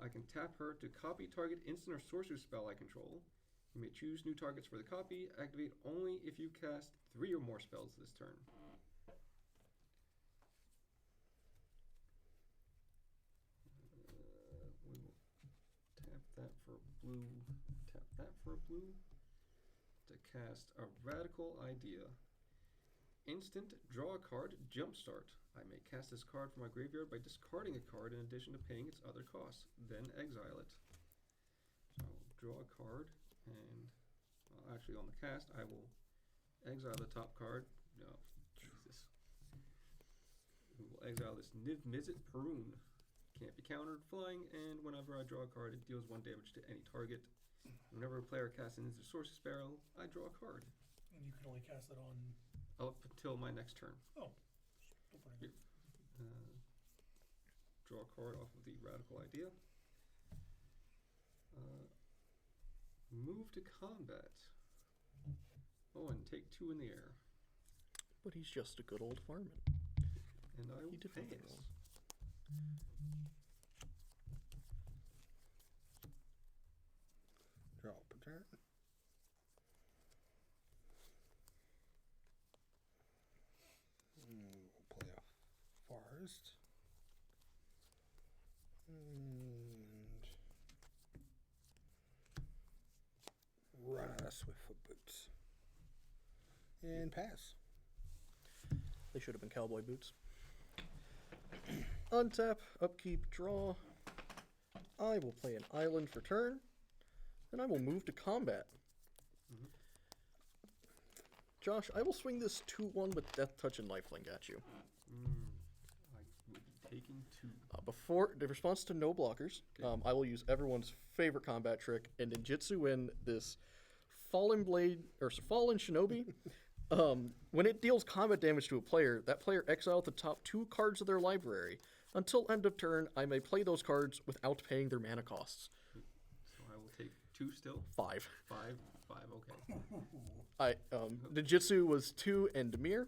I can tap her to copy target instant or sorcery spell I control. You may choose new targets for the copy. Activate only if you cast 3 or more spells this turn. We will tap that for blue. Tap that for a blue. To cast a radical idea. Instant, draw a card, jumpstart. I may cast this card from my graveyard by discarding a card in addition to paying its other costs, then exile it. So I will draw a card, and actually on the cast, I will exile the top card. No, Jesus. We will exile this Niv Mizzet Perun. Can't be countered, flying, and whenever I draw a card, it deals 1 damage to any target. Whenever a player casts an instant sorcery spell, I draw a card. And you can only cast it on... Up until my next turn. Oh, still pretty good. Draw a card off of the radical idea. Move to combat. Oh, and take 2 in the air. But he's just a good old varmint. And I will He did nothing pass. wrong. Draw per turn. We'll play a forest. And run out of Swiftfoot boots. And pass. They should have been cowboy boots. Untap, upkeep, draw. I will play an island for turn. Then I will move to combat. Mm-hmm. Josh, I will swing this 2-1 with Death Touch and Lifelink at you. I would be taking 2. Before the response to no blockers, Okay. I will use everyone's favorite combat trick and ninjutsu in this Fallen Blade or Fallen Shinobi. When it deals combat damage to a player, that player exiles the top 2 cards of their library. Until end of turn, I may play those cards without paying their mana costs. So I will take 2 still. 5. 5, okay. Ninjutsu was 2 and Demir.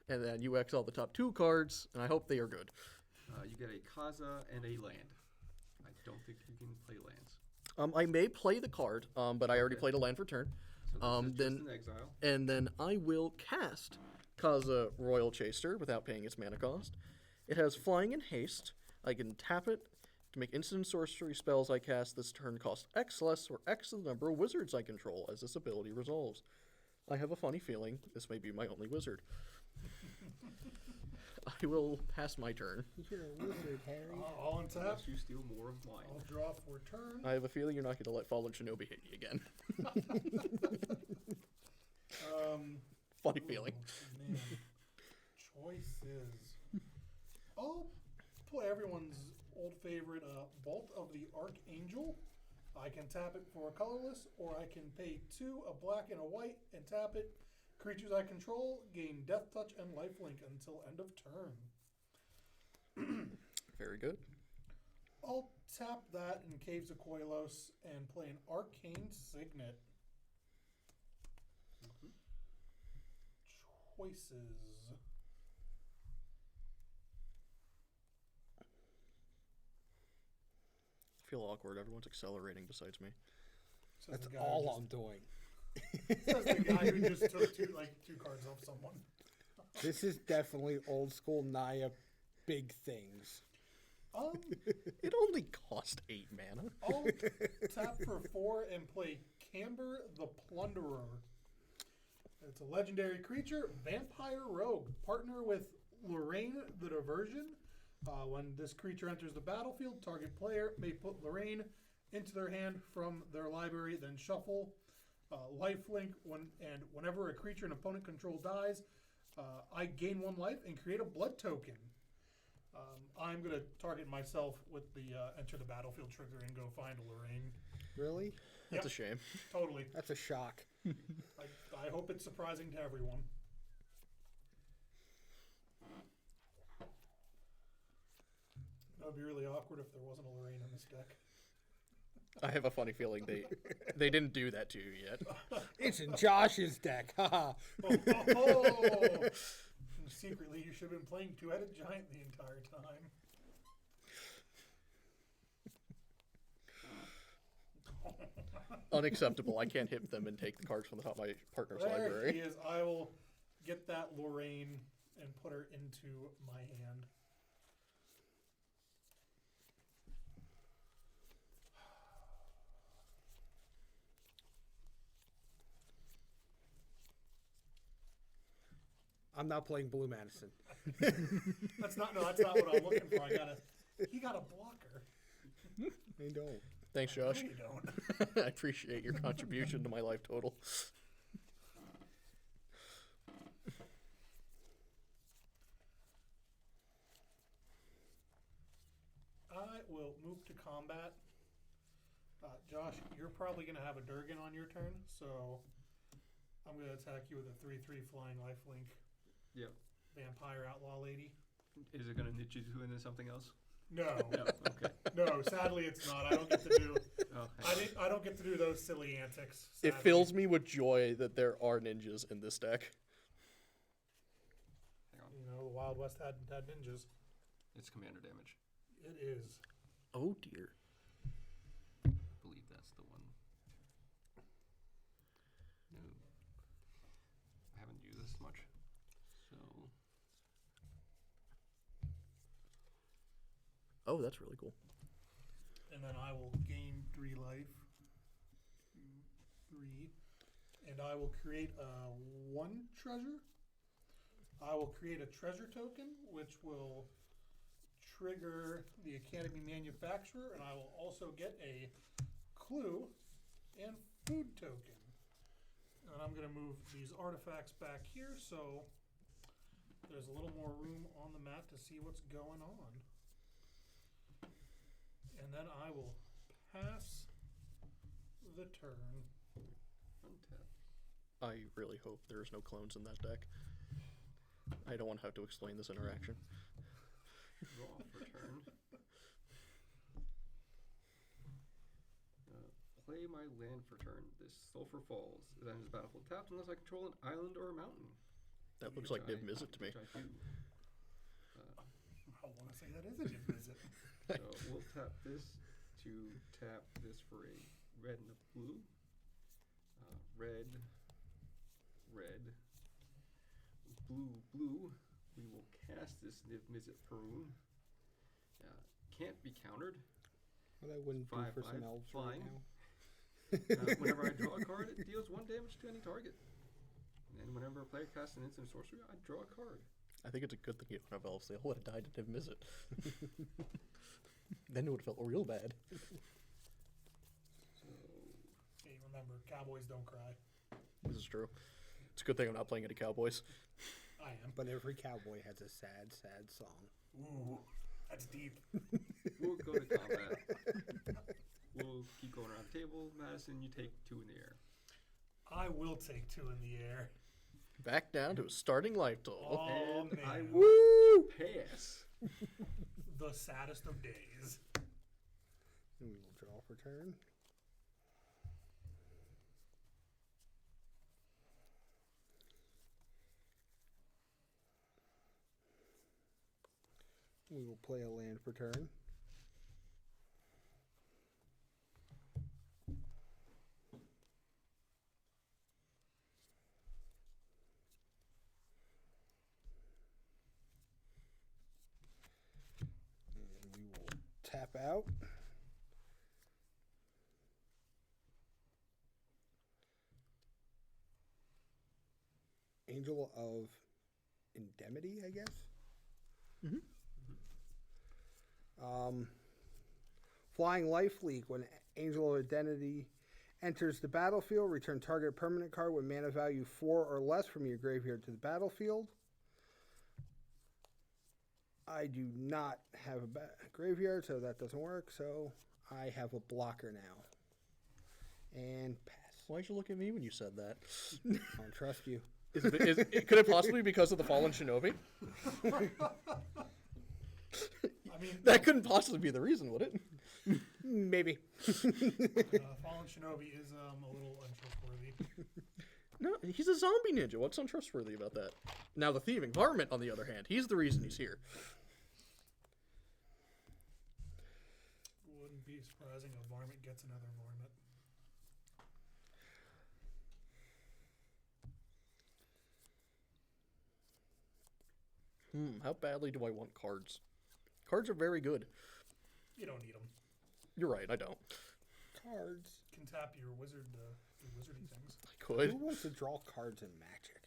And then you exile the top 2 cards, and I hope they are good. You get a Kaza and a land. I don't think you can play lands. I may play the card, but I already Okay. played a land for turn. So this is just an exile. And then I will cast Kaza Royal Chaser without paying its mana cost. It has flying and haste. I can tap it to make instant sorcery spells I cast this turn cost X less or X the number of wizards I control as this ability resolves. I have a funny feeling this may be my only wizard. I will pass my turn. You're a wizard, Harry. I'll untap. Unless you steal more of mine. I'll draw for turn. I have a feeling you're not going to let Fallen Shinobi hit me again. Funny feeling. Man. Choices. I'll play everyone's old favorite Bolt of the Archangel. I can tap it for a colorless, or I can pay 2, a black and a white, and tap it. Creatures I control gain Death Touch and Lifelink until end of turn. Very good. I'll tap that in Caves of Koilos and play an Arcane Signet. Choices. I feel awkward. Everyone's accelerating besides me. Says That's the guy all who I'm doing. Says the guy who just took 2 cards off someone. This is definitely old school Naya big things. It only cost 8 mana. I'll tap for 4 and play Camber the Plunderer. It's a legendary creature, Vampire Rogue. Partner with Lorraine the Diversion. When this creature enters the battlefield, target player may put Lorraine into their hand from their library, then shuffle lifelink. Whenever a creature an opponent controls dies, I gain 1 life and create a blood token. I'm going to target myself with the enter the battlefield trigger and go find Lorraine. Really? That's Yep. a shame. Totally. That's a shock. I hope it's surprising to everyone. That would be really awkward if there wasn't a Lorraine in this deck. I have a funny feeling they didn't do that to you yet. It's in Josh's deck. Haha. Oh. Secretly, you should have been playing Two-Headed Giant the entire time. unacceptable. I can't hit them and take the cards from the top of my partner's There library. he is. I will get that Lorraine and put her into my hand. I'm not playing Blue Madison. That's not what I'm looking for. He got a blocker. They don't. Thanks, Josh. No, you don't. I appreciate your contribution to my life total. I will move to combat. Josh, you're probably going to have a Durgan on your turn, so I'm going to attack you with a 3/3 flying lifelink. Yep. Vampire outlaw lady. Is it going to knit you two into something else? No, No. Okay. no. Sadly, it's not. I don't get to do. Oh, I don't get to do those silly antics. It sadly. fills me with joy that there are ninjas in this deck. hang on. You know, the Wild West had ninjas. It's commander damage. It is. Oh dear. I believe that's the one. No. I haven't used this much. So, Oh, that's really cool. And then I will gain 3 life. 2, 3. And I will create 1 treasure. I will create a treasure token, which will trigger the Academy Manufacturer, and I will also get a clue and food token. And I'm going to move these artifacts back here so there's a little more room on the mat to see what's going on. And then I will pass the turn. untap. I really hope there's no clones in that deck. I don't want to have to explain this interaction. Draw for turn. Play my land for turn. This Sulphur Falls. It enters the battlefield tapped unless I control an island or a mountain. That looks Which like Niv Mizzet to me. which I do. I want to say that is a new visit. So we'll tap this to tap this for a red and a blue. Red, red, blue, blue. We will cast this Niv Mizzet Perun. Can't be countered. Well, that wouldn't do 5/5 for some elves flying. right now. Whenever I draw a card, it deals 1 damage to any target. And whenever a player casts an instant sorcery, I draw a card. I think it's a good thing you don't have elves. They all would have died to Niv Mizzet. Then it would have felt real bad. So Hey, remember, cowboys don't cry. This is true. It's a good thing I'm not playing any Cowboys. I am. But every cowboy has a sad, sad song. Ooh, that's deep. we'll go to combat. We'll keep going around the table. Madison, you take 2 in the air. I will take 2 in the air. Back down to a starting life total. Oh, And I man. will pass. The saddest of days. And we will draw for turn. We will play a land for turn. And we will tap out. Angel of Indemnity, I guess. Flying Life Leak. When Angel of Identity enters the battlefield, return target permanent card with mana value 4 or less from your graveyard to the battlefield. I do not have a graveyard, so that doesn't work. So I have a blocker now. And pass. Why'd you look at me when you said that? I don't trust you. Could it possibly be because of the Fallen Shinobi? I mean, That couldn't possibly be the reason, would it? Maybe. Fallen Shinobi is a little untrustworthy. No, he's a zombie ninja. What's untrustworthy about that? Now, the thieving varmint, on the other hand, he's the reason he's here. Wouldn't be surprising a varmint gets another varmint. How badly do I want cards? Cards are very good. You don't need them. You're right, I don't. Cards. You can tap your wizard to do wizardy things. I could. Who wants to draw cards in Magic?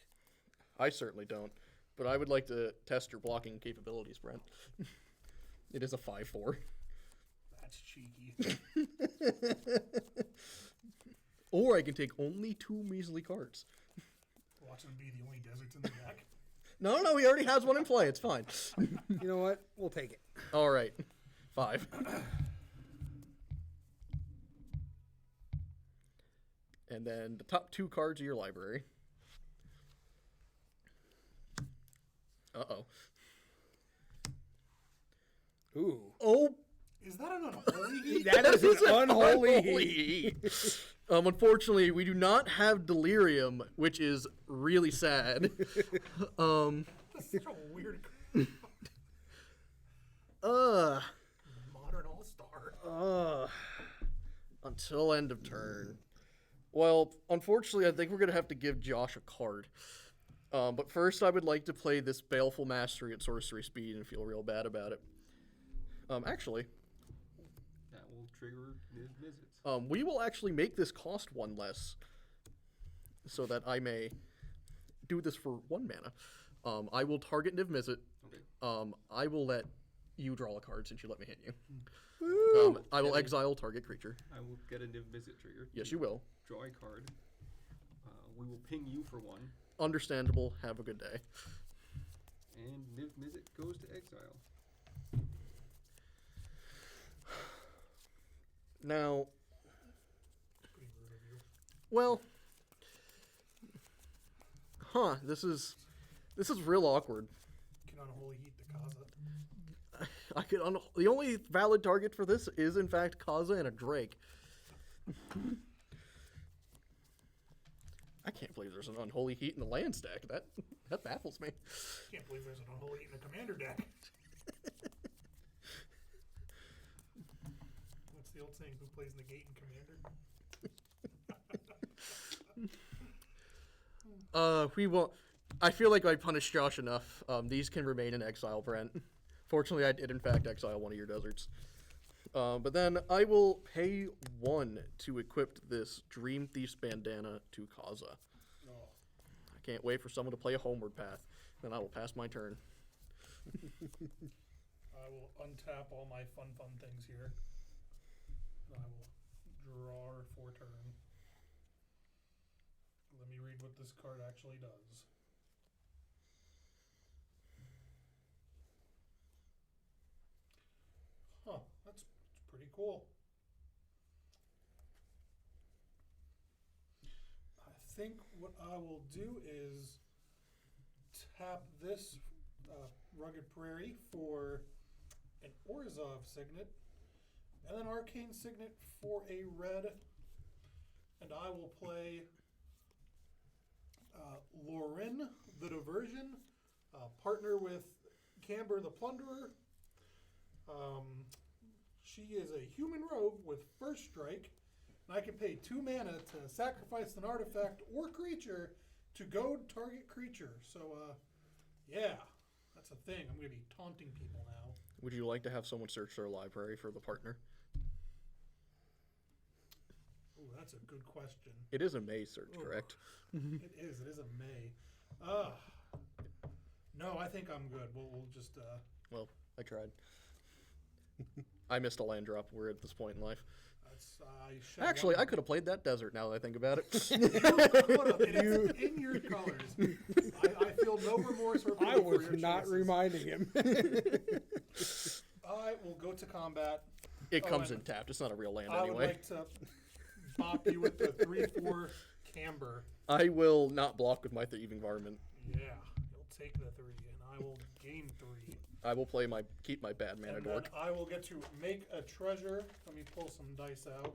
I certainly don't. But I would like to test your blocking capabilities, Brent. It is a 5/4. That's cheeky. Or I can take only 2 measly cards. Watch them be the only deserts in the deck. No, he already has one in play. It's fine. You know what? We'll take it. All right. 5. And then the top 2 cards of your library. Uh-oh. Ooh. Oh, Is that an unholy heat? That is an unholy unholy heat. heat. Unfortunately, we do not have delirium, which is really sad. That's such a weird modern all-star. Until end of turn. Well, unfortunately, I think we're going to have to give Josh a card. But first, I would like to play this Baleful Mastery at sorcery speed and feel real bad about it. Actually, That will trigger visits. we will actually make this cost 1 less, so that I may do this for 1 mana. I will target Niv Mizzet. Okay. I will let you draw a card since you let me hit you. Woo. I will exile target creature. I will get a Niv Mizzet trigger. Yes, you will. Draw a card. We will ping you for 1. Understandable. Have a good day. And Niv Mizzet goes to exile. Now, Pretty rude of you. well, this is real awkward. Can unholy heat the Kaza. I could the only valid target for this is in fact Kaza and a Drake. I can't believe there's an unholy heat in the land stack. That baffles me. Can't believe there's an unholy heat in the commander deck. What's the old saying? Who plays negate in commander? We won't. I feel like I punished Josh enough. These can remain in exile, Brent. Fortunately, I did in fact exile one of your deserts. But then I will pay 1 to equip this Dream Thief's Bandana to Kaza. Oh. I can't wait for someone to play a Homeward Path. Then I will pass my turn. I will untap all my fun things here. And I will draw for turn. Let me read what this card actually does. Huh, that's pretty cool. I think what I will do is tap this Rugged Prairie for an Orzhov Signet, and then Arcane Signet for a red, and I will play Lorin the Diversion, partner with Camber the Plunderer. She is a human rogue with first strike, and I can pay 2 mana to sacrifice an artifact or creature to goad target creature. So, yeah, that's a thing. I'm going to be taunting people now. Would you like to have someone search their library for the partner? Ooh, that's a good question. It is a May search, Ugh. correct? It is. It is a May. No, I think I'm good. We'll just. Well, I tried. I missed a land drop. We're at this point in life. Actually, I could have played that desert now that I think about it. It's in your colors. I feel no remorse or pity I was for your not choices. reminding him. I will go to combat. It comes and in tapped. It's not a real land I would anyway. like to bop you with the 3/4 Camber. I will not block with my thieving varmint. Yeah, you'll take the 3, and I will gain 3. I will keep my bad mana And then dork. I will get to make a treasure. Let me pull some dice out.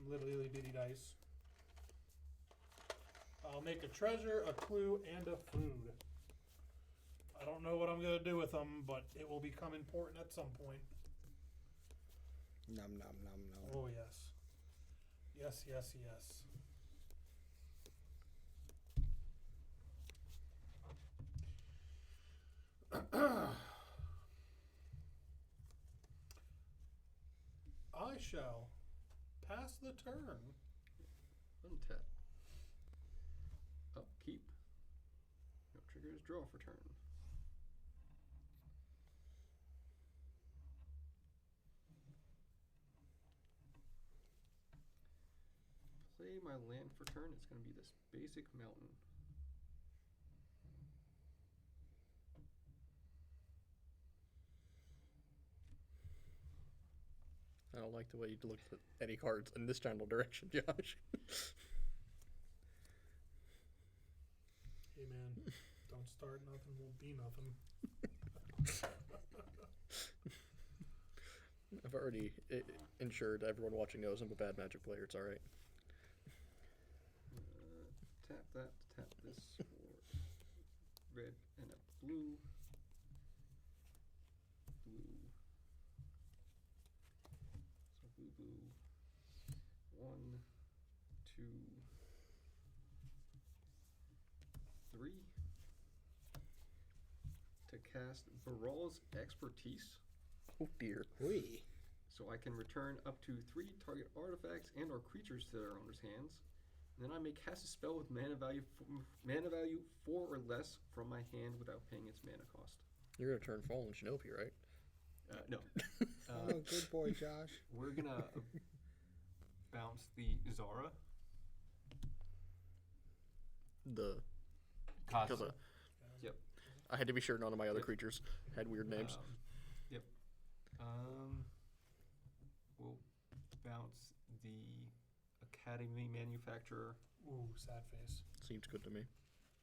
Little itty bitty dice. I'll make a treasure, a clue, and a food. I don't know what I'm going to do with them, but it will become important at some point. Nom nom nom nom. Oh, yes. Yes, yes, yes. I shall pass the turn. Untap. Upkeep. No triggers. Draw for turn. Play my land for turn. It's going to be this basic mountain. I don't like the way you looked at any cards in this general direction, Josh. Hey man, don't start nothing, won't be nothing. I've already ensured everyone watching knows I'm a bad Magic player. It's all right. Tap that to tap this for red and a blue. Blue. So blue, blue. 1, 2, 3. To cast Baral's Expertise. Oh dear. Wee. So I can return up to 3 target artifacts and or creatures to their owner's hands. And then I may cast a spell with mana value 4 or less from my hand without paying its mana cost. You're gonna turn Fallen Shinobi, right? No. Oh, good boy, Josh. We're gonna bounce the Zara. The Casa. Casa. Yep. I had to be sure none of my other Yep. creatures had weird names. Yep. We'll bounce the Academy Manufacturer. Ooh, sad face. Seems good to me.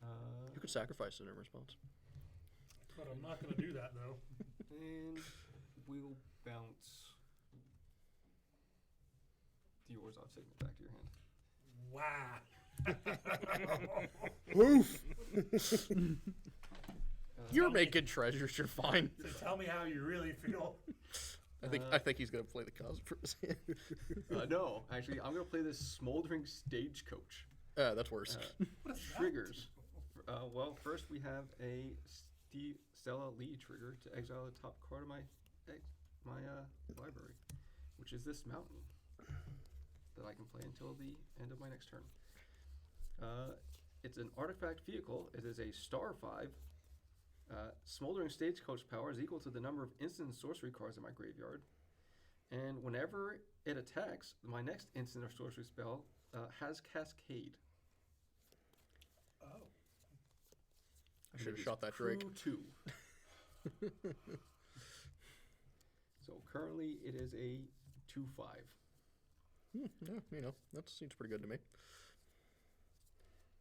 Uh, You could sacrifice it in response. But I'm not going to do that though. and we'll bounce the yours off signet back to your hand. Wow. Woof. You're making treasures. You're fine. So tell me how you really feel. I think he's gonna play the cause for his hand. No, actually, I'm gonna play this Smoldering Stagecoach. That's worse. What is that? Triggers. Well, first we have a Stella Lee trigger to exile the top card of my library, which is this mountain that I can play until the end of my next turn. It's an artifact vehicle. It is a star 5. Smoldering Stagecoach power is equal to the number of instant and sorcery cards in my graveyard. And whenever it attacks, my next instant or sorcery spell has Cascade. Oh. I should have shot that Drake. 2. So currently it is a 2/5. Yeah, that seems pretty good to me.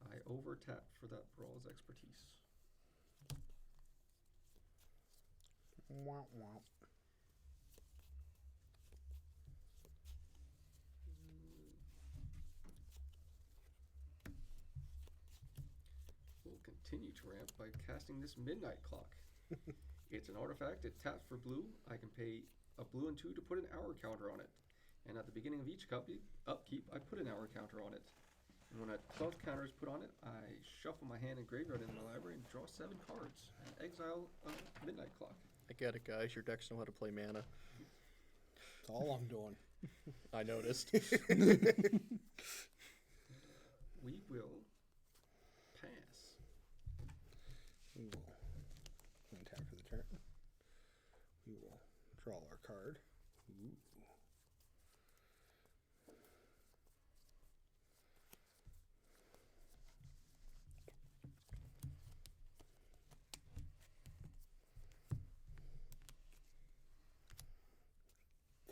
I overtap for that Brawl's Expertise. Womp womp. We'll continue to ramp by casting this Midnight Clock. It's an artifact. It taps for blue. I can pay a blue and 2 to put an hour counter on it. And at the beginning of each upkeep, I put an hour counter on it. And when a 12th counter is put on it, I shuffle my hand and graveyard in my library and draw 7 cards and exile a Midnight Clock. I get it, guys. Your decks know how to play mana. That's all I'm doing. I noticed. We will pass. We will untap for the turn. We will draw our card. Ooh.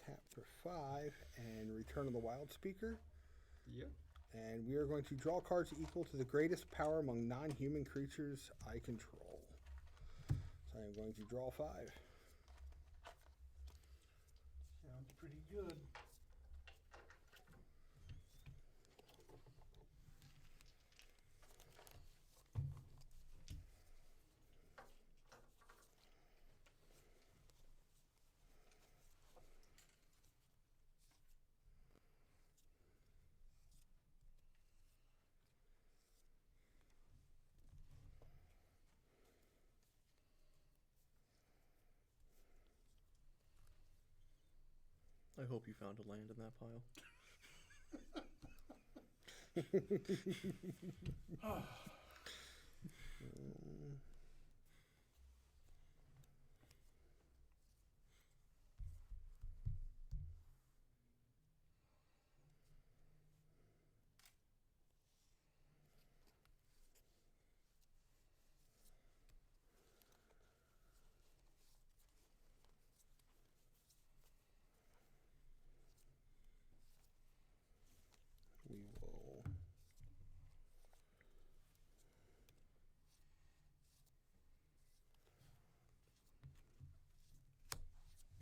Tap for 5 and Return of the Wild Speaker. Yep. And we are going to draw cards equal to the greatest power among non-human creatures I control. So I am going to draw 5. Sounds pretty good. I hope you found a land in that pile. We will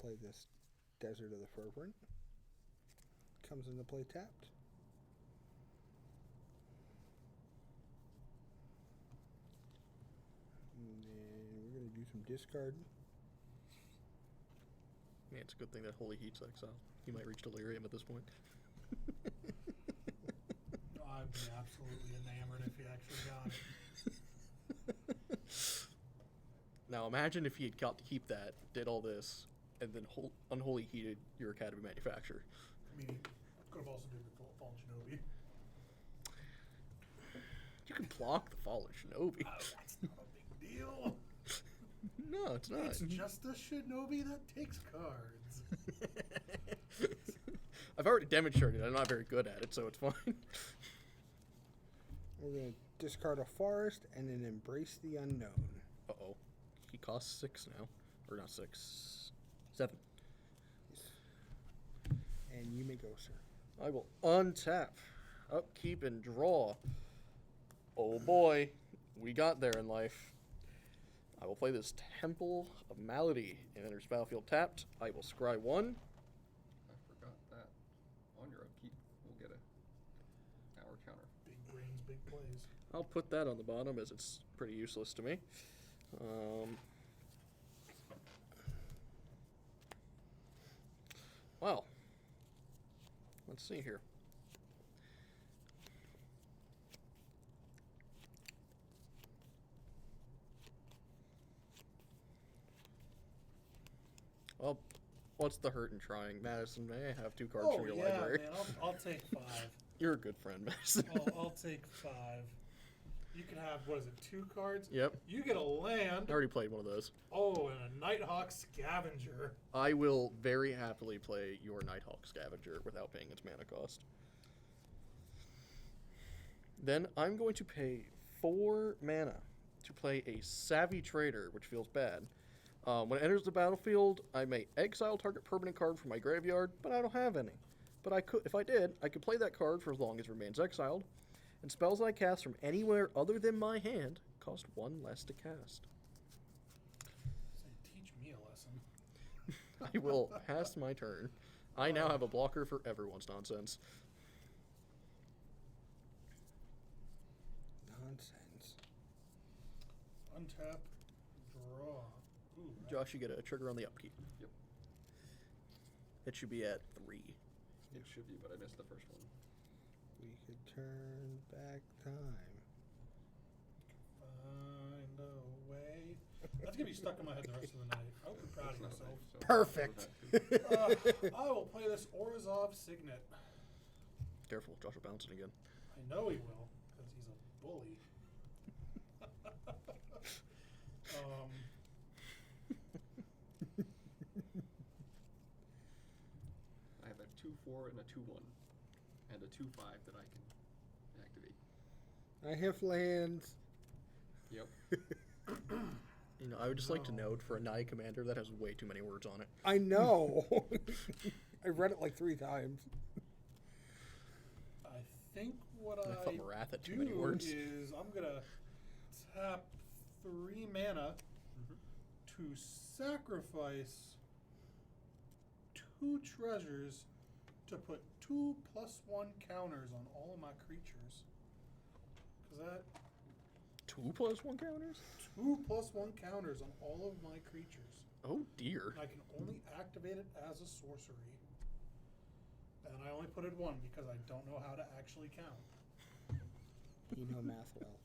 play this Desert of the Fervent. Comes into play tapped. And then we're going to do some discard. Man, it's a good thing that Holy Heat's exiled. He might reach delirium at this point. I'd be absolutely enamored if he actually got it. Now imagine if he had got to keep that, did all this, and then unholy heated your Academy manufacturer. I mean, he could have also did the Fallen Shinobi. You can block the Fallen Shinobi. That's not a big deal. No, it's not. It's just a Shinobi that takes cards. I've already demonstrated I'm not very good at it, so it's fine. We're going to discard a forest and then embrace the unknown. Uh-oh. He costs 6 now. Or not 6. 7. And you may go, sir. I will untap, upkeep, and draw. Oh boy, we got there in life. I will play this Temple of Malady and enters battlefield tapped. I will scry 1. I forgot that. On your upkeep, we'll get a hour counter. Big brains, big plays. I'll put that on the bottom as it's pretty useless to me. Well, let's see here. Well, what's the hurt in trying? Madison, may I have 2 cards Oh, from your yeah, library? man. I'll take 5. You're a good friend, Madison. I'll take 5. You can have, what is it, 2 cards? Yep. You get a land. I already played one of those. Oh, and a Nighthawk Scavenger. I will very happily play your Nighthawk Scavenger without paying its mana cost. Then I'm going to pay 4 mana to play a Savvy Trader, which feels bad. When it enters the battlefield, I may exile target permanent card from my graveyard, but I don't have any. But I could, if I did, I could play that card for as long as it remains exiled. And spells I cast from anywhere other than my hand cost 1 less to cast. Say, teach me a lesson. I will pass my turn. I now have a blocker for everyone's nonsense. Nonsense. Untap, draw. Ooh, right. Josh, you get a trigger on the upkeep. Yep. It should be at 3. It should be, but I missed the first one. We could turn back time. Find a way. That's going to be stuck in my head the rest of the night. I hope you're proud of It's not yourself. nice, so Perfect. don't have to. I will play this Orzhov Signet. Careful, Josh will bounce it again. I know he will, because he's a bully. I have a 2/4 and a 2/1, and a 2/5 that I can activate. I have lands. Yep. You know, I would just like to note for a Nai commander that has way too many words on it. I know. I read it like 3 times. I think what I thought I Marath had too do many words. is I'm going to tap 3 mana to sacrifice 2 treasures to put 2+1 counters on all of my creatures. Because that 2+1 counters? 2+1 counters on all of my creatures. Oh dear. I can only activate it as a sorcery. And I only put it 1 because I don't know how to actually count. You know math well.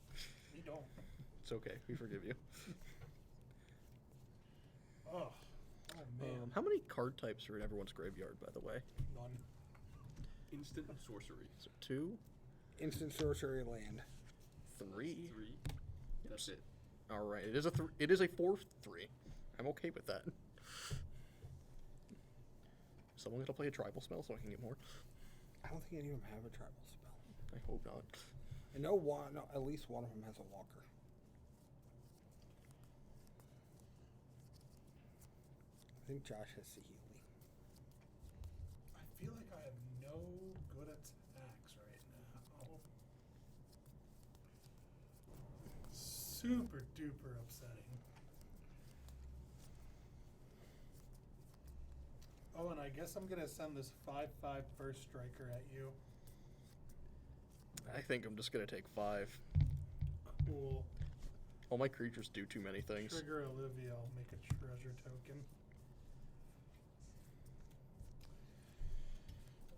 You don't. It's okay. We forgive you. Oh man. How many card types are in everyone's graveyard, by the way? None. Instant sorcery. So 2, Instant sorcery land. 3. 3. That's it. All right, it is a it is a 4/3. I'm okay with that. Someone gonna play a tribal spell so I can get more. I don't think any of them have a tribal spell. I hope not. I know one. No, at least one of them has a walker. I think Josh has Saheeli. I feel like I have no good attacks right now. Super duper upsetting. Oh, and I guess I'm gonna send this 5/5 first striker at you. I think I'm just gonna take 5. Cool. All my creatures do too many things. Trigger Olivia. I'll make a treasure token.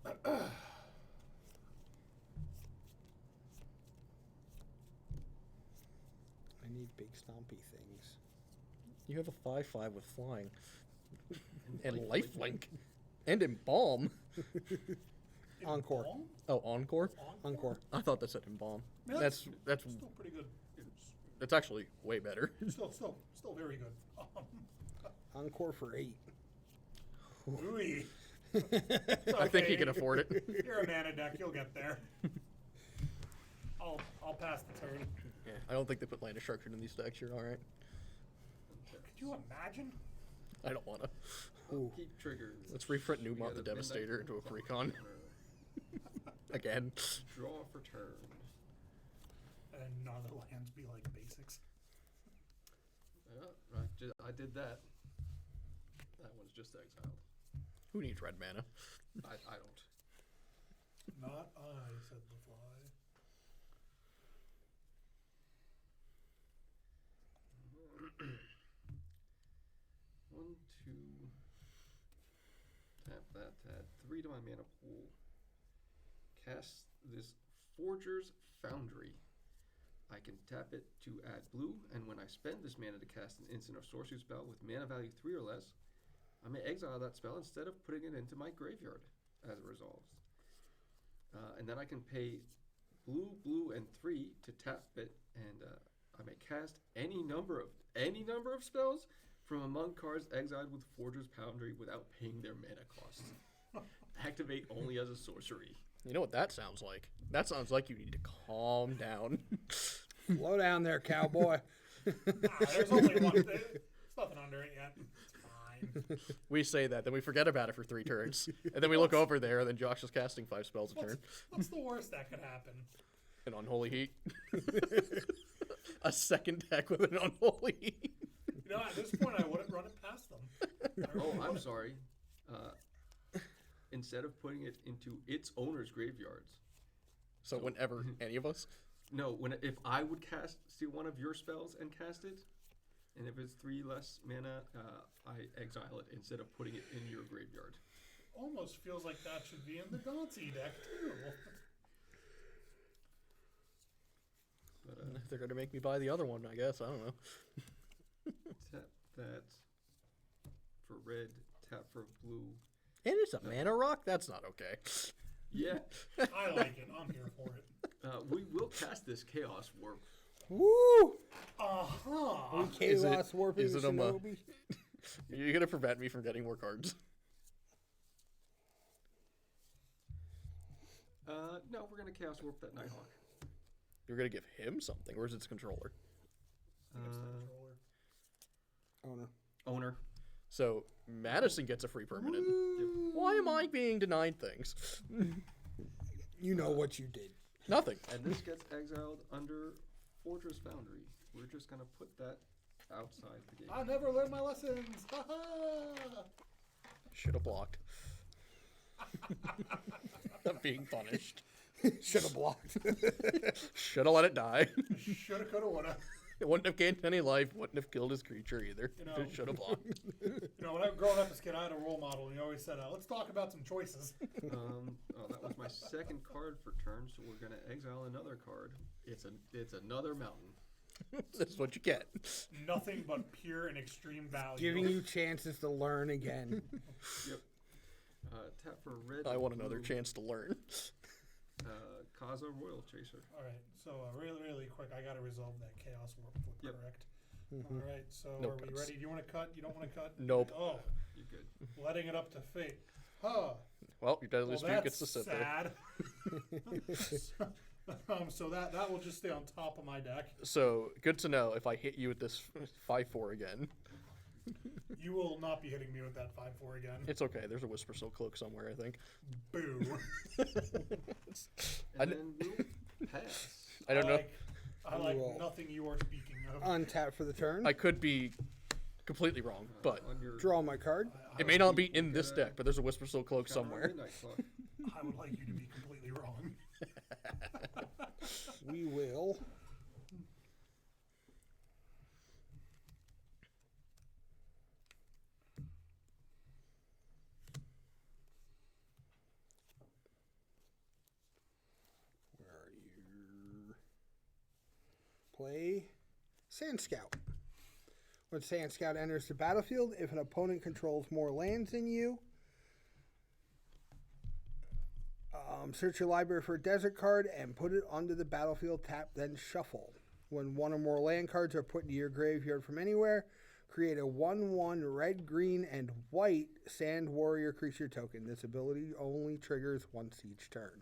I need big stompy things. You have a 5/5 with flying, and lifelink, and embalm. Encore. Embalm? Oh, encore. Encore. I thought that said embalm. Yeah, That's still pretty good. that's actually way better. Still very good. Encore for 8. Ooh. I think he can afford it. You're a mana deck. You'll get there. I'll pass the turn. Yeah, I don't think they put land destruction in these decks. You're all right. Could you imagine? I don't wanna. Ooh. Keep triggers. Let's reprint We Newmont got the a Devastator midnight into a clock PreCon corner. again. Draw for turn. And none of the lands be like basics. Yeah, I did that. That one's just exiled. Who needs red mana? I don't. Not I, said the fly. One, two. Tap that to add 3 to my mana pool. Cast this Forger's Foundry. I can tap it to add blue, and when I spend this mana to cast an instant or sorcery spell with mana value 3 or less, I may exile that spell instead of putting it into my graveyard as it resolves. And then I can pay blue, and 3 to tap it, and I may cast any number of spells from among cards exiled with Forger's Foundry without paying their mana cost. Activate only as a sorcery. You know what that sounds like? That sounds like you need to calm down. Slow down there, cowboy. There's only one thing. There's nothing under it yet. It's fine. We say that, then we forget about it for 3 turns, and then we look over there, and then Josh is casting 5 spells a turn. What's the worst that could happen? An Unholy Heat. A second deck with an Unholy Heat. You know, at this point, I wouldn't run it past them. Oh, I'm sorry. Instead of putting it into its owner's graveyards. So whenever any of us. No, if I would steal one of your spells and cast it, and if it's 3 less mana, I exile it instead of putting it in your graveyard. Almost feels like that should be in the Gauntsy deck, too. But They're going to make me buy the other one, I guess. I don't know. tap that for red, tap for blue. And it's a mana rock? That's not okay. Yeah, I like it. I'm here for it. we will cast this Chaos Warp. Woo! Uh-huh. Is it- Chaos warping is it a Shinobi. You're going to prevent me from getting more cards. No, we're going to Chaos Warp that Nighthawk. You're going to give him something, or is it its controller? It's the controller. Owner. Owner. So Madison gets a free permanent. Why am I being denied things? You know what you did. Nothing. And this gets exiled under Fortress Foundry. We're just going to put that outside the game. I never learned my lessons. Ha-ha! Should have blocked. I'm being punished. Should have blocked. Should have let it die. Shoulda, coulda, woulda. It wouldn't have gained any life. Wouldn't have killed his creature either. You know. Just should have blocked. You know, when I was growing up as a kid, I had a role model, and he always said, let's talk about some choices. That was my second card for turn, so we're going to exile another card. It's another mountain. That's what you get. Nothing but pure and extreme value. Giving you chances to learn again. Yep. Tap for red. I and want another blue. chance to learn. Kaza Royal Chaser. All right, so really quick, I got to resolve that chaos warp flip, Yep. correct? Mhm. All right, so No are we cuts. ready? Do you want to cut? You don't want to cut? Nope. Oh, You're good. letting it up to fate. Huh. Well, your deadly Well, dispute that's gets to sit there. sad. So that will just stay on top of my deck. So good to know. If I hit you with this 5/4 again, You will not be hitting me with that 5/4 again. it's okay. There's a Whisper Soul Cloak somewhere, I think. Boo. And then we'll pass. I don't know. I like Roll. nothing you are speaking of. Untap for the turn. I could be completely wrong, but On your Draw my card. it may not be in this deck. But there's a Whisper Soul Cloak counter somewhere. midnight clock. I would like you to be completely wrong. We will. Where are you? Play Sand Scout. When Sand Scout enters the battlefield, if an opponent controls more lands than you, search your library for a desert card and put it onto the battlefield. Tap, then shuffle. When one or more land cards are put into your graveyard from anywhere, create a 1/1 red, green, and white Sand Warrior creature token. This ability only triggers once each turn.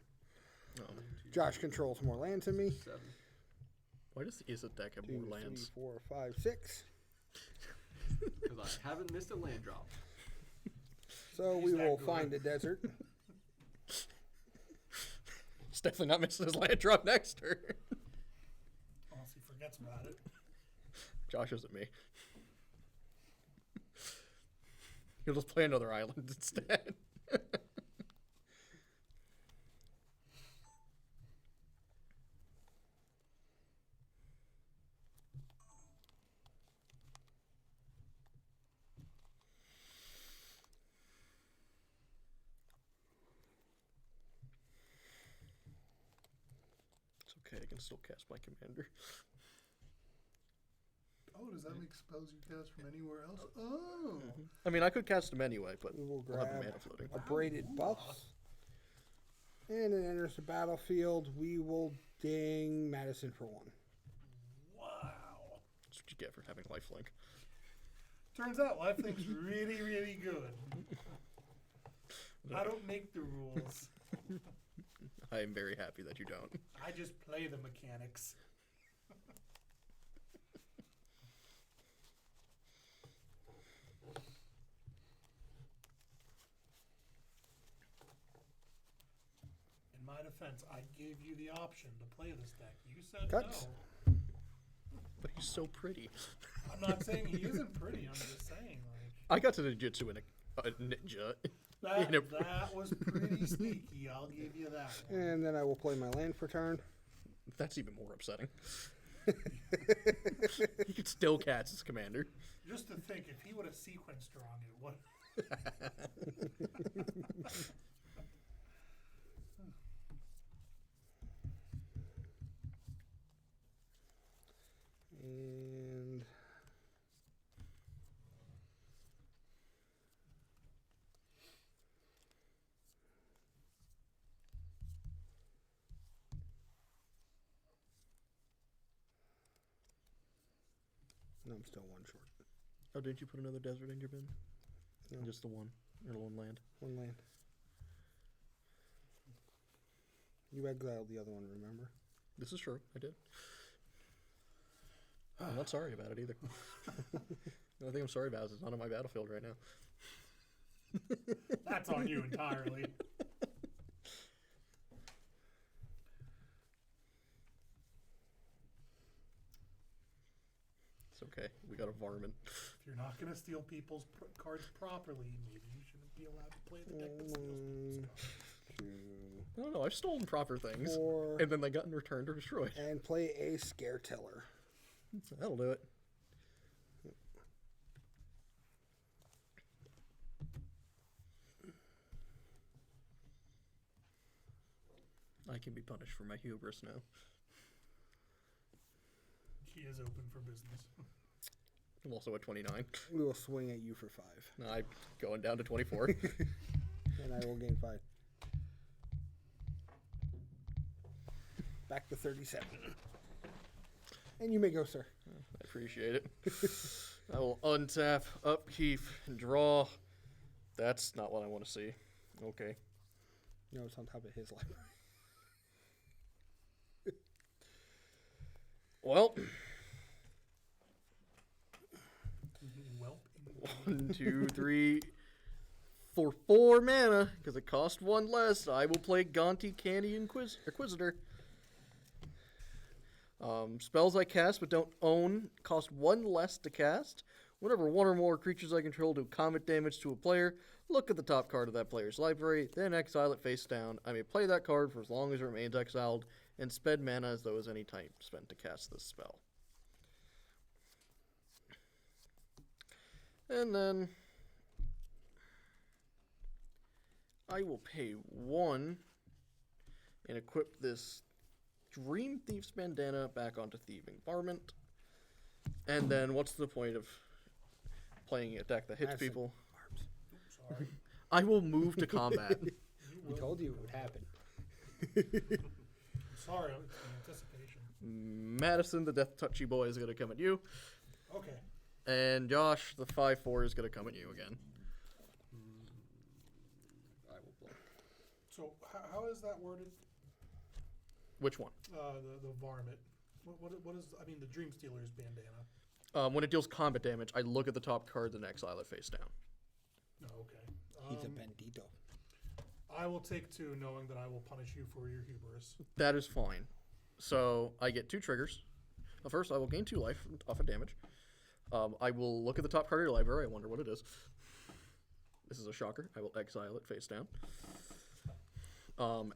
Josh controls more lands than me. 7. Why does the Izzet deck have 2, more 3, lands? 4, 5, 6. Because I haven't missed a land drop. So He's we that will good. find a desert. He's definitely not missing his land drop next turn. Unless he forgets about it. Josh isn't me. He'll just play another island instead. It's okay, I can still cast my commander. Oh, does that make spells you cast from anywhere else? Oh. I mean, I could cast him anyway, but We will I'll have the grab mana floating. a braided buffs. And it enters the battlefield. We will ding Madison for 1. Wow. That's what you get for having lifelink. Turns out Lifelink's really, really good. I don't make the rules. I am very happy that you don't. I just play the mechanics. In my defense, I gave you the option to play this deck. You said Cuts. no. But he's so pretty. I'm not saying he isn't pretty. I'm just saying, like, I got to the Jitsu in a ninja. that, In a- that was pretty sneaky. I'll give you that one. And then I will play my land for turn. That's even more upsetting. He could still cast his commander. Just to think, if he would have sequenced wrong, it would. And no, I'm still 1 short. Oh, didn't you put another desert in your bin? No. Just the one. Or lone land. 1 land. You exiled the other one, remember? This is true. I did. I'm not sorry about it either. The only thing I'm sorry about is it's not on my battlefield right now. That's on you entirely. It's okay. We got a varmint. If you're not going to steal people's cards properly, maybe you shouldn't be allowed to play the deck that steals people's cards. 2, I don't know. I've stolen proper things. 4, And then they got returned or destroyed. and play a Scare Tiller. So that'll do it. I can be punished for my hubris now. Yeah. is open for business. I'm also at 29. We will swing at you for 5. I'm going down to 24. And I will gain 5. Back to 37. And you may go, sir. I appreciate it. I will untap, upkeep, and draw. That's not what I want to see. Okay. No, it's on top of his library. Well, Welp. 1, 2, 3. For 4 mana, because it costs 1 less, I will play Gonti Candy Inquisitor. Spells I cast but don't own cost 1 less to cast. Whenever 1 or more creatures I control do combat damage to a player, look at the top card of that player's library, then exile it face down. I may play that card for as long as it remains exiled, and spend mana as though it was any time spent to cast this spell. And then I will pay 1 and equip this Dream Thief's Bandana back onto Thieving Varmint. And then what's the point of playing a deck that hits Madison. people? Arms. Sorry. I will move to combat. We told you it would happen. Sorry, it's in anticipation. Madison, the Death Touchy Boy, is going to come at you. Okay. And Josh, the 5/4, is going to come at you again. I will block. So how is that worded? Which one? The varmint. What is? I mean, the Dream Stealer's bandana. When it deals combat damage, I look at the top card, then exile it face down. No, okay. He's a bandito. I will take 2, knowing that I will punish you for your hubris. That is fine. So I get 2 triggers. First, I will gain 2 life off of damage. I will look at the top card of your library. I wonder what it is. This is a shocker. I will exile it face down.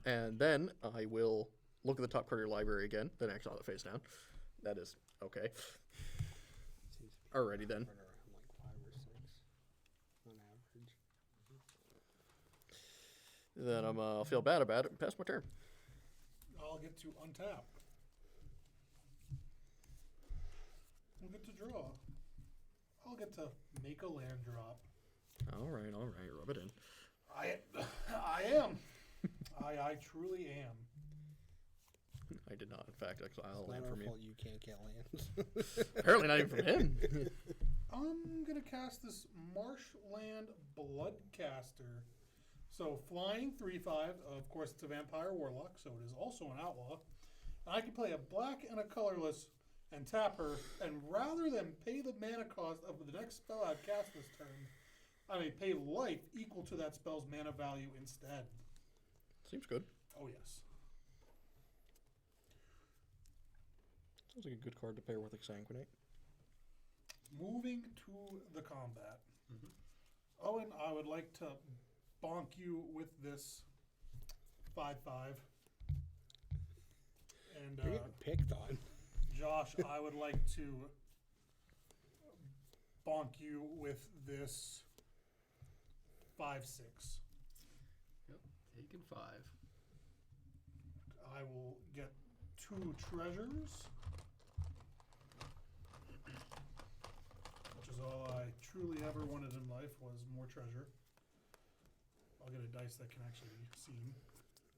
And then I will look at the top card of your library again, then exile it face down. That is okay. Alrighty then. Run around like 5 or 6 on average. Then I'll feel bad about it and pass my turn. I'll get to untap. I'll get to draw. I'll get to make a land drop. Alright, rub it in. I am. I truly am. I did not, in fact, exile a It's land not our from you. fault you can't get lands. Apparently not even from him. I'm gonna cast this Marshland Bloodcaster. So flying 3/5. Of course, it's a vampire warlock, so it is also an outlaw. And I can play a black and a colorless and tap her. And rather than pay the mana cost of the next spell I cast this turn, I may pay life equal to that spell's mana value instead. Seems good. Oh yes. Sounds like a good card to pair with Exsanguinate. Moving to the combat. Owen, I would like to bonk you with this 5/5. And You're getting picked on. Josh, I would like to bonk you with this 5/6. Yep. Taking 5. I will get 2 treasures, which is all I truly ever wanted in life, was more treasure. I'll get a dice that can actually be seen.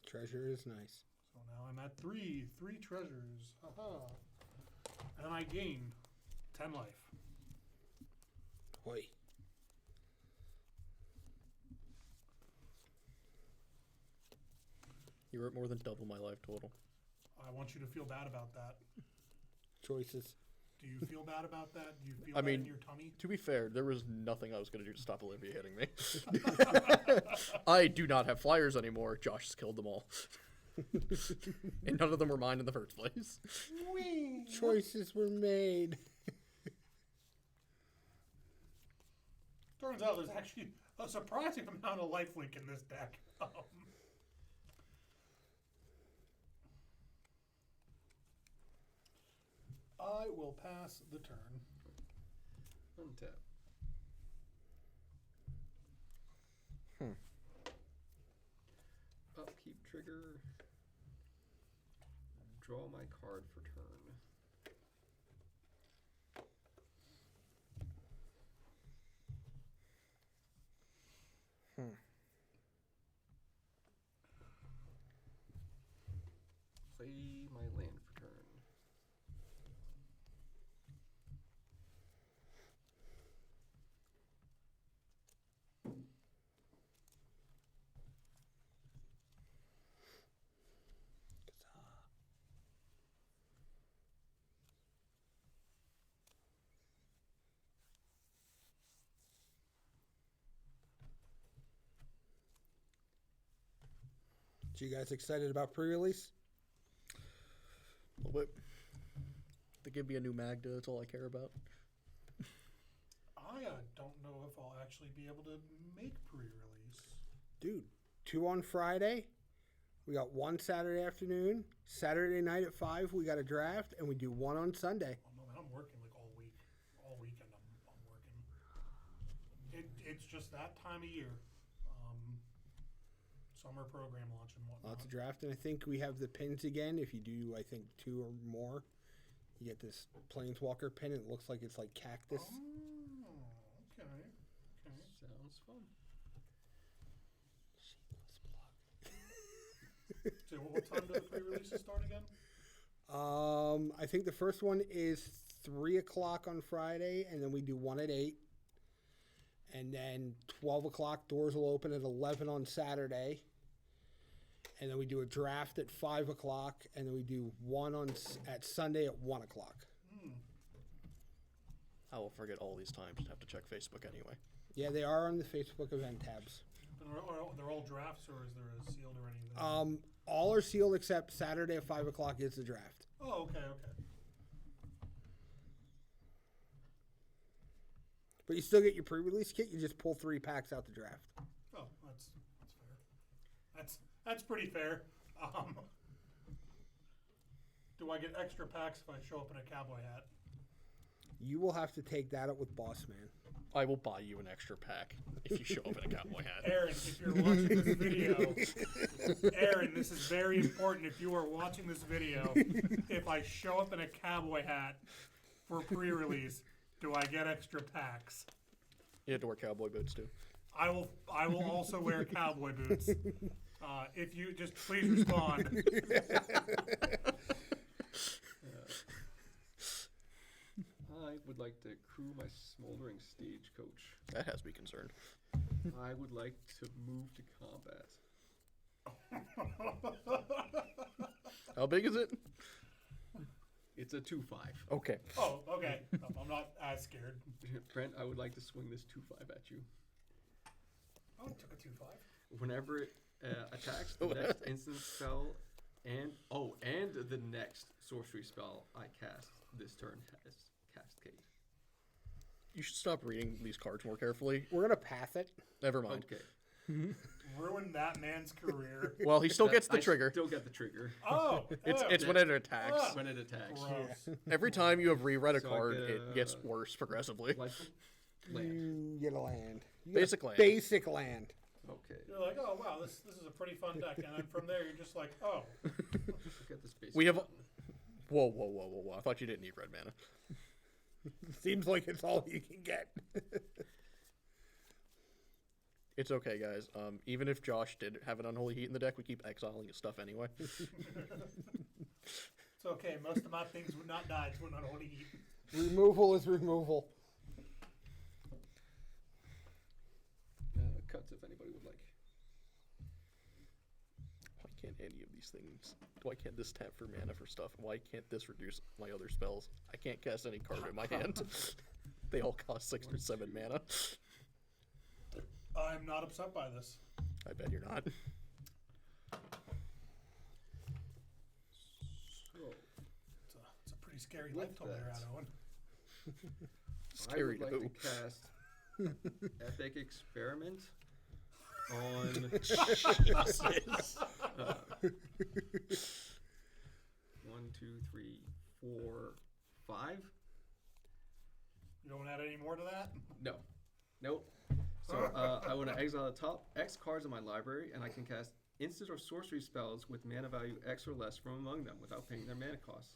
Treasure is nice. So now I'm at 3 treasures. Haha. And I gain 10 life. Hoy. You're at more than double my life total. I want you to feel bad about that. Choices. Do you feel bad about that? Do you feel I bad mean, in your tummy? To be fair, there was nothing I was going to do to stop Olivia hitting me. I do not have flyers anymore. Josh has killed them all. And none of them were mine in the first place. Whee! Choices were made. Turns out there's actually a surprising amount of lifelink in this deck. I will pass the turn. Untap. Upkeep trigger. Draw my card for turn. So you guys excited about pre-release? A little bit. They give me a new Magda. That's all I care about. I don't know if I'll actually be able to make pre-release. Dude, 2 on Friday. We got 1 Saturday afternoon. Saturday night at 5, we got a draft, and we do 1 on Sunday. Oh, no, man, I'm working like all week. All weekend I'm working. It's just that time of year. Summer program launch and whatnot. Lots of draft, and I think we have the pins again. If you do, I think 2 or more, you get this Planeswalker pin. It looks like it's like cactus. Oh, okay. Sounds fun. So what time do the pre-releases start again? I think the first one is 3 o'clock on Friday, and then we do 1 at 8. And then 12 o'clock, doors will open at 11 on Saturday. And then we do a draft at 5 o'clock, and then we do 1 at Sunday at 1 o'clock. I will forget all these times and have to check Facebook anyway. Yeah, they are on the Facebook event tabs. And they're all drafts, or is there a sealed or anything? All are sealed except Saturday at 5 o'clock is the draft. Oh, okay. But you still get your pre-release kit. You just pull 3 packs out the draft. Oh, that's fair. That's pretty fair. Do I get extra packs if I show up in a cowboy hat? You will have to take that up with Boss Man. I will buy you an extra pack if you show up in a cowboy hat. Aaron, if you're watching this video, Aaron, this is very important. If you are watching this video, if I show up in a cowboy hat for pre-release, do I get extra packs? You have to wear cowboy boots too. I will also wear cowboy boots. If you just please respond. I would like to crew my smoldering stagecoach. That has me concerned. I would like to move to combat. How big is it? It's a 2-5. Okay. Oh, okay. I'm not as scared. Brent, I would like to swing this 2-5 at you. Oh, it took a 2-5. Whenever it attacks, the next instant spell and the next sorcery spell I cast this turn has Cascade. You should stop reading these cards more carefully. We're going to path it. Never mind. Okay. Ruin that man's career. Well, he still gets the trigger. Still get the trigger. Oh, It's when it attacks. When it attacks. gross. Every time you have reread a So I card, get it gets worse progressively. Like land. You get a land. You get Basic a land. Basic land. Okay. You're like, oh wow, this is a pretty fun deck, and then from there you're just like, oh, Get this basic We have. one. Whoa. I thought you didn't need red mana. Seems like it's all you can get. It's okay, guys. Even if Josh did have an Unholy Heat in the deck, we keep exiling his stuff anyway. it's okay. Most of my things would not die to an unholy heat. Removal is removal. Cuts if anybody would like. Why can't any of these things? Why can't this tap for mana for stuff? Why can't this reduce my other spells? I can't cast any card in my hand. They all cost 6 or 7 mana. I'm not upset by this. I bet you're not. So, It's a pretty scary With life toll there, that. Owen. Scary I would to like to cast Epic Experiment on 1, 2, 3, 4, 5. You don't add any more to that? No. Nope. So I want to exile the top X cards in my library, and I can cast instant or sorcery spells with mana value X or less from among them without paying their mana costs.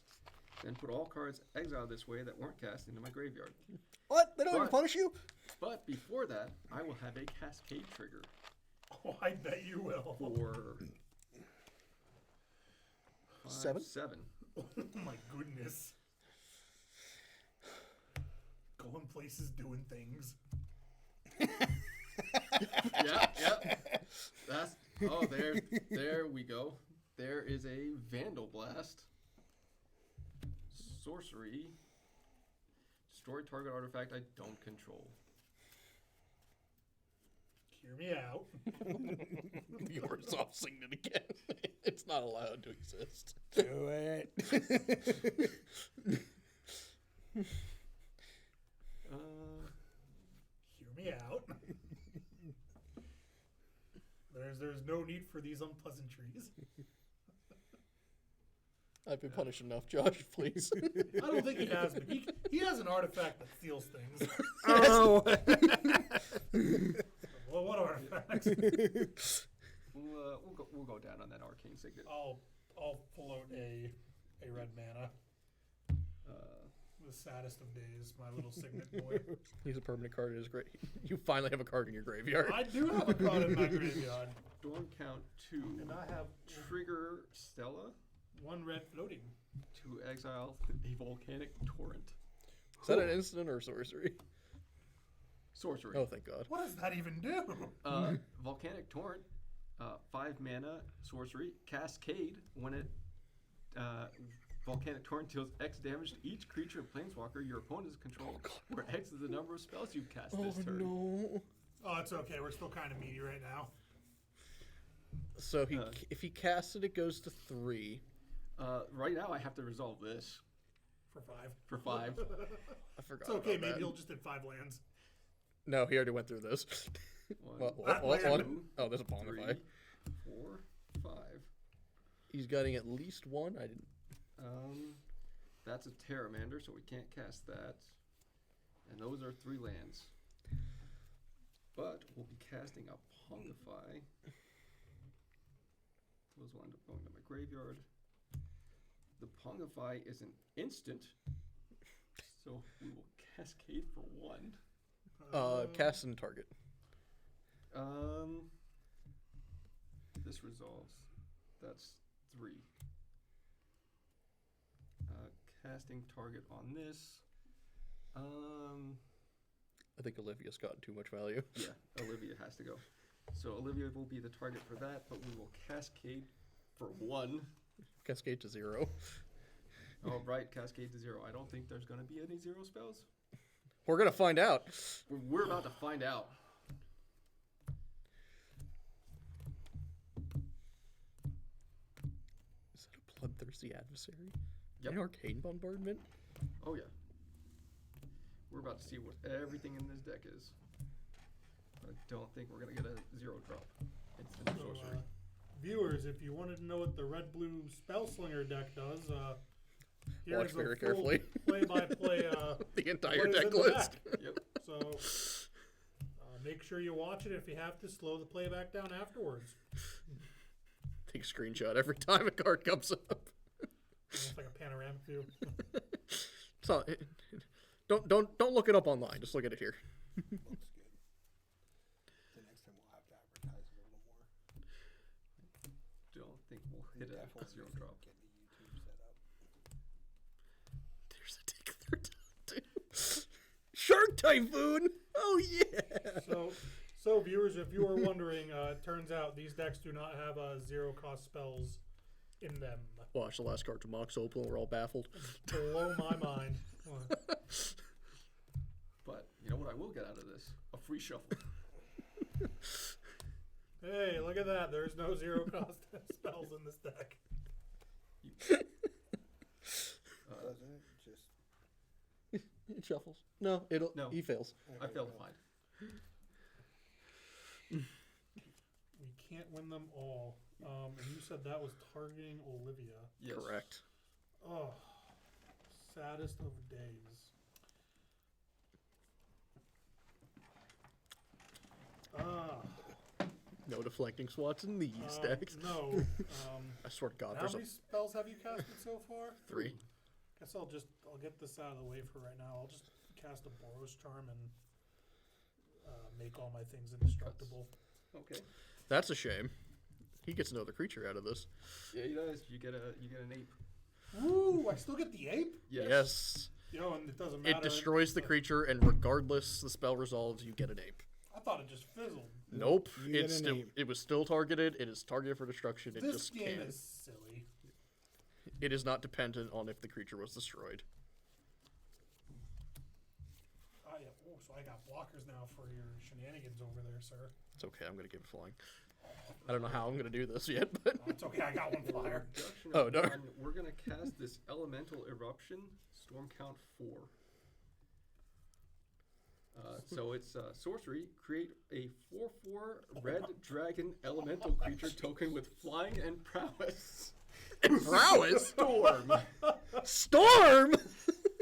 Then put all cards exiled this way that weren't cast into my graveyard. What? They don't even But- punish you? But before that, I will have a Cascade trigger Oh, I bet you will. for 7? 7. Oh my goodness. Going places, doing things. Yeah. That's there we go. There is a Vandal Blast. Sorcery. Destroy target artifact I don't control. Hear me out. Yours off singing it again. It's not allowed to exist. Do it. Hear me out. There's no need for these unpleasantries. I've been punished enough, Josh, please. I don't think he has, but he has an artifact that steals things. Oh. Well, what artifact? We'll go down on that arcane signet. I'll float a red mana. The saddest of days, my little signet boy. He's a permanent card in his grave. You finally have a card in your graveyard. I do have a card in my graveyard. Storm count 2. And I have Trigger Stella 1 red floating. to exile a volcanic torrent. Is that an instant or sorcery? Sorcery. Oh, thank God. What does that even do? Volcanic torrent, 5 mana sorcery. Cascade. When it volcanic torrent deals X damage to each creature and planeswalker your opponents control, where X is the number of spells you've cast this turn. No. Oh, it's okay. We're still kind of meaty right now. So if he casts it, it goes to 3. Right now, I have to resolve this For 5. for 5. I forgot. It's okay. about Maybe that. he'll just hit 5 lands. No, he already went through this. One, One. Oh, there's a Pongify. 3, 4, 5. He's getting at least 1. I didn't. That's a Terramander, so we can't cast that. And those are 3 lands. But we'll be casting a Pongify. Those will end up going to my graveyard. The Pongify is an instant, so we will cascade for 1. Cast and target. This resolves. That's 3. Casting target on this. I think Olivia's gotten too much value. Yeah, Olivia has to go. So Olivia will be the target for that, but we will cascade for 1. Cascade to 0. Oh, right, cascade to 0. I don't think there's going to be any 0 spells. We're gonna find out. We're about to find out. Is that a bloodthirsty adversary? Yep. An arcane bombardment? Oh, yeah. We're about to see what everything in this deck is. I don't think we're going to get a 0 drop. Instant So, sorcery. viewers, if you wanted to know what the red-blue Spellslinger deck does, here's Watch very a full carefully. play-by-play. The entire what is deck in the list. deck. Yep. So make sure you watch it. If you have to, slow the playback down afterwards. Take a screenshot every time a card comes up. Almost like a panoramic view. So, don't look it up online. Just look at it here. Looks good. The next time we'll have to advertise a little more. Don't think we'll hit a Definitely 0 drop. Get the YouTube set up. There's a take third. Shark Typhoon. Oh yeah. So viewers, if you are wondering, it turns out these decks do not have 0-cost spells in them. Watch the last card to Mox Opal. We're all baffled. Blow my mind. But you know what I will get out of this? A free shuffle. Hey, look at that. There's no 0-cost spells in this deck. Doesn't it? Just It shuffles. No, it'll. No. He fails. I failed to find. We can't win them all. And you said that was targeting Olivia. Yes. Correct. Oh, saddest of days. No deflecting swats in these decks. No. I swear to God, How there's many spells have you casted so far? 3. Guess I'll get this out of the way for right now. I'll just cast a Boros Charm and make all my things indestructible. Okay. That's a shame. He gets another creature out of this. Yeah, he does. You get an ape. Woo! I still get the ape? Yes. Yo, and it doesn't matter. It destroys the creature, and regardless the spell resolves, you get an ape. I thought it just fizzled. Nope. You get It's an still, ape. it was still targeted. It is targeted for destruction. It This just game can't. is silly. It is not dependent on if the creature was destroyed. So So I got blockers now for your shenanigans over there, sir. It's okay. I'm gonna give it flying. I don't know how I'm gonna do this yet, but Oh, it's okay. I got one flyer. Reduction Oh, of darn. 1, we're gonna cast this elemental eruption. Storm count 4. So it's sorcery. Create a 4/4 red dragon elemental creature token with flying and prowess. prowess. Storm. Storm.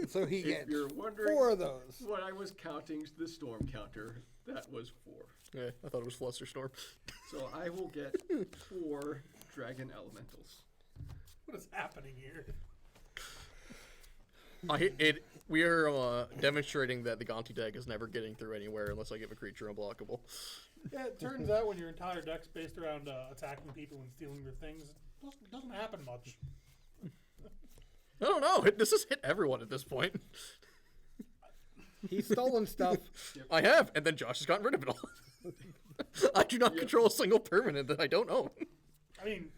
So he If gets you're wondering 4 of those. when I was counting the storm counter, that was 4. Yeah, I thought it was Flusterstorm. So I will get 4 dragon elementals. What is happening here? We are demonstrating that the Gonti deck is never getting through anywhere unless I give a creature unblockable. Yeah, it turns out when your entire deck's based around attacking people and stealing their things, it doesn't happen much. I don't know. This has hit everyone at this point. He's stolen stuff. I have, and then Josh has gotten rid of it all. I do not control a single permanent that I don't own. I mean,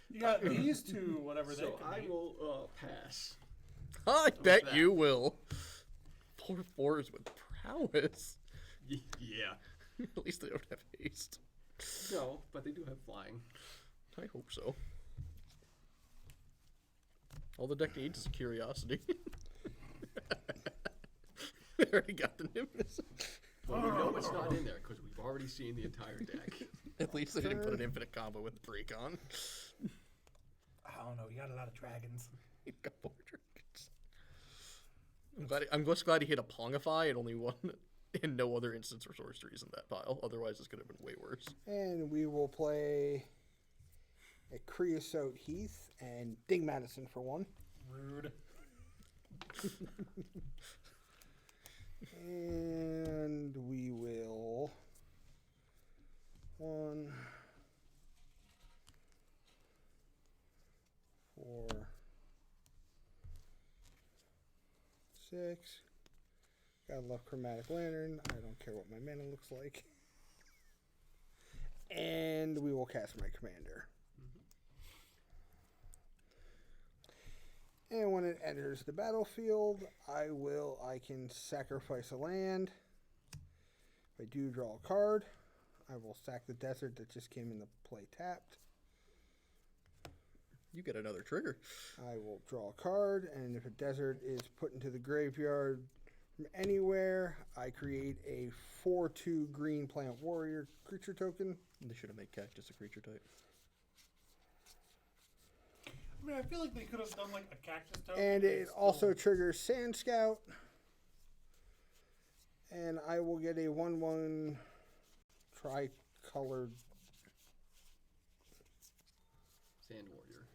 you got these two, whatever they So can I be. will pass. I bet that? you will. 4/4s with prowess. Yeah. At least they don't have haste. No, but they do have flying. I hope so. All the deck needs is curiosity. We already got the Nimbus. Well, we know it's not in there because we've already seen the entire deck. At least they didn't put an infinite combo with the PreCon. I don't know. You got a lot of dragons. You got 4 dragons. I'm just glad he hit a Pongify and only one, and no other instants or sorceries in that pile. Otherwise, this could have been way worse. And we will play a Creosote Heath and Ding Madison for 1. Rude. And we will 1, 4, 6. Gotta love Chromatic Lantern. I don't care what my mana looks like. And we will cast my commander. And when it enters the battlefield, I can sacrifice a land. If I do draw a card, I will sack the desert that just came into play tapped. You get another trigger. I will draw a card, and if a desert is put into the graveyard from anywhere, I create a 4/2 green plant warrior creature token. They should have made Cactus a creature type. I mean, I feel like they could have done like a cactus token. And it still- also triggers Sand Scout. And I will get a 1/1 tri-colored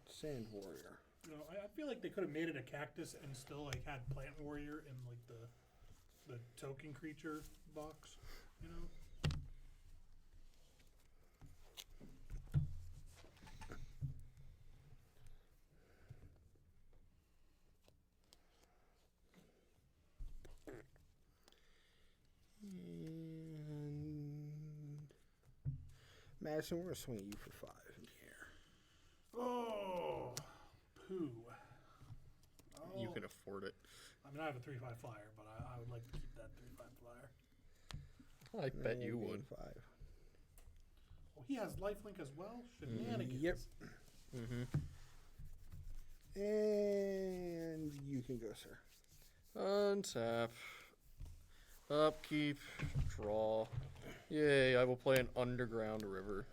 Sand Warrior. You know, I feel like they could have made it a cactus and still like had plant warrior in like the token creature box. You know. And Madison, we're going to swing you for 5 in here. Oh, poo. Oh. You can afford it. I mean, I have a 3/5 flyer, but I would like to keep that 3/5 flyer. I bet you And would. 5. Oh, he has lifelink as well. Shenanigans. Yep. Mm-hmm. And you can go, sir. Untap. Upkeep. Draw. Yay, I will play an Underground River.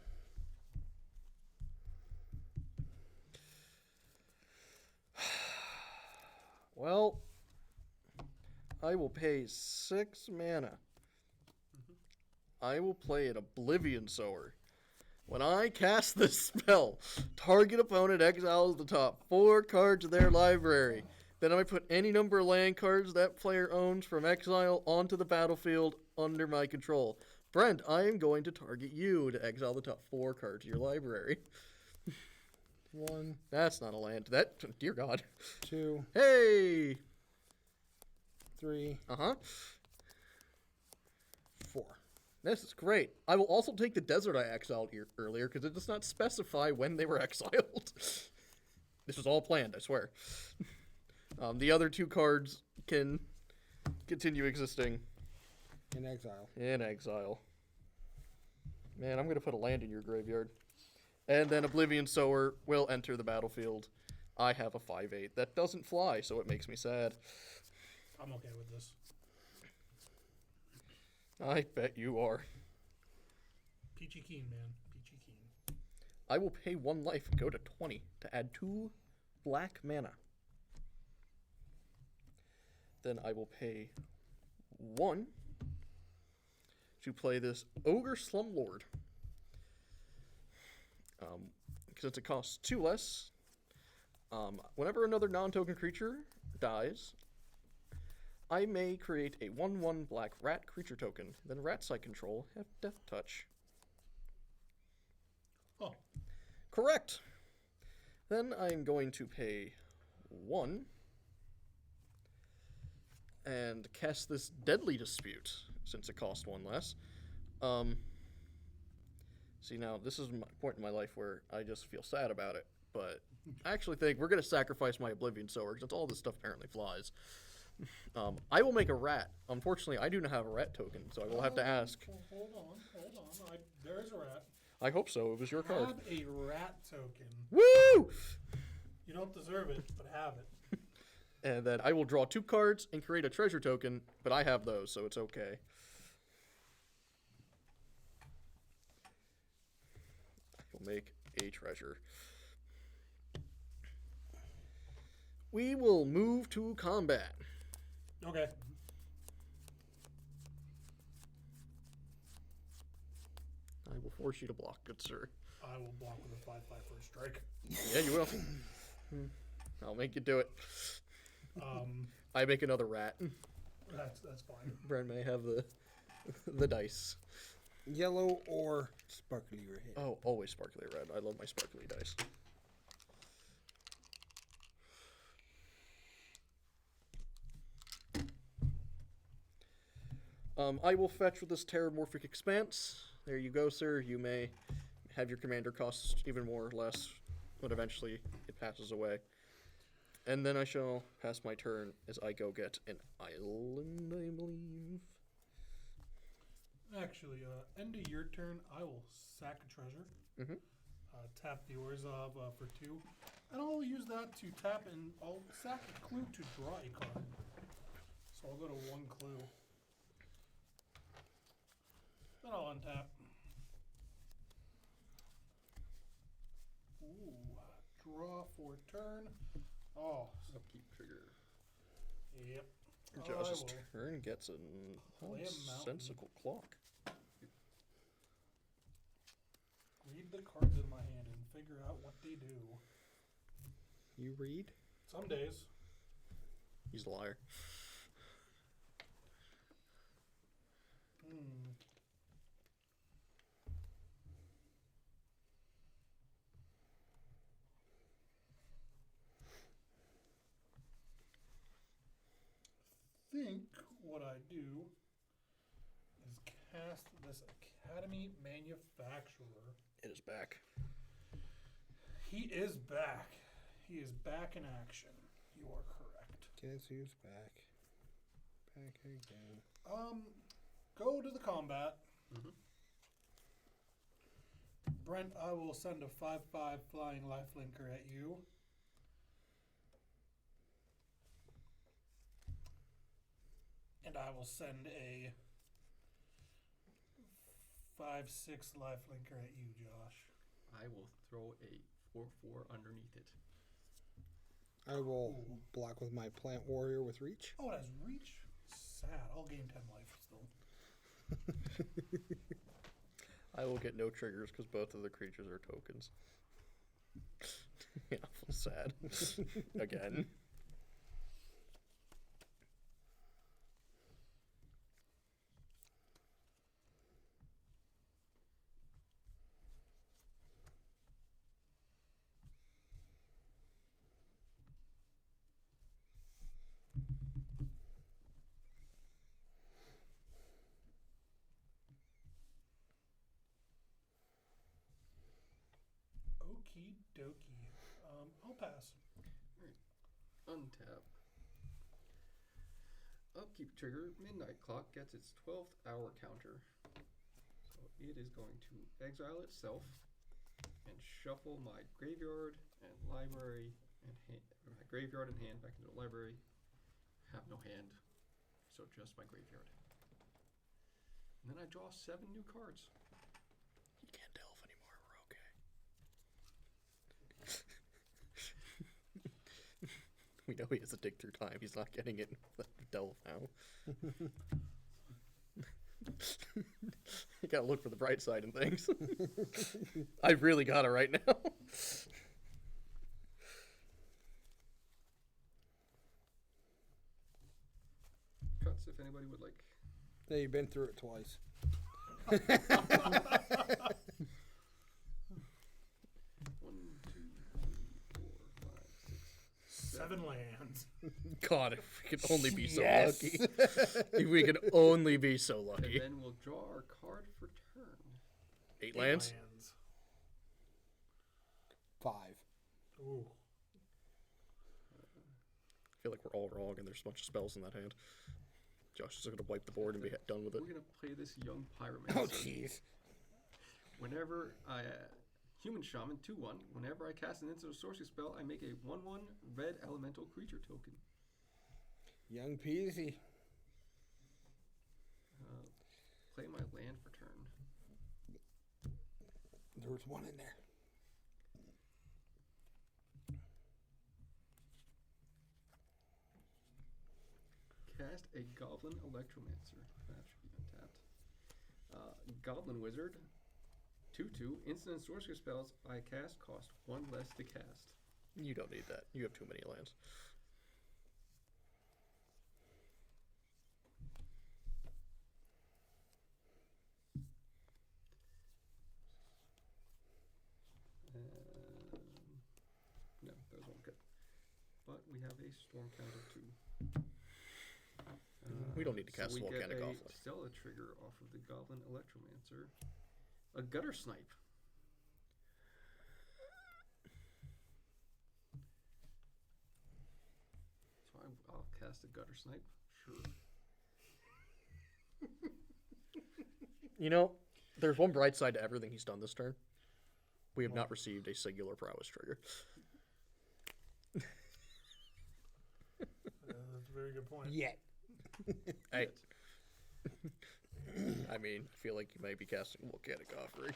Well, I will pay 6 mana. I will play an Oblivion Sower. When I cast this spell, target opponent exiles the top 4 cards of their library. Then I put any number of land cards that player owns from exile onto the battlefield under my control. Brent, I am going to target you to exile the top 4 cards of your library. 1, That's not a land. That, dear God. 2, Hey! 3, Uh-huh. 4. This is great. I will also take the desert I exiled earlier because it does not specify when they were exiled. This was all planned, I swear. The other 2 cards can continue existing In exile. In exile. Man, I'm going to put a land in your graveyard. And then Oblivion Sower will enter the battlefield. I have a 5/8 that doesn't fly, so it makes me sad. I'm okay with this. I bet you are. Peachy keen, man. Peachy keen. I will pay 1 life and go to 20 to add 2 black mana. Then I will pay 1 to play this Ogre Slumlord. Since it costs 2 less, whenever another non-token creature dies, I may create a 1/1 black rat creature token. Then rats I control have Death Touch. Oh. Correct. Then I'm going to pay 1 and cast this Deadly Dispute, since it cost 1 less. See, now, this is my point in my life where I just feel sad about it, but I actually think we're going to sacrifice my Oblivion Sower, since all this stuff apparently flies. I will make a rat. Unfortunately, I do not have a rat token, so I will have to ask. Hold on. There is a rat. I hope so. It was your card. Have a rat token. Woo! You don't deserve it, but have it. And then I will draw 2 cards and create a treasure token, but I have those, so it's okay. I will make a treasure. We will move to combat. Okay. I will force you to block, good sir. I will block with a 5/5 for a strike. Yeah, you will. I'll make you do it. I make another rat. That's fine. Brent may have the dice. Yellow or sparkly red. Oh, always sparkly red. I love my sparkly dice. I will fetch with this Terramorphic Expanse. There you go, sir. You may have your commander cost even more or less, but eventually it passes away. And then I shall pass my turn as I go get an island, I believe. Actually, end of your turn, I will sack a treasure. Mhm. Tap the Orzhov for 2. And I'll use that to tap and I'll sack a clue to draw a card. So I'll go to 1 clue. Then I'll untap. Ooh, draw for turn. Oh, Upkeep trigger. yep. Josh's I will turn gets a play a mountain. sensical clock. read the cards in my hand and figure out what they do. You read? Some days. He's a liar. Think what I do is cast this Academy Manufacturer. It is back. He is back. He is back in action. You are correct. Guess who's back? Back again. Go to the combat. Mhm. Brent, I will send a 5/5 flying lifelinker at you. And I will send a 5/6 lifelinker at you, Josh. I will throw a 4/4 underneath it. I will Ooh. block with my plant warrior with reach. Oh, it has reach? Sad. I'll gain 10 life still. I will get no triggers because both of the creatures are tokens. Yeah, I feel sad. Again. Okie dokie. I'll pass. Untap. upkeep trigger, Midnight Clock, gets its 12th hour counter. So it is going to exile itself and shuffle my graveyard and library and my graveyard and hand back into the library. Have no hand, so just my graveyard. And then I draw 7 new cards. He can't delve anymore. We're okay. We know he has to dig through time. He's not getting it. Delve now. You gotta look for the bright side in things. I've really got it right now. Cuts if anybody would like. Yeah, you've been through it twice. 1, 2, 3, 4, 5, 6, 7 lands. God, if we could only be so Yes. lucky. If we could only be so And lucky. then we'll draw our card for turn. 8 lands? 5. Ooh. I feel like we're all wrong and there's a bunch of spells in that hand. Josh is going to wipe the board and be done with it. We're going to play this young pyromancer. Oh, jeez. Whenever I... Human Shaman, 2/1. Whenever I cast an instant or sorcery spell, I make a 1/1 red elemental creature token. Young peasy. Play my land for turn. There was one in there. Cast a Goblin Electromancer. That should be untapped. Goblin Wizard, 2/2. Instant and sorcery spells I cast cost 1 less to cast. You don't need that. You have too many lands. No, those won't get. But we have a Storm Counter 2. We don't need to cast so we Volcanic get off. a Stella trigger off of the Goblin Electromancer. A Gutter Snipe. So I'll cast a Gutter Snipe. Sure. You know, there's one bright side to everything he's done this turn. We have not received a singular prowess trigger. That's a very good point. Yet. Hey. I mean, I feel like he might be casting Volcanic Offering.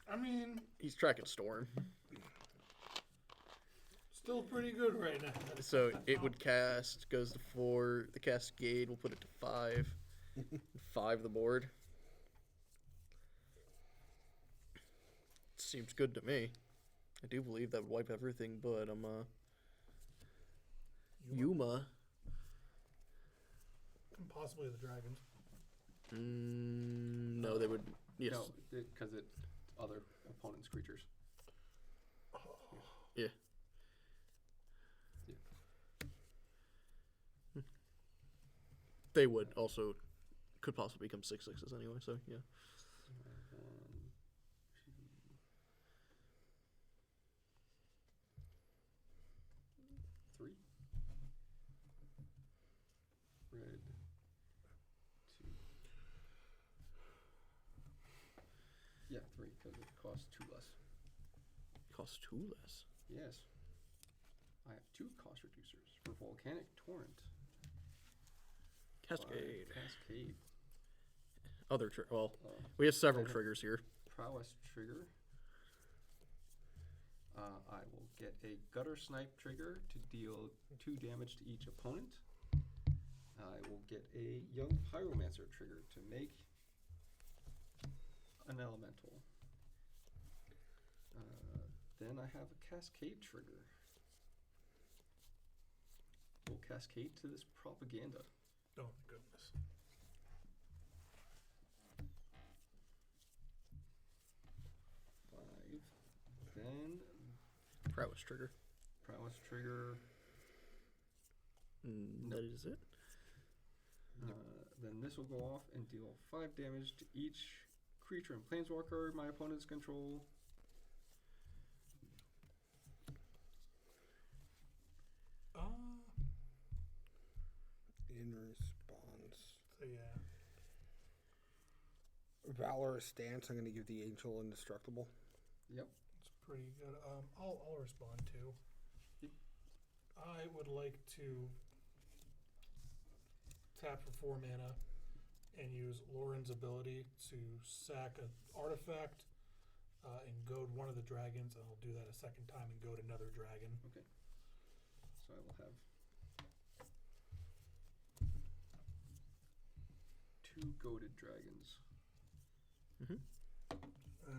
I mean, He's tracking Storm. still pretty good right now. So it would cast, goes to 4. The Cascade will put it to 5. 5 the board. Seems good to me. I do believe that would wipe everything, but Yuma. And possibly the dragons. No, they would. Yes. No, because it's other opponents' creatures. Yeah. They would also could possibly become 6/6s anyway. So yeah. 1, 2, 3. Red. 2. Yeah, 3 because it costs 2 less. Costs 2 less. Yes. I have 2 cost reducers for Volcanic Torrent. Cascade. Cascade. Other well, we have several triggers here. Prowess trigger. I will get a Gutter Snipe trigger to deal 2 damage to each opponent. I will get a Young Pyromancer trigger to make an elemental. Then I have a Cascade trigger. We'll cascade to this propaganda. Oh, goodness. Then Prowess trigger. Prowess trigger. That is it. Then this will go off and deal 5 damage to each creature and planeswalker my opponents control. Valorous stance. I'm going to give the Angel Indestructible. Yep. It's pretty good. I'll respond too. Yep. I would like to tap for 4 mana and use Lauren's ability to sack an artifact and goad one of the dragons, and I'll do that a second time and goad another dragon. Okay. So I will have 2 goaded dragons. And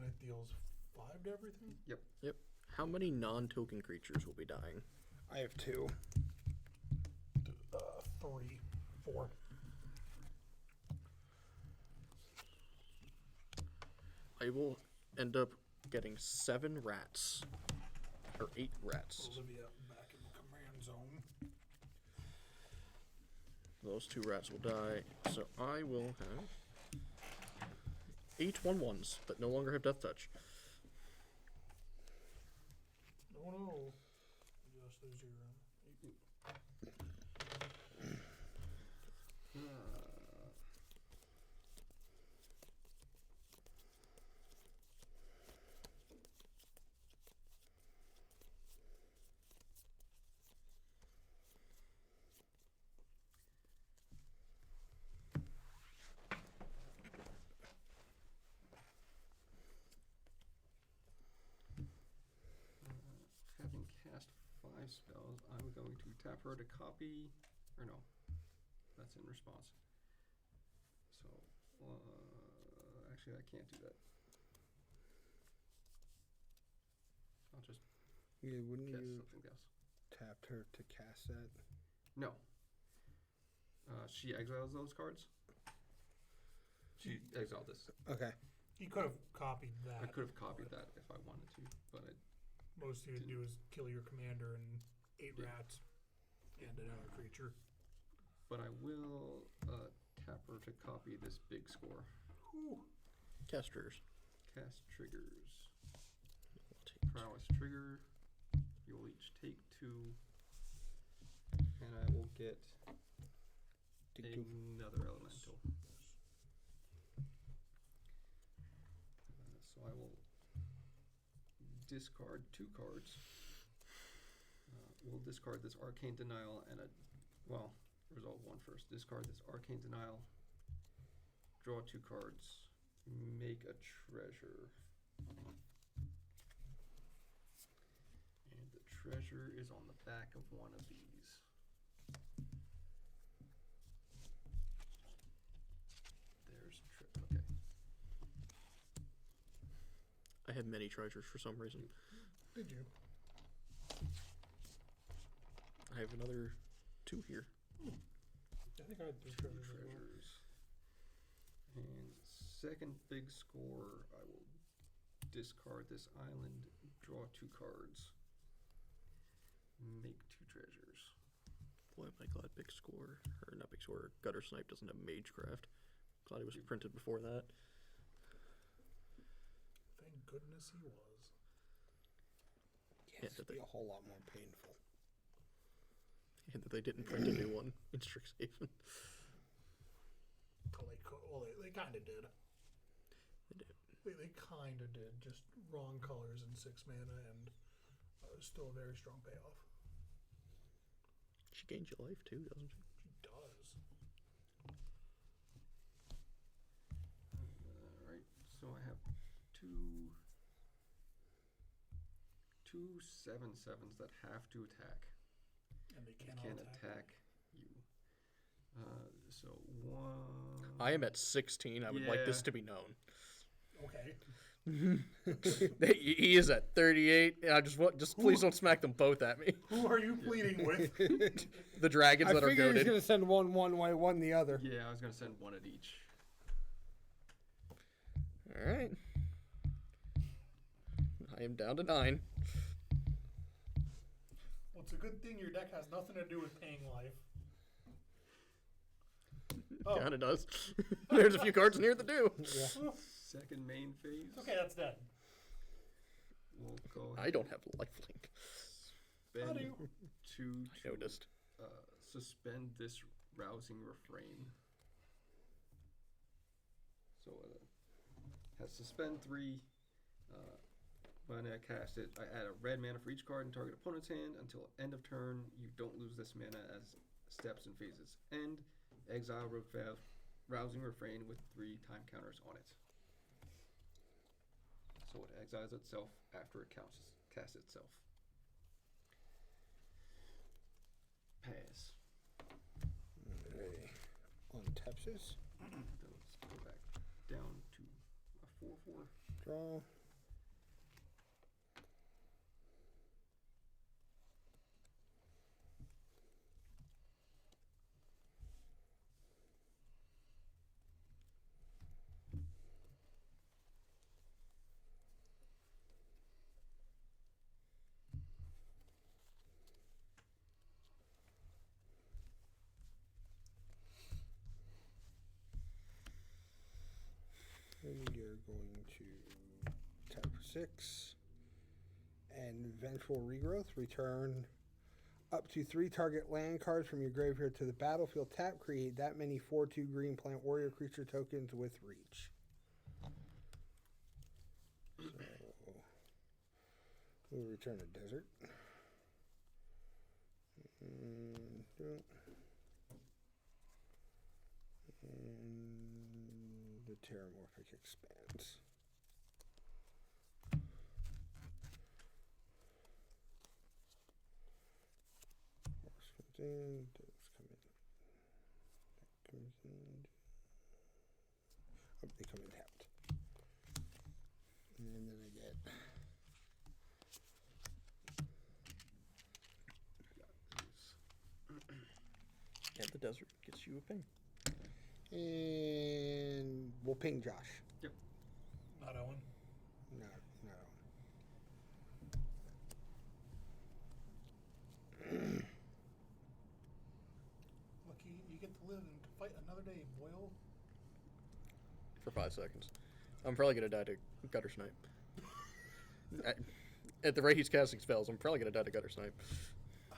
it deals 5 to everything? Yep. How many non-token creatures will be dying? I have 2. 3, 4. I will end up getting 7 rats. Or 8 rats. Olivia back in the command zone. Those 2 rats will die. So I will have 8 1/1s that no longer have death touch. Oh no. Just a 0. Having cast 5 spells, I'm going to tap her to copy, or no, that's in response. So, actually I can't do that. I'll just Yeah, wouldn't cast you something else. tapped her to cast that? No. She exiles those cards. She exiled this. Okay. He could have copied that. I could have copied that if I wanted to, but I Most you would do is kill your commander and 8 Yeah. rats and another creature. But I will tap her to copy this big score. Whew. Cast triggers. Cast triggers. We'll take Prowess trigger. You will each take 2. And I will get Take 2. another elemental. So I will discard 2 cards. We'll discard this Arcane Denial and resolve 1 first. Discard this Arcane Denial. Draw 2 cards. Make a treasure. And the treasure is on the back of one of these. There's okay. I have many treasures for some reason. Did you? I have another 2 here. I think I had 3 2 treasures. as well. treasures. And second big score, I will discard this island, draw 2 cards, make 2 treasures. Boy, am I glad Big Score, or not Big Score, Gutter Snipe doesn't have Magecraft. Glad it was printed before that. Thank goodness he was. Yes, Yeah, it'd be a whole lot more painful. And that they didn't print a new one in Strixhaven. Well, they kind of did. They did. They kind of did. Just wrong colors and 6 mana, and still a very strong payoff. She gains your life too, doesn't she? She does. Alright, so I have two 7/7s that have to attack. And they They cannot can't attack. you. So 1. I am at 16. I would like this Yeah. to be known. Okay. He is at 38. And I just please don't smack them both at me. Who are you pleading with? The dragons I that are figured he's goaded. going to send one way, one the other. Yeah, I was going to send 1 at each. All right. I am down to 9. Well, it's a good thing your deck has nothing to do with paying life. Oh, Kind of does. There's a few cards in here that do. Yeah. Second main phase. okay, that's dead. We'll go I don't have lifelink. How do spend you? 2 I noticed. to suspend this rousing refrain. So has to spend 3. When I cast it, I add a red mana for each card in target opponent's hand. Until end of turn, you don't lose this mana as steps and phases end. Exile Rousing Refrain with 3 time counters on it. So it exiles itself after it casts itself. Pass. Okay. Untaps this. Let's go back down to a 4/4. Draw. And you're going to tap for 6. And Vengeful Regrowth. Return up to 3 target land cards from your graveyard to the battlefield. Tap. Create that many 4/2 green plant warrior creature tokens with reach. So we'll return a desert. And the Terramorphic expands. Force comes in, those come in. That comes in. Oh, they come in tapped. And then I get And the desert gets you a ping. and we'll ping Josh. Yep. Not Owen. No, no. Lucky you get to live and fight another day, Boyle. For 5 seconds. I'm probably going to die to Gutter Snipe. At the rate he's casting spells, I'm probably going to die to Gutter Snipe.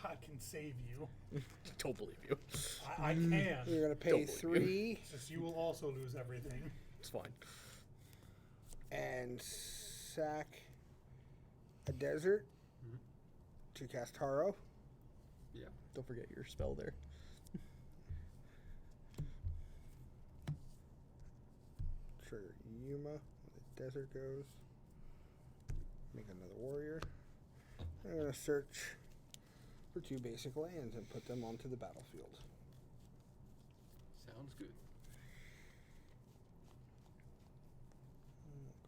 I can save you. Don't believe you. I can. You're gonna pay Don't believe 3 Since you will also lose everything. It's fine. and sack a desert to cast Taro. Yeah. Don't forget your spell there. Trigger Yuma when the desert goes. Make another warrior. I'm gonna search for 2 basic lands and put them onto the battlefield. Sounds good.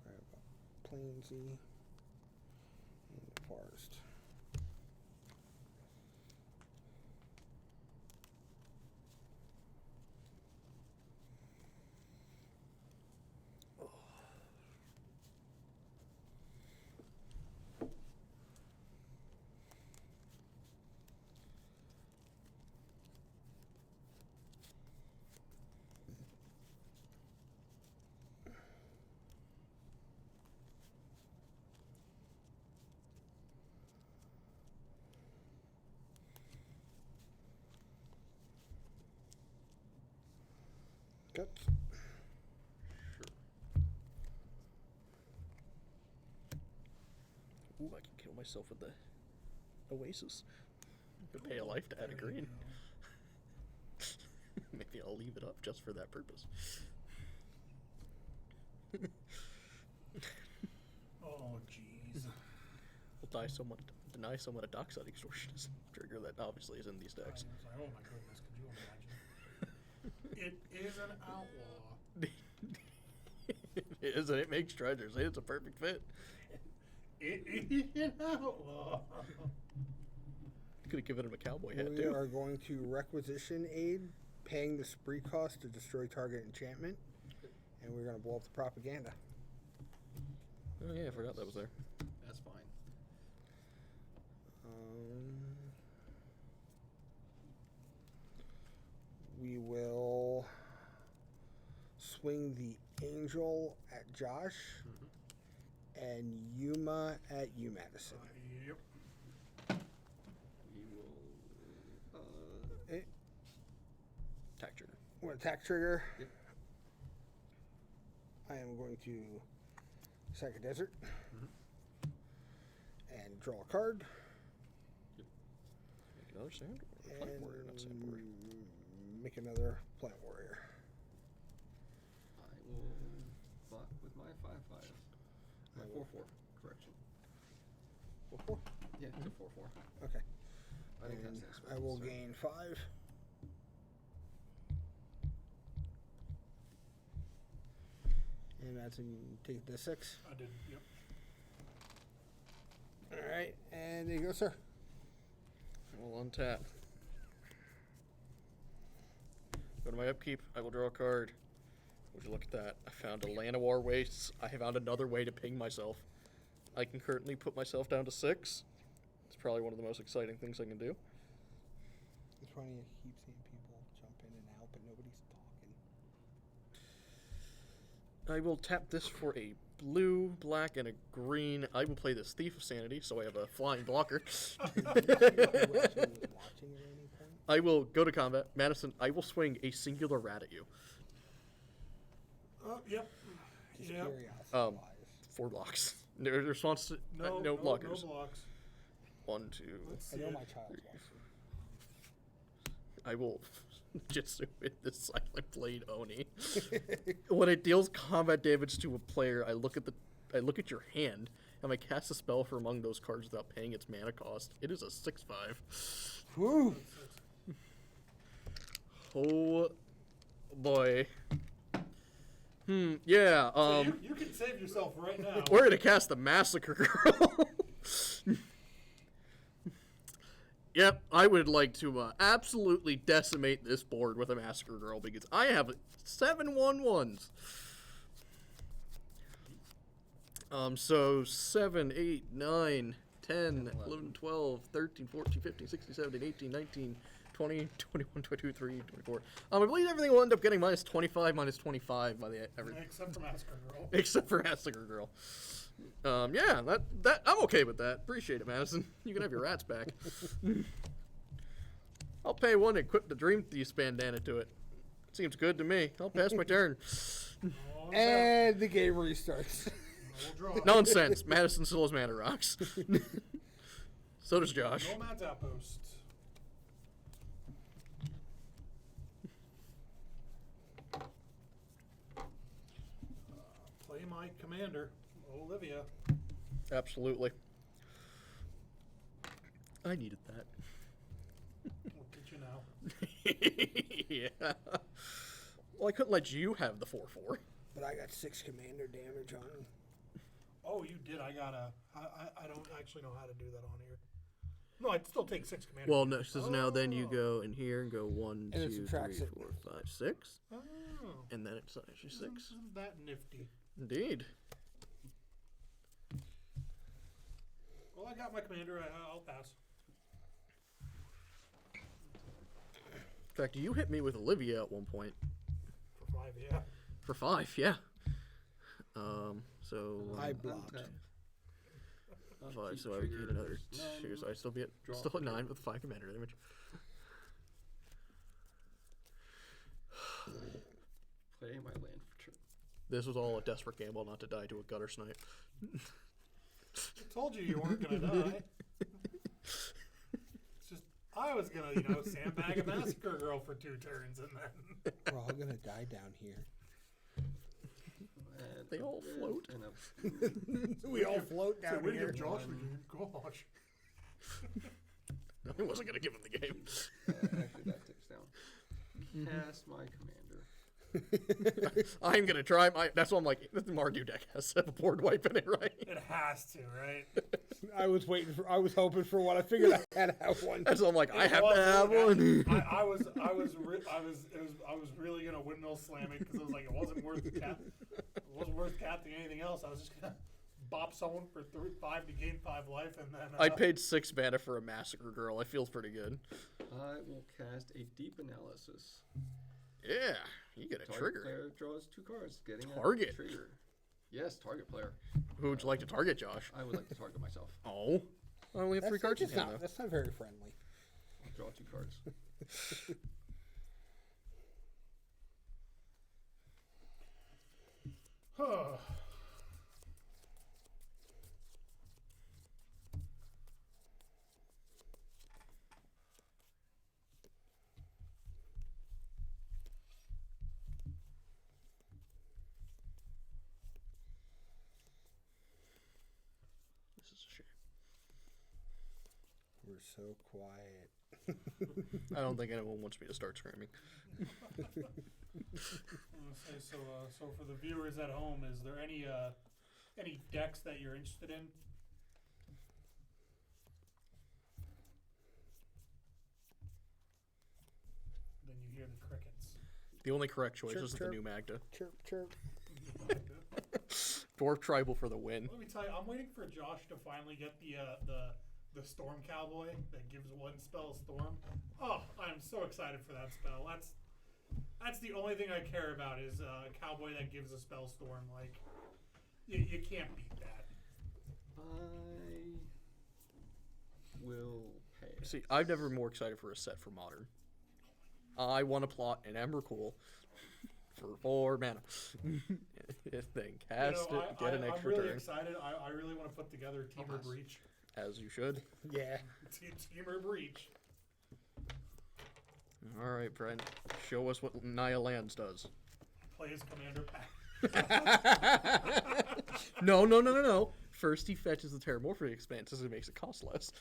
Grab a Plainsy and the Forest. Guts. Sure. Ooh, I can kill myself with the Oasis. I could pay a life to add a There you green. go. Maybe I'll leave it up just for that purpose. Oh, jeez. We'll deny someone a dockside extortionist trigger that obviously is in these I was decks. like, oh my goodness, could you imagine? It is an outlaw. It is, and it makes treasures. It's a perfect fit. It is an outlaw. Could have given him a cowboy hat We too. are going to requisition aid, paying the spree cost to destroy target enchantment, and we're going to blow up the propaganda. Oh yeah, I forgot that was there. That's fine. We will swing the Angel at Josh and Yuma at you, Madison. Yep. We will. Attack trigger. Attack trigger. Yep. I am going to Sack a desert. And draw a card. Make another sand? Plant warrior, not sand warrior. Make another plant warrior. I will block with my 5/5. My 4/4. Correction. 4/4? Yeah, it's a 4/4. Okay. I think And that's I will gain 5. And that's in take the 6. I did. Yep. Alright, and there you go, sir. I'll untap. Go to my upkeep. I will draw a card. Would you look at that? I found a Llanowar Wastes. I have found another way to ping myself. I can currently put myself down to 6. It's probably one of the most exciting things I can do. It's funny, I keep seeing people jump in and out, but nobody's talking. I will tap this for a blue, black, and a green. I will play this Thief of Sanity, so I have a flying blocker. I will go to combat. Madison, I will swing a singular rat at you. Yep. Just Yep. curiosity-wise. 4 blocks. No response to no blockers. No blocks. 1, 2. Let's I see know it. my child's watching. I will just with this silent blade Oni. When it deals combat damage to a player, I look at your hand, and I cast a spell for among those cards without paying its mana cost. It is a 6/5. Woo! Oh boy. Yeah. So you can save yourself right now. We're gonna cast the Massacre Girl. Yep, I would like to absolutely decimate this board with a Massacre Girl because I have 7 1/1s. So 7, 8, 9, 10, 11, 12, 13, 14, 15, 16, 17, 18, 19, 20, 21, 22, 23, 24. I believe everything will end up getting minus 25, minus 25 by the Except for Massacre Girl. except for Massacre Girl. Yeah, that I'm okay with that. Appreciate it, Madison. You can have your rats back. I'll pay 1 to equip the Dream Thief's bandana to it. Seems good to me. I'll pass my turn. And the game restarts. We'll draw. Nonsense. Madison still has mana rocks. So does Josh. Nomad's Outpost. Play my commander, Olivia. Absolutely. I needed that. Look at you now. Yeah. Well, I couldn't let you have the 4/4. But I got 6 commander damage on him. Oh, you did. I don't actually know how to do that on here. No, I'd still take 6 commander. Well, no, so now then you go in here and go 1, And it 2, 3, subtracts it. 4, 5, 6. Oh. And then it's actually 6. Isn't that nifty? Indeed. Well, I got my commander. I'll pass. In fact, you hit me with Olivia at one point. For 5, yeah. For 5, yeah. So I blocked. 5, so I would get another 2, so I'd still be at still at 9 with 5 commander damage. Play my land for turn. This was all a desperate gamble not to die to a gutter snipe. I told you weren't gonna die. It's just I was gonna, sandbag a Massacre Girl for 2 turns and then. We're all gonna die down here. And They all float. And a We all float So down we here. give Josh the game. Gosh. I wasn't gonna give him the game. actually, that takes down. Cast my commander. I'm gonna try my. That's what I'm like. The Mardu deck has to have a board wipe in it, right? It has to, right? I was hoping for one. I figured I had to have one. That's what I'm like. I have Well, to have one. I was really gonna windmill slam it because I was like, it wasn't worth casting anything else. I was just gonna bop someone for 5 to gain 5 life, and then I paid 6 mana for a Massacre Girl. I feels pretty good. I will cast a deep analysis. Yeah, you get a Target trigger. player draws 2 cards, getting Target. a trigger. Yes, target player. Who would you like to target, Josh? I would like to target myself. Oh, I only have 3 cards in hand. That's not very friendly. I'll draw 2 cards. were so quiet. I don't think anyone wants me to start screaming. I want to say so for the viewers at home, is there any decks that you're interested in? Then you hear the crickets. The only correct choice Chirp, is chirp. the new Magda. Chirp, chirp. Dwarf Tribal for the win. Let me tell you, I'm waiting for Josh to finally get the Storm Cowboy that gives one spell Storm. Oh, I'm so excited for that spell. That's the only thing I care about is a cowboy that gives a spell Storm. Like, you can't beat that. I will pay. See, I've never been more excited for a set for Modern. I want to plot an Emrakul for 4 mana. Then cast it, get an extra I'm really turn. excited. I really want to put together Teamer pass. Breach. As you should. Yeah. Teamer Breach. Alright, Brent. Show us what Naya Lands does. Play his commander back. No. First he fetches the Terramorphic Expanses and makes it cost less.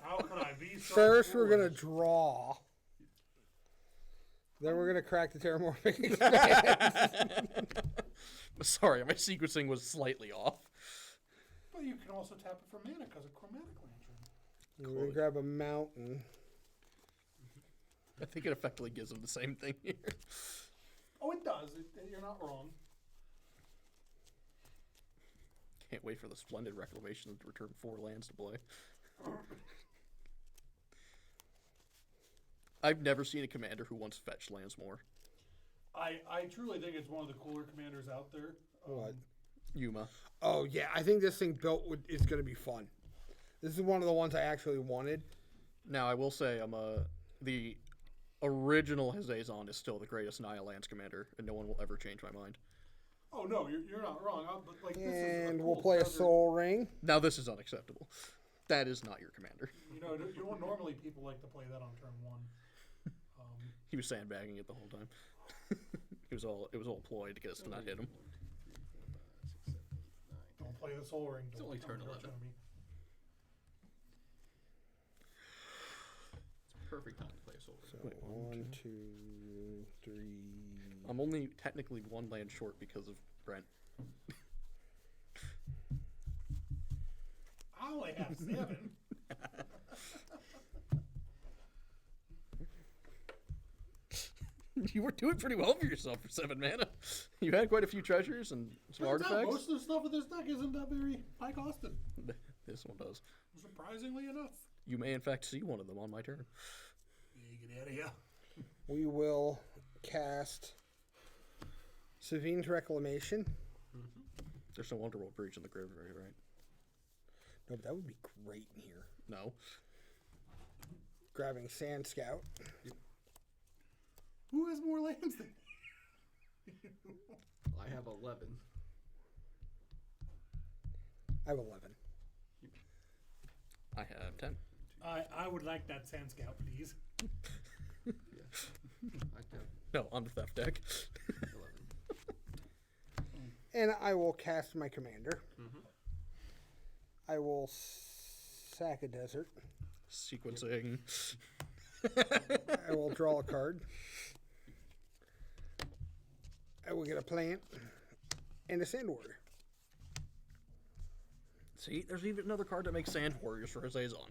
How could I be so First, we're foolish? going to draw. Then we're going to crack the Terramorphic Expanse. Sorry, my sequencing was slightly off. But you can also tap it for mana because of Chromatic Lantern. We're going to grab a mountain. I think it effectively gives them the same thing here. Oh, it does. You're not wrong. Can't wait for the Splendid Reclamation to return 4 lands to play. I've never seen a commander who wants fetch lands more. I truly think it's one of the cooler commanders out there. What? Yuma. Oh, yeah. I think this thing built is going to be fun. This is one of the ones I actually wanted. Now, I will say, the original Hazazon is still the greatest Naya Lands commander, and no one will ever change my mind. Oh no, you're not wrong. But like, this is a And cool we'll play a commander. Soul Ring. Now, this is unacceptable. That is not your commander. You know, normally people like to play that on turn 1. He was sandbagging it the whole time. It was all a ploy to get us to not hit him. 1, 2, 3, 4, 5, 6, 7, 8, 9. Don't play the Soul Ring. It's Don't only come turn to 11. me. It's perfect time to play a soul ring. So Wait, 1, 2, 3. I'm only technically 1 land short because of Brent. I only have 7. You were doing pretty well for yourself for 7 mana. You had quite a few treasures and some Turns out artifacts. most of the stuff with this deck isn't that very high costed. This one does. Surprisingly enough. You may, in fact, see one of them on my turn. Yeah, get out of here. We will cast Savine's Reclamation. There's no Underworld Breach in the graveyard, right? No, but that would be great in here. No. Grabbing Sand Scout. Who has more lands than I have 11. I have 11. I have 10. I would like that Sand Scout, please. Yeah. I have No, on the theft deck. 11. And I will cast my commander. I will sack a desert. Sequencing. I will draw a card. I will get a plant and a Sand Warrior. See, there's even another card that makes Sand Warriors for Hazazon.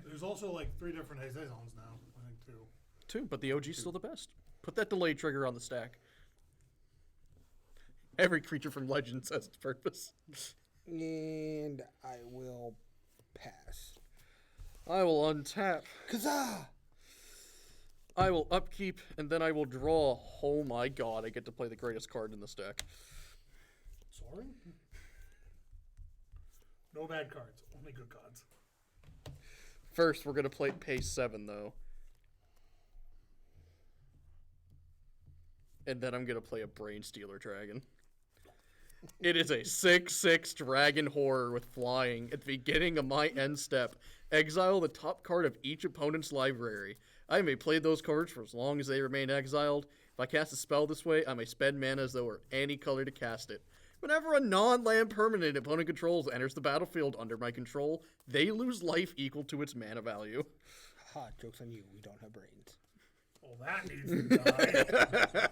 There's also like 3 different Hazazons now, I think, too. 2, but the OG's still the best. Put that delay trigger on the stack. Every creature from Legends has its purpose. And I will pass. I will untap. Kazaa! I will upkeep, and then I will draw. Oh my god, I get to play the greatest card in this deck. Soaring? No bad cards, only good cards. First, we're going to pay 7, though. And then I'm going to play a Brain Stealer Dragon. It is a 6/6 Dragon Horror with flying. At the beginning of my end step, exile the top card of each opponent's library. I may play those cards for as long as they remain exiled. If I cast a spell this way, I may spend mana as though it were any color to cast it. Whenever a non-land permanent opponent controls enters the battlefield under my control, they lose life equal to its mana value. Ha, joke's on you. We don't have brains. Well, that needs to die.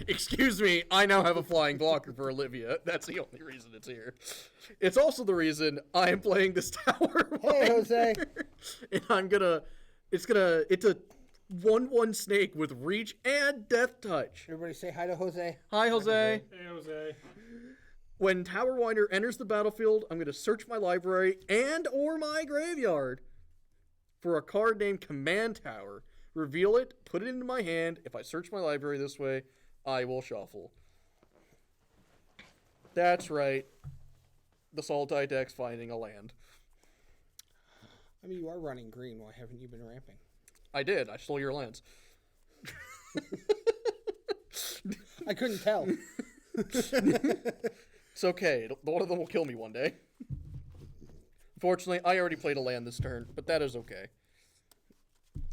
Excuse me, I now have a flying blocker for Olivia. That's the only reason it's here. It's also the reason I am playing this tower. Hey, Jose. And it's a 1/1 snake with reach and death touch. Everybody say hi to Jose. Hi, Jose. Hey, Jose. When Tower Winder enters the battlefield, I'm going to search my library and or my graveyard for a card named Command Tower. Reveal it, put it into my hand. If I search my library this way, I will shuffle. That's right. The Sultai deck's finding a land. I mean, you are running green. Why haven't you been ramping? I did. I stole your lands. I couldn't tell. It's okay. One of them will kill me one day. Fortunately, I already played a land this turn, but that is okay.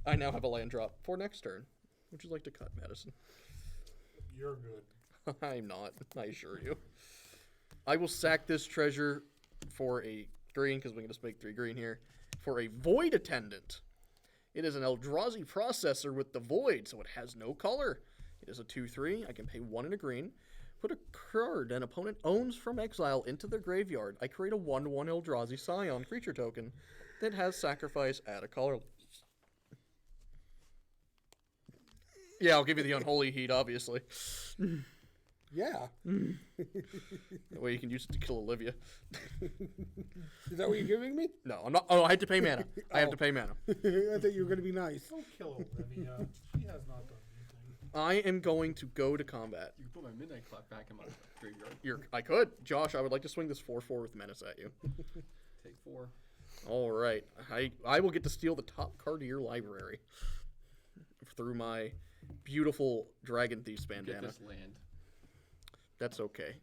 I now have a land drop for next turn. Would you like to cut, Madison? You're good. I'm not, I assure you. I will sack this treasure for a green, because we can just make 3 green here, for a Void Attendant. It is an Eldrazi processor with the Void, so it has no color. It is a 2/3. I can pay 1 and a green. Put a card an opponent owns from exile into their graveyard. I create a 1/1 Eldrazi Scion creature token that has sacrifice at a color. Yeah, I'll give you the Unholy Heat, obviously. Yeah. That way you can use it to kill Olivia. Is that what you're giving me? No, I'm not. Oh, I had to pay mana. I have to pay mana. I thought you were going to be nice. Don't kill Olivia. She has not done anything. I am going to go to combat. You can put my midnight clock back in my graveyard. I could. Josh, I would like to swing this 4/4 with Menace at you. Take 4. All right. I will get to steal the top card of your library through my beautiful Dragon Thief's Get bandana. this land. That's okay.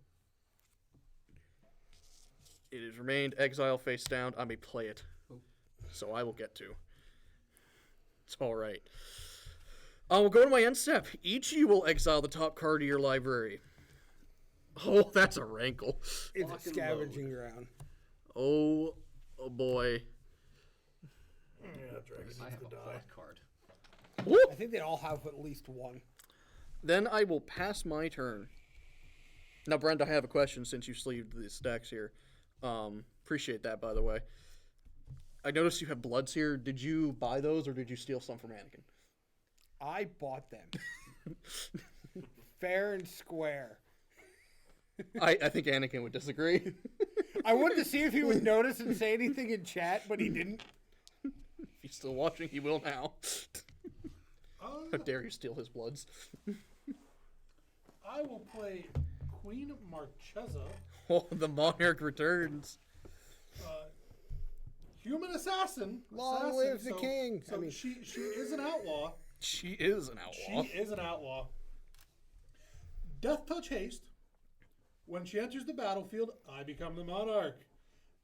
It has remained exile face down. I may play it. Oh. So I will get to. It's all right. I will go to my end step. Each of you will exile the top card of your library. Oh, that's a rankle. It's Lock a and scavenging ground. Oh boy. Yeah, Dragon needs I have to a die. black card. Whoop. I think they all have at least one. Then I will pass my turn. Now, Brenda, I have a question since you sleeved the stacks here. Appreciate that, by the way. I noticed you have Bloods here. Did you buy those, or did you steal some from Anakin? I bought them. Fair and square. I think Anakin would disagree. I wanted to see if he would notice and say anything in chat, but he didn't. If he's still watching, he will now. How dare you steal his Bloods? I will play Queen Marchesa, Oh, the Monarch returns. human assassin. Long live the king. So I mean- she is an outlaw. She is an outlaw. She is an outlaw. Death touch haste. When she enters the battlefield, I become the monarch.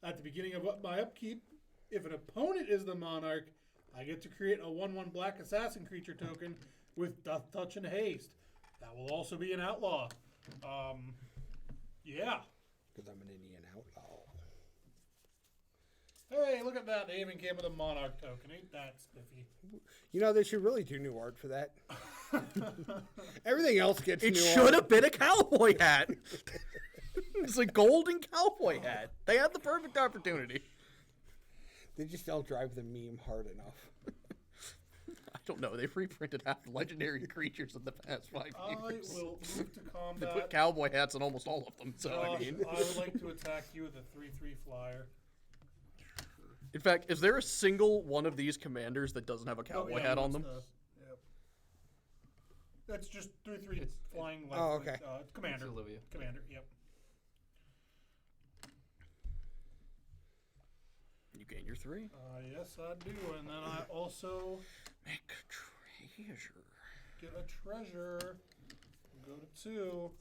At the beginning of my upkeep, if an opponent is the monarch, I get to create a 1/1 black assassin creature token with death touch and haste. That will also be an outlaw. Yeah. Because I'm an Indian outlaw. Hey, look at that. They even came with a monarch token. Ain't that spiffy? You know, they should really do new art for that. Everything else gets It new should art. have been a cowboy hat. It's a golden cowboy hat. They had the perfect opportunity. They just don't drive the meme hard enough. I don't know. They've reprinted half the legendary creatures in the past 5 I years. will move to They combat. put cowboy hats on almost all of them. So I Josh, mean, I would like to attack you with a 3/3 flyer. in fact, is there a single one of these commanders that doesn't have a cowboy hat on them? Yep. That's just 3/3 It's- flying. Oh, okay. It's commander. It's Olivia. Commander. Yep. You gain your 3. Yes, I do, and then I also Make treasure. get a treasure. Go to 2.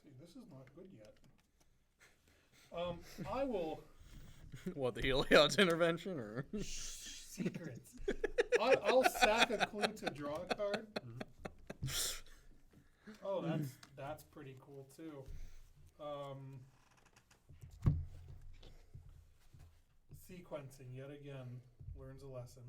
See, this is not good yet. I will... What, the Heliod's intervention, or? Secrets. I'll sack a clue to draw a card. Oh, that's pretty cool too. Sequencing yet again learns a lesson.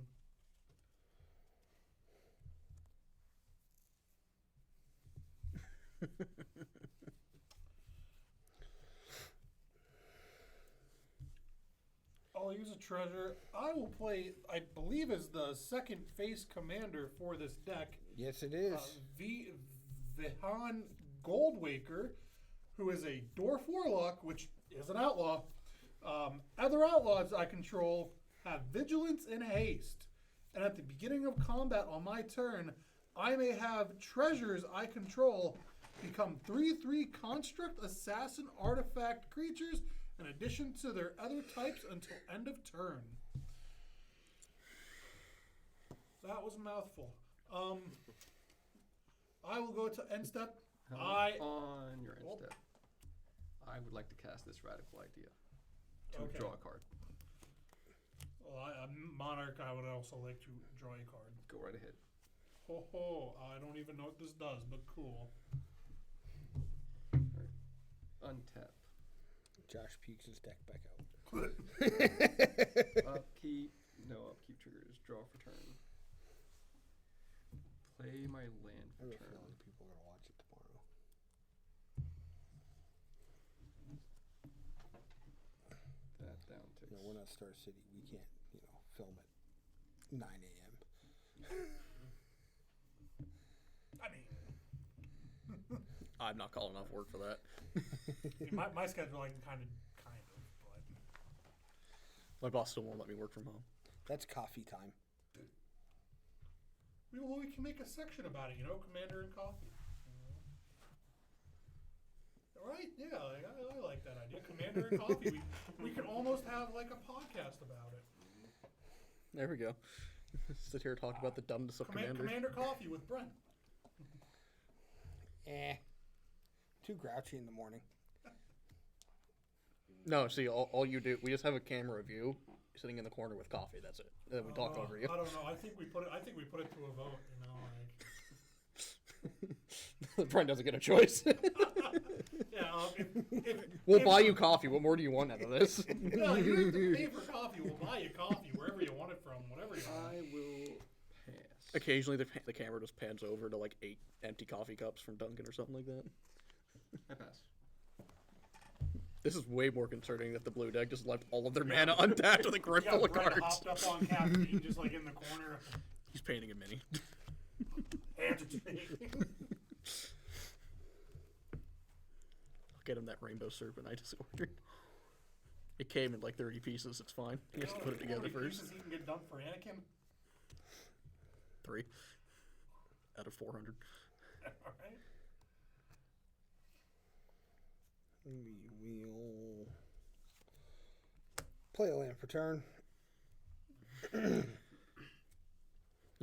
I'll use a treasure. I will play, I believe, is the second face commander for this deck. Yes, it is. Vihan Goldwaker, who is a Dwarf Warlock, which is an outlaw. Other outlaws I control have vigilance and haste. And at the beginning of combat on my turn, I may have treasures I control become 3/3 construct assassin artifact creatures in addition to their other types until end of turn. That was a mouthful. I will go to end step. On your end step, I would like to cast this radical idea to draw a card. Well, Monarch, I would also like to draw a card. Go right ahead. Ho ho, I don't even know what this does, but cool. Right. Untap. Josh peeks his deck back out. Upkeep. No upkeep triggers. Draw for turn. Play my land I for have a turn. feeling people are going to watch it tomorrow. That down ticks. You know, we're not Star City. We can't, film at 9 a.m. I mean, I'm not calling off work for that. my schedule, I can kind of, but My boss still won't let me work from home. That's coffee time. we can make a section about it, Commander and coffee. Right? Yeah, I like that idea. Commander and coffee. We can almost have like a podcast about it. There we go. Sit here and talk about the dumbness of Commander. Commander coffee with Brent. Too grouchy in the morning. No, see, all you do, we just have a camera of you sitting in the corner with coffee. That's it. And then we talk over you. I don't know. I think we put it to a vote. Brent doesn't get a choice. Yeah. We'll buy you coffee. What more do you want out of this? No, you don't have to pay for coffee. We'll buy you coffee wherever you want it from, whatever you want. I will pass. Occasionally, the camera just pans over to like 8 empty coffee cups from Dunkin' or something like that. I pass. This is way more concerning that the blue deck just left all of their mana untapped with a grip full of Brent cards. hopped up on caffeine, just like in the corner. He's painting a mini. Hands are shaking. I'll get him that rainbow serpent I just ordered. It came in like 30 pieces. It's fine. He has to put it together first. Pieces he can get done for Anakin. 3 out of 400. All right. We will play a land for turn.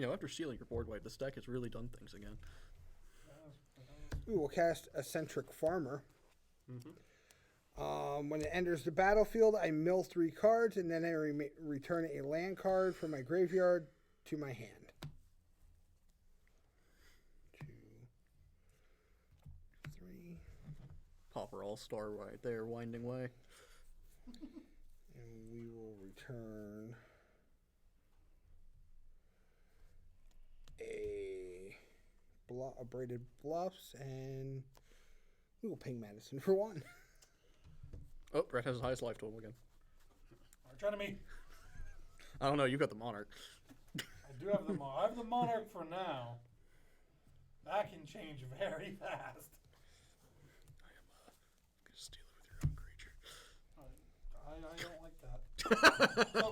After sealing your board wipe, this deck has really done things again. We will cast Eccentric Farmer. Mm-hmm. When it enters the battlefield, I mill 3 cards, and then I return a land card from my graveyard to my hand. 2, 3. Pauper All-Star right there, winding way. And we will return a Braided Bluffs, and we will ping Madison for 1. Oh, Brett has his highest life total again. Arch enemy. I don't know, you got the Monarch. I do have the Monarch. I have the Monarch for now. That can change very fast. I am going to steal it with your own creature. I don't like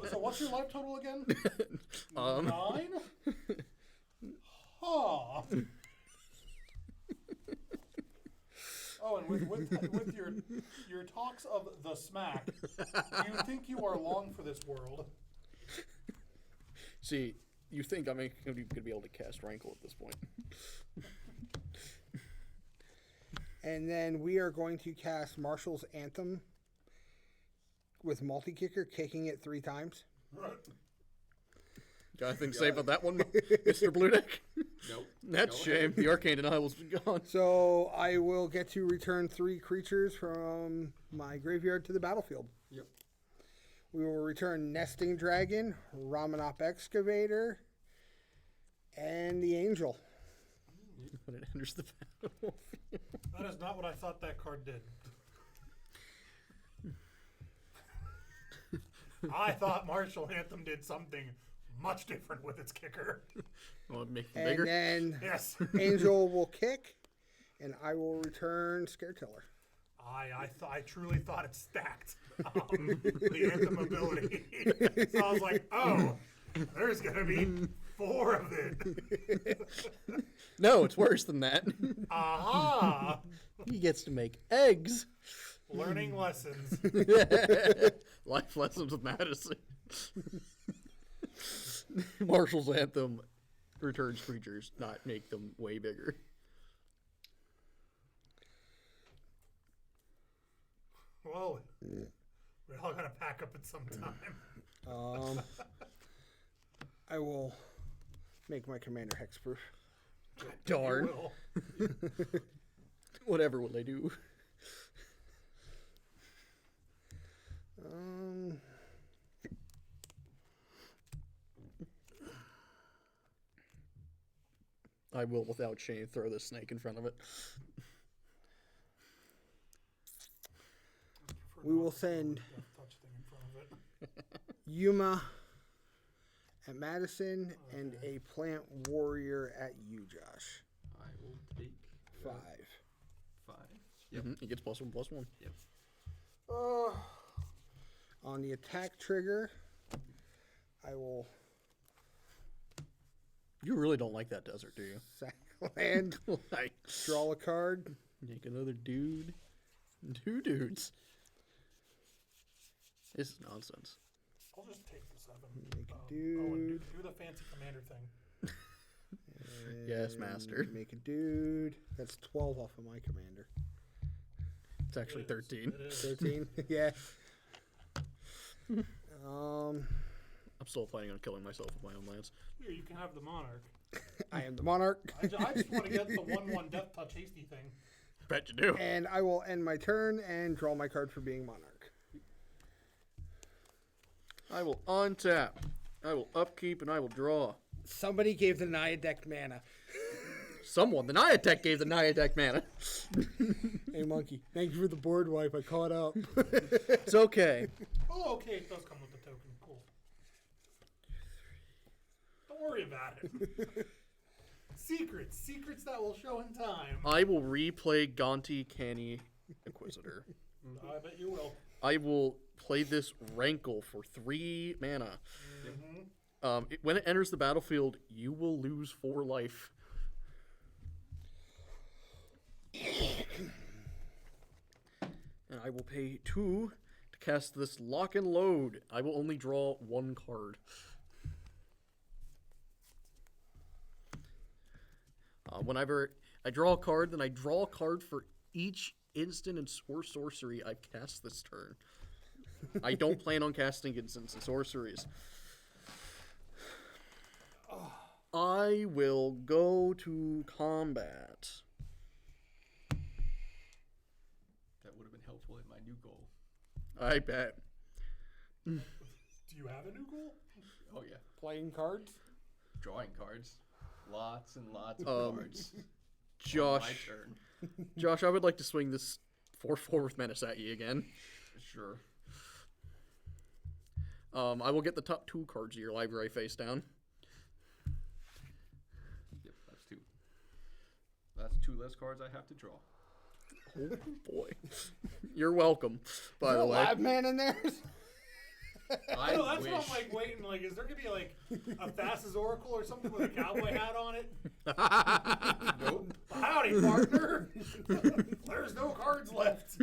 that. So what's your life total again? 9? Huh. Oh, and with your talks of the smack, you think you are long for this world. See, you think I'm going to be able to cast Rankle at this point. And then we are going to cast Marshall's Anthem with multi-kicker, kicking it 3 times. Got anything to say about that one, Mr. Blue Deck? Nope. That's a shame. The Arcane Denial's been gone. So I will get to return 3 creatures from my graveyard to the battlefield. Yep. We will return Nesting Dragon, Ramanop Excavator, and the Angel. When it enters the battlefield. That is not what I thought that card did. I thought Martial Anthem did something much different with its kicker. Oh, make it And bigger? then Yes. Angel will kick, and I will return Scaretiller. I truly thought it stacked the Anthem ability. So I was like, oh, there's going to be 4 of it. No, it's worse than that. Aha! He gets to make eggs. Learning lessons. Life lessons with Madison. Marshall's Anthem returns creatures, not make them way bigger. Well, we're all going to pack up at some time. I will make my commander hexproof. Darn. Will. Whatever will they do? I will, without shame, throw this snake in front of it. We will send Touch thing in front of it. Yuma at Madison and a plant warrior at you, Josh. I will take 5. 5. Yep. He gets +1/+1. Yep. On the attack trigger, I will You really don't like that desert, do you? sack land, Like, draw a card. make another dude. 2 dudes. This is nonsense. I'll just take the 7. Make a and dude. do the fancy commander thing. Yes, and master. Make a dude. That's 12 off of my commander. It's actually 13. It is. 13? Yeah. I'm still planning on killing myself with my own lands. Here, you can have the Monarch. I am the monarch. I just want to get the 1/1 Death Touch hasty thing. Bet you do. And I will end my turn and draw my card for being monarch. I will untap. I will upkeep, and I will draw. Somebody gave the Naya deck mana. Someone. The Naya deck gave the Naya deck mana. Hey, monkey. Thank you for the board wipe. I caught up. It's okay. Oh, okay, it does come with the token. Cool. Don't worry about it. Secrets that will show in time. I will replay Gonti Canny Inquisitor. I bet you will. I will play this Rankle for 3 mana. When it enters the battlefield, you will lose 4 life. And I will pay 2 to cast this Lock and Load. I will only draw 1 card. Whenever I draw a card, then I draw a card for each instant or sorcery I've cast this turn. I don't plan on casting instants and sorceries. I will go to combat. That would have been helpful in my new goal. I bet. Do you have a new goal? Oh yeah, Playing cards? drawing cards. Lots and lots of cards. My Josh, turn. Josh, I would like to swing this 4/4 with Menace at you again. Sure. I will get the top 2 cards of your library face down. Yep, that's 2. That's 2 less cards I have to draw. Oh boy. You're welcome, by the way. Lab man in there? I No, that's wish. what I'm like waiting. Like, is there gonna be like a Thassa's Oracle or something with a cowboy hat on it? Nope. Howdy, partner. There's no cards left.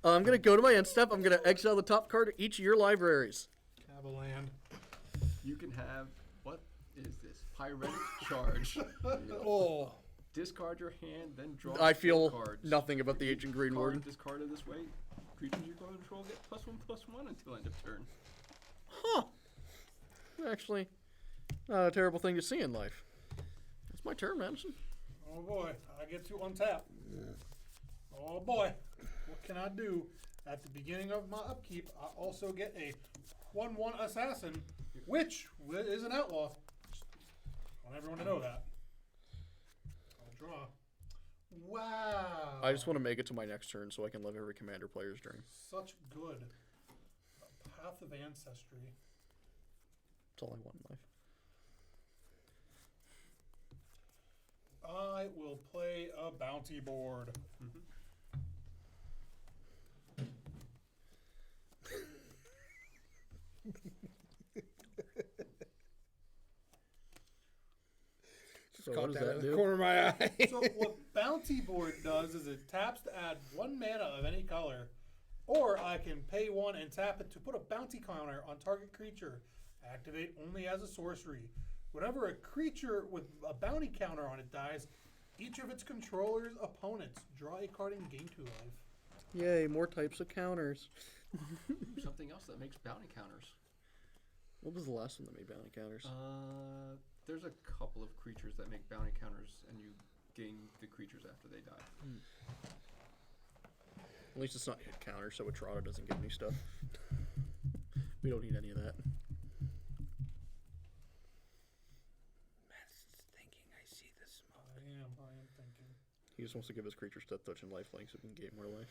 I'm going to go to my end step. I'm going to exile the top card of each of your libraries. Have a land. You can have, what is this? Pyretic Charge. Oh. Discard your hand, then draw I 4 feel cards. nothing about the Ancient Green Card Warden. discarded this way. Creatures you control get +1/+1 until end of turn. Huh. Actually, not a terrible thing to see in life. It's my turn, Madison. Oh boy, I get to untap. Oh boy, what can I do? At the beginning of my upkeep, I also get a 1/1 assassin, which is an outlaw. I want everyone to know that. I'll draw. Wow. I just want to make it to my next turn so I can live every commander player's dream. Such good. A Path of Ancestry. That's all I want in life. I will play a bounty board. So Caught what does that that in the do? corner of my eye. So what bounty board does is it taps to add 1 mana of any color, or I can pay 1 and tap it to put a bounty counter on target creature. Activate only as a sorcery. Whenever a creature with a bounty counter on it dies, each of its controller's opponents draw a card and gain 2 life. Yay, more types of counters. Something else that makes bounty counters. What was the last one that made bounty counters? There's a couple of creatures that make bounty counters, and you gain the creatures after they die. At least it's not hit counter, so Etrata doesn't get any stuff. We don't need any of that. Madison's thinking, I see the smoke. I am thinking. He just wants to give his creatures death touch and lifelink so he can gain more life.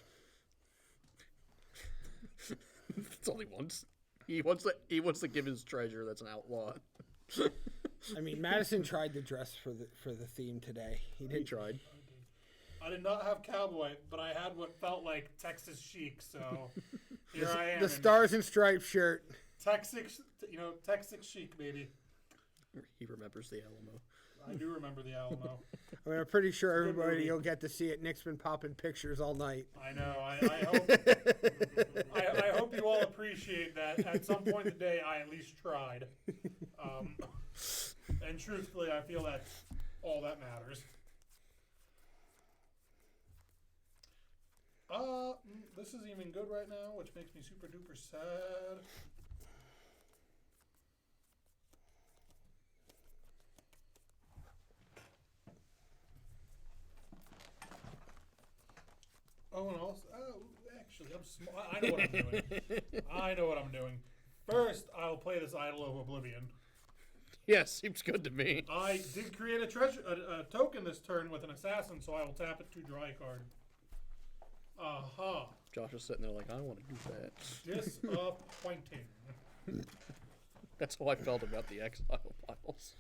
That's all he wants. He wants to give his treasure. That's an outlaw. I mean, Madison tried to dress for the theme today. He He did. tried. I did not have cowboy, but I had what felt like Texas chic, so here I am. The in Stars and Stripes shirt. Texas, Texas chic, baby. He remembers the Alamo. I do remember the Alamo. I mean, I'm pretty sure Good everybody movie. will get to see it. Nick's been popping pictures all night. I know. I hope. I hope you all appreciate that. At some point today, I at least tried. And truthfully, I feel that's all that matters. This is even good right now, which makes me super duper sad. Oh, and also, actually, I'm smart. I know what I'm doing. I know what I'm doing. First, I'll play this Idol of Oblivion. Yeah, seems good to me. I did create a token this turn with an assassin, so I will tap it to draw a card. Aha. Josh is sitting there like, I want to do that. Disappointing. That's how I felt about the Exile Files.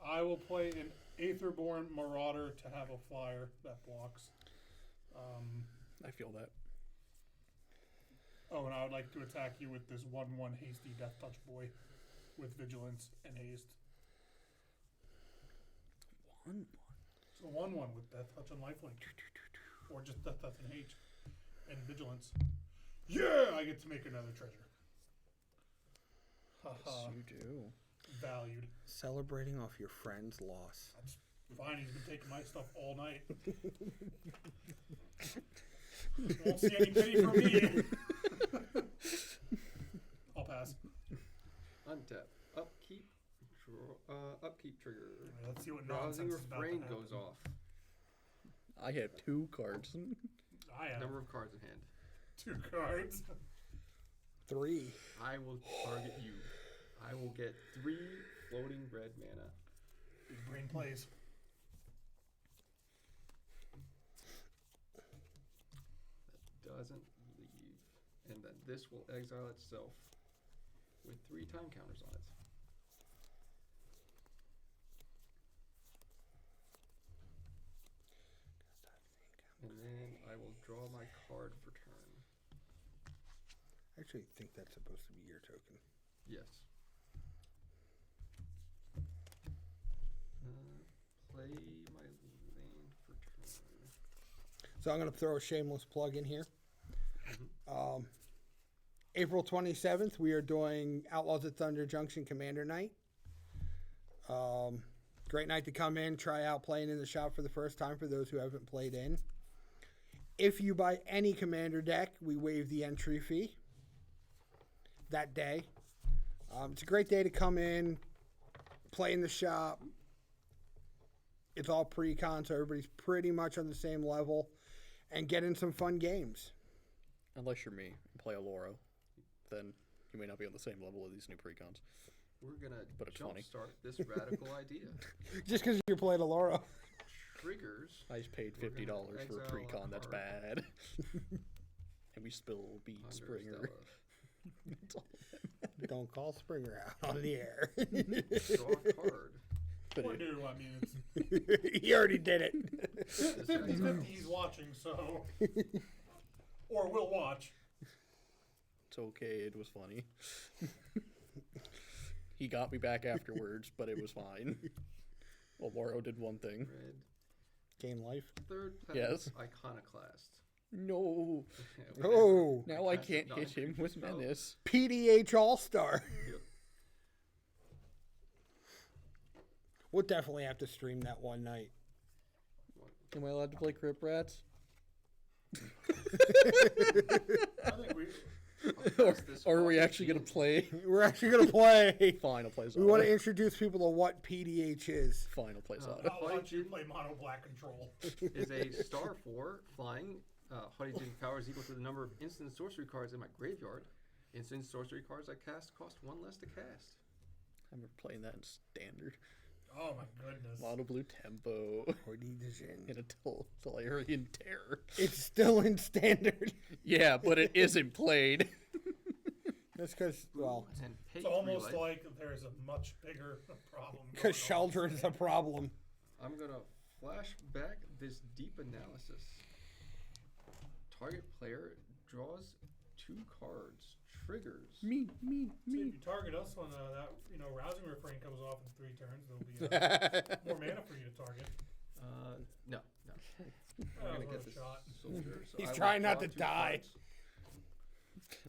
I will play an Aetherborn Marauder to have a flyer that blocks. I feel that. Oh, and I would like to attack you with this 1/1 hasty Death Touch Boy with Vigilance and Haste. 1/1. So 1/1 with Death Touch and Lifelink. Or just Death Touch and Haste. And Vigilance. Yeah! I get to make another treasure. Yes, Haha. you do. Valued. Celebrating off your friend's loss. That's fine. He's been taking my stuff all night. Won't see any pity from me. I'll pass. Untap. Upkeep. Upkeep trigger. Let's see what Rousing nonsense is about to Refrain happen. goes off. I have 2 cards. I have Number of cards in hand. 2 cards. 3. I will target you. I will get 3 floating red mana. Big brain plays. That doesn't leave. And then this will exile itself with 3 time counters on it. And then I will draw my card for turn. I actually think that's supposed to be your token. Yes. Play my land for turn. So I'm going to throw a shameless plug in here. April 27th, we are doing Outlaws at Thunder Junction Commander Night. Go Great night to come in, try out playing in the shop for the first time for those who haven't played in. If you buy any Commander deck, we waive the entry fee that day. It's a great day to come in, play in the shop. It's all pre-con, so everybody's pretty much on the same level, and get in some fun games. Unless you're me and play a Loro, then you may not be on the same level with these new pre-cons. We're gonna But it's funny. jumpstart this radical idea. Just because you're playing a Laura. Triggers. I just paid We're $50 gonna for a exile a pre-con. That's card. bad. And we spill Beat Under Springer. Stella. That's all. Don't call Springer out on the air. Draw a card. But Poor it- dude, I mean, it's He already did it. 50-50 he's watching, so. Or will watch. It's okay. It was funny. He got me back afterwards, but it was fine. Well, Loro did one thing. Red. Gain life. Third planet. Yes. Iconoclast. No. Yeah, Oh. Now I cast can't a hit him non-creature with spell. Menace. PDH All-Star. Yep. We'll definitely have to stream that one night. Am I allowed to play Crypt Rats? I think we. Or are we actually going to play? We're actually going to play. Fine, I'll play We want to Zada. introduce people to what PDH is. Fine, I'll play Zada. I'll watch you play Mono Black Control. Is a star 4 flying. Haughty power is equal to the number of instant sorcery cards in my graveyard. Instant sorcery cards I cast cost 1 less to cast. I'm playing that in Standard. Oh my goodness. Mono Blue Tempo. In a Tolarian Terror. It's still in Standard. Yeah, but it isn't played. That's because, well, And pay It's almost 3 life. like there's a much bigger problem. because going on. Shelter is a problem. I'm gonna flash back this deep analysis. Target player draws 2 cards. Triggers. Me. So if you target us when that rousing refrain comes off in 3 turns, there'll be more mana for you to target. No. That We're gonna was get worth a this shot. soldier. So He's I will trying not draw to 2 die. cards.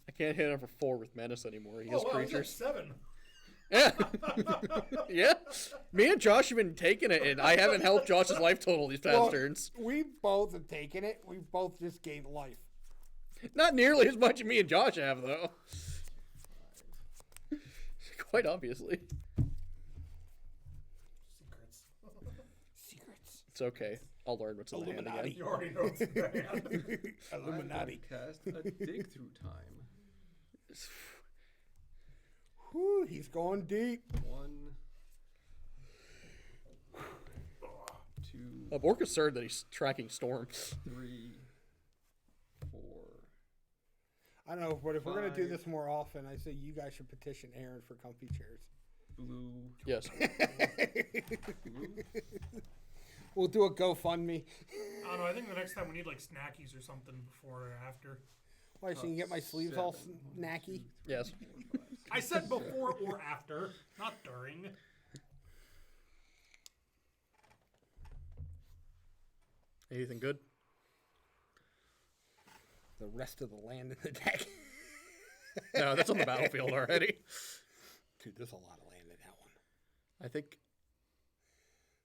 I can't hit him for 4 with Menace anymore. He has Oh, wow, he's at creatures. 7. Yeah. Yeah. Me and Josh have been taking it, and I haven't helped Josh's life total these past Well, turns. we both have taken it. We both just gained life. Not nearly as much as me and Josh have, though. Quite obviously. Secrets. Secrets. It's okay. I'll learn what's in the hand Illuminati. again. You already know it's in your hand. Illuminati. I'm gonna cast a dig through time. Whew, he's going deep. 1, 2, I'm more concerned that he's tracking Storm. 3, 4. I don't know, but if we're going to do 5. this more often, I say you guys should petition Aaron for comfy chairs. Blue. Yes. Blue. We'll do a GoFundMe. I don't know. I think the next time we need like snackies or something before or after. Why, so you can get my sleeves all 7. snacky? Yes. I said before or after, not during. Anything good? The rest of the land in the deck. No, that's on the battlefield already. Dude, there's a lot of land in that one.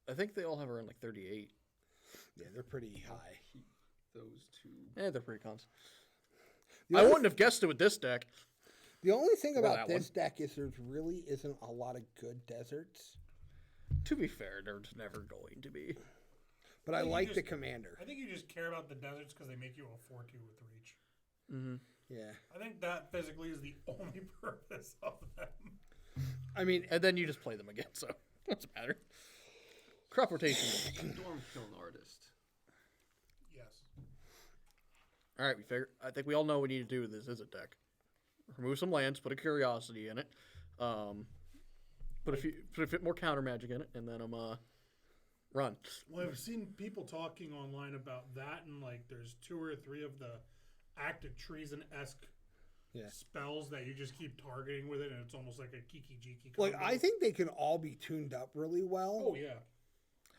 I think they all have around like 38. Yeah, they're pretty high. Keep those 2. They're pre-cons. The I only- wouldn't have guessed it with this deck. The only thing Or about that this deck is there really isn't a lot of good deserts. To be fair, there's never going to be. But I think you like the just- commander. I think you just care about the deserts because they make you a 4/2 with reach. Mm-hmm. Yeah. I think that physically is the only purpose of them. I mean, And then you just play them again, so it doesn't matter. Crop rotation. Stormkiln Artist. Yes. All right, I think we all know what we need to do with this Izzet deck. Remove some lands, put a Curiosity in it, put a bit more counter magic in it, and then run. Well, I've seen people talking online about that, and like there's 2 or 3 of the active treason-esque Yeah. spells that you just keep targeting with it, and it's almost like a kiki-jiki like, combo. I think they can all be tuned up really well. Oh, yeah.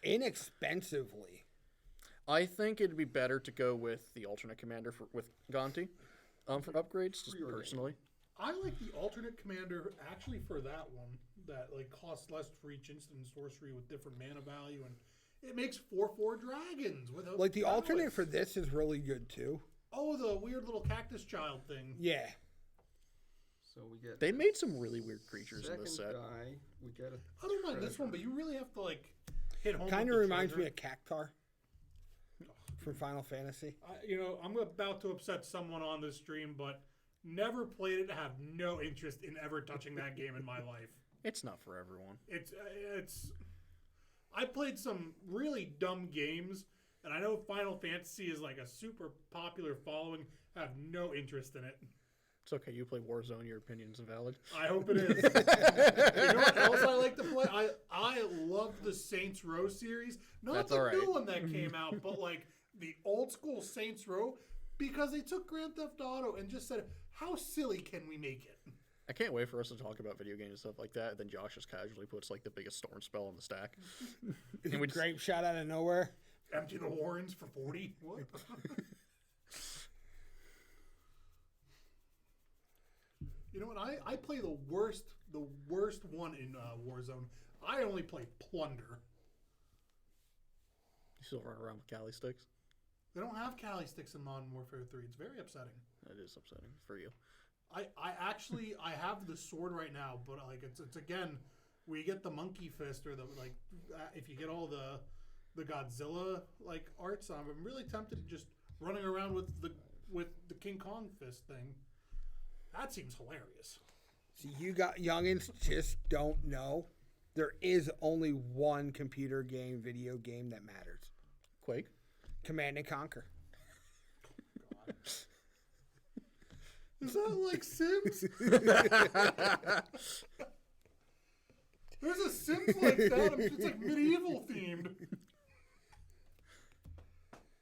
Inexpensively. I think it'd be better to go with the alternate commander with Gonti for upgrades, just Preordained. personally. I like the alternate commander actually for that one that like costs less for each instant sorcery with different mana value, and it makes 4/4 dragons with a Like the alternate prowess. for this is really good too. Oh, the weird little cactus child thing. Yeah. So we get. They made some really weird creatures in this set. Second die, we get a. I don't mind this one, but you really have to like hit home. Kind with of the reminds me trigger. of Cactar from Final Fantasy. I'm about to upset someone on this stream, but never played it. Have no interest in ever touching that game in my life. It's not for everyone. It's. I played some really dumb games, and I know Final Fantasy is like a super popular following. I have no interest in it. It's okay. You play Warzone. Your opinion's invalid. I hope it is. You know what else I like to play? I love the Saints Row series. Not That's the all right. new one that came out, but like the old school Saints Row, because they took Grand Theft Auto and just said, how silly can we make it? I can't wait for us to talk about video games and stuff like that. And then Josh just casually puts like the biggest storm spell on the stack. And we just- Grape shot out of nowhere. Empty the Warrens for 40? What? You know what? I play the worst one in Warzone. I only play Plunder. You still run around with Cali sticks. They don't have Cali sticks in Modern Warfare 3. It's very upsetting. That is upsetting for you. I actually I have the sword right now, but like it's again, where you get the monkey fist or the like. If you get all the Godzilla like arts, I'm really tempted to just running around with the King Kong fist thing. That seems hilarious. See, you got youngins just don't know. There is only one computer game, video game that matters. Quake. Command and Conquer. God. Is that like Sims? There's a Sims like that. It's like medieval themed.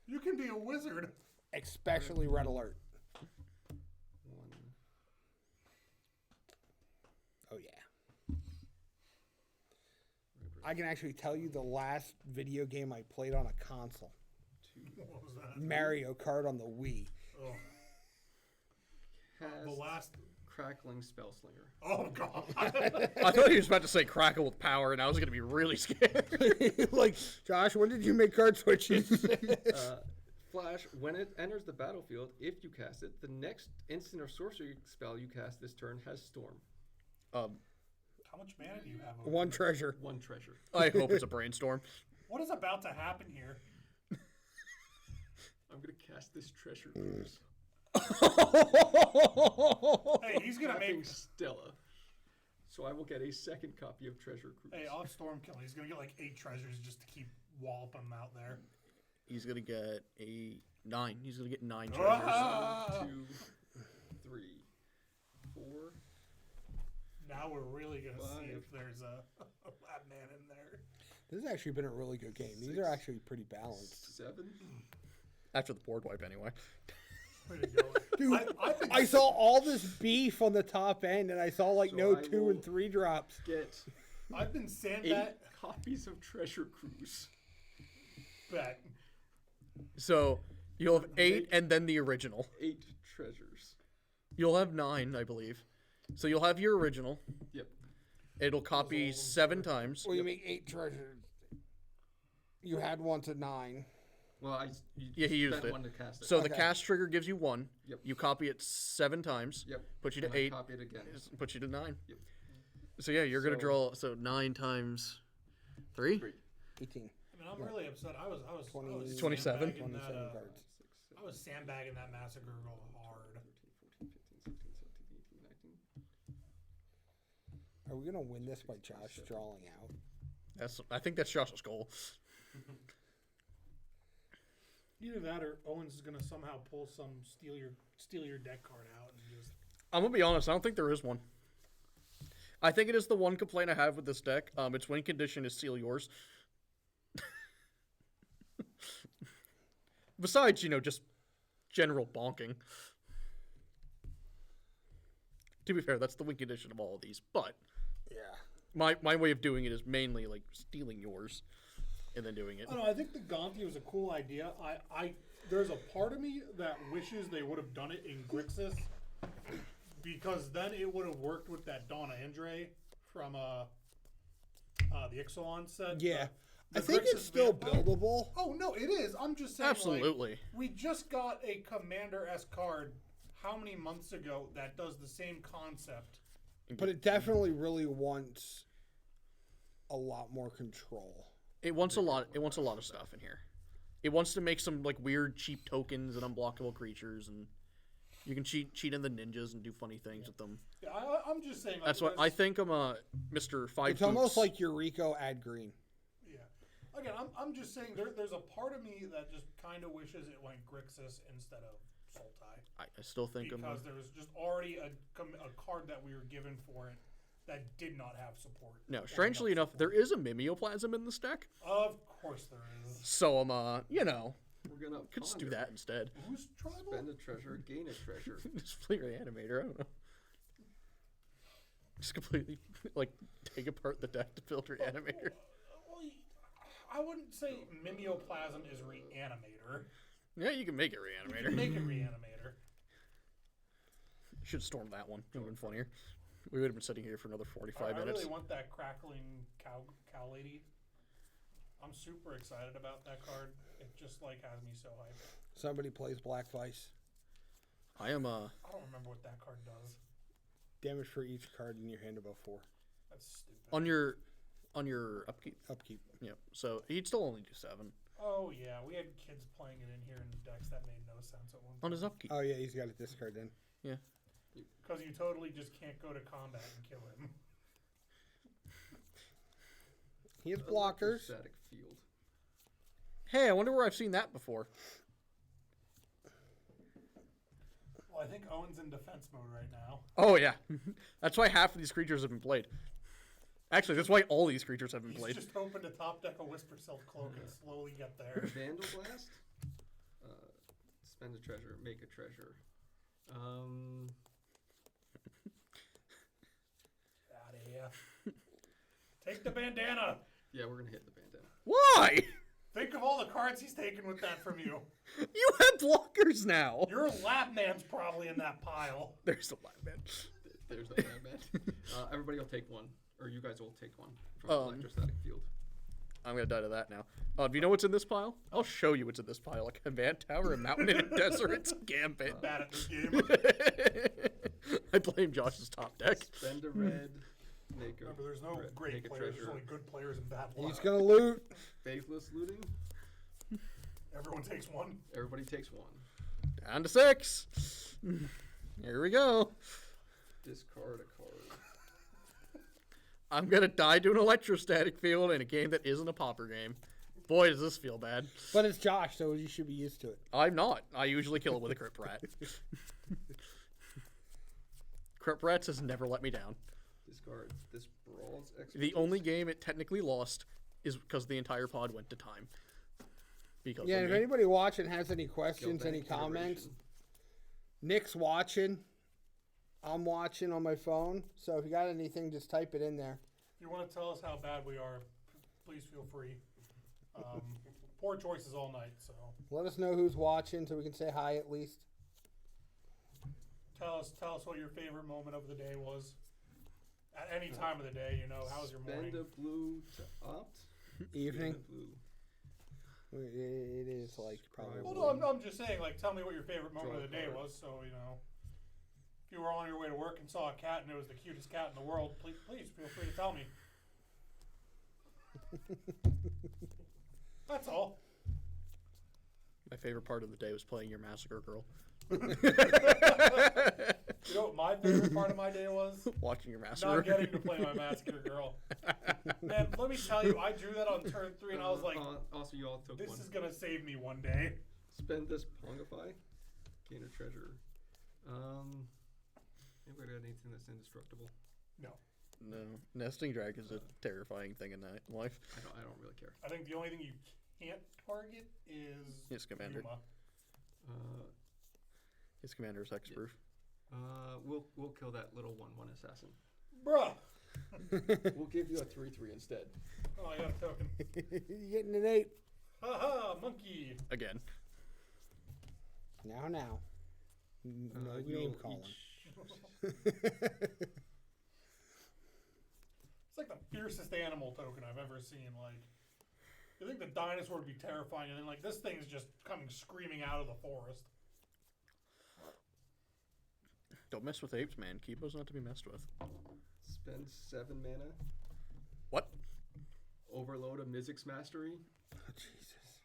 You can be a wizard. Especially Red Alert. One, Oh, yeah. I can actually tell you the last video game I played on a console. What was that? Mario Kart on the Wii. Oh. cast The last. crackling spell slinger. Oh God. I thought he was about to say crackle with power, and I was going to be really scared. Like, Josh, when did you make card switches? Flash, when it enters the battlefield, if you cast it, the next instant or sorcery spell you cast this turn has Storm. How much mana do you have? Over One there? treasure. One treasure. I hope it's a brainstorm. What is about to happen here? I'm going to cast this treasure cruise. Hey, he's gonna Tapping make. Stella. So I will get a second copy of Treasure Cruise. Hey, off Stormkill, he's gonna get like 8 treasures just to keep walloping them out there. He's going to get a 9. He's going to get 9 treasures. Ah! 1, 2, 3, 4. Now we're really gonna see 5. if there's a lab man in there. This has actually been a really good game. These are 6, actually pretty balanced. 7. After the board wipe, anyway. Way to go. Dude, I've been I saw all this beef on the top end, and I saw like So no I 2 will- and 3 drops. Get I've been 8 sandbag. copies of Treasure Cruise. Bet. So you'll have 8 and then the original. 8 treasures. You'll have 9, I believe. So you'll have your original. Yep. It'll copy 7 times. Well, you make 8 treasures. You had one to 9. Well, Yeah, he used spent it. one to cast it. So the Okay. cast trigger gives you 1. Yep. You copy it 7 times. Yep. Puts you And to I 8. copy it again. Puts you to 9. Yep. So yeah, you're gonna So- draw 9 times 3. 3. 18. I mean, I'm really upset. I was 20, 27? sandbagging 27 that, cards. 6, 7, I was sandbagging that massacre go hard. 13, 14, 15, 16, 17, 18, 19. Are we going to win this by Josh drawing out? I think that's Josh's goal. Either that or Owens is gonna somehow pull some steal your deck card out and just. I'm gonna be honest. I don't think there is one. I think it is the one complaint I have with this deck. Its win condition is seal yours. Besides, just general bonking. To be fair, that's the win condition of all of these. But Yeah. my way of doing it is mainly like stealing yours and then doing it. I don't know. I think the Gonti was a cool idea. There's a part of me that wishes they would have done it in Grixis, because then it would have worked with that Donna Andre from the Ixalan set. Yeah. The I think Grixis it's still vampire. buildable. Oh no, it is. I'm just saying. Absolutely. Like, we just got a Commander-S card. How many months ago that does the same concept? But it definitely really wants a lot more control. It wants a lot. It wants a lot of stuff in here. It wants to make some like weird cheap tokens and unblockable creatures, and you can cheat in the ninjas and do funny things with them. Yeah, I'm just saying. Like, That's what I think. I'm a Mr. Five. It's almost like Eureka add green. Yeah. Again, I'm just saying there's a part of me that just kind of wishes it went Grixis instead of Sultai. I still think because there was just already a card that we were given for it that did not have support. No, strangely enough, there is a Mimeoplasm in this deck. Of course there is. So I'm We're gonna could just do ponder. that instead. Who's tribal? Spend a treasure, gain a treasure. Just play Reanimator. I don't know. Just completely like take apart the deck to build Reanimator. Well, I wouldn't say Mimeoplasm is Reanimator. Yeah, you can make it You Reanimator. can make it Reanimator. Should storm that one. It would have been funnier. We would have been sitting here for another 45 I minutes. really want that crackling cow lady. I'm super excited about that card. It just like has me so hyped. Somebody plays Black Vice. I am I don't remember what that card does. Damage for each card in your hand above 4. That's stupid. on your upkeep. Upkeep. Yep. So he'd still only do 7 Oh yeah, we had kids playing it in here in decks that made no sense at one on point. his upkeep. Oh yeah, he's got a discard then. Yeah. Because you totally just can't go to combat and kill him. He has blockers. Electrostatic field. Hey, I wonder where I've seen that before. Well, I think Owen's in defense mode right now. Oh yeah, that's why half of these creatures have been played. Actually, that's why all these creatures have been He's played. just hoping to top deck a Whisper Self Cloak and slowly get there. Vandal Blast. Spend a treasure, make a treasure. Out of here. Take the bandana. Yeah, we're gonna hit the bandana. Why? Think of all the cards he's taken with that from you. You have blockers now. Your lab man's probably in that pile. There's the lab man. There's that man. Everybody will take one, or you guys will take one from electrostatic field. I'm gonna die to that now. Do you know what's in this pile? I'll show you what's in this pile. A command tower, a mountain, and a desert's gambit. Bad at this game. I blame Josh's top deck. Spend a red. Make a Remember, there's no red, great make a players. There's treasure. only good players and bad luck. He's gonna loot. Faithless looting. Everyone takes one. Everybody takes one. Down to 6. Here we go. Discard a card. I'm gonna die to an electrostatic field in a game that isn't a popper game. Boy, does this feel bad. But it's Josh, so you should be used to it. I'm not. I usually kill it with a Crypt Rat. Crypt Rats has never let me down. Discard. This brawls expertise. The only game it technically lost is because the entire pod went to time. Because Yeah, of if me. anybody watching has any questions, any Galvanic comments, Iteration. Nick's watching. I'm watching on my phone. So if you got anything, just type it in there. If you want to tell us how bad we are, please feel free. Poor choices all night, so Let us know who's watching so we can say hi at least. tell us what your favorite moment of the day was. At any time of the day, you know, how's your morning? Spend a blue to opt. Evening. Gain a blue. It is like probably. Well, no, I'm just saying, like, tell me what your favorite moment Draw of the a day card. was, so, you know. If you were on your way to work and saw a cat and it was the cutest cat in the world, please feel free to tell me. That's all. My favorite part of the day was playing your Massacre Girl. You know what my favorite part of my day was? Watching your Not Massacre. getting to play my Massacre Girl. Man, let me tell you, I drew that on turn 3 and I was like, also, you all took this one. is going to save me one day. Spend this Pongify. Gain a treasure. Anybody got anything that's indestructible? No. No, nesting drag is a terrifying thing in life. I don't really care. I think the only thing you can't target is Yes, Commander. Yuma. His commander is hexproof. We'll kill that little 1/1 assassin. Bruh! We'll give you a 3/3 instead. Oh, I got a token. You're getting an 8. Haha, monkey! Again. Now. No You'll name calling. each- like the fiercest animal token I've ever seen. Like, you think the dinosaur would be terrifying, and then like this thing's just coming screaming out of the forest. Don't mess with apes, man. Kibo's not to be messed with. Spend 7 mana. What? Overload a Mizzix Mastery. Oh, Jesus.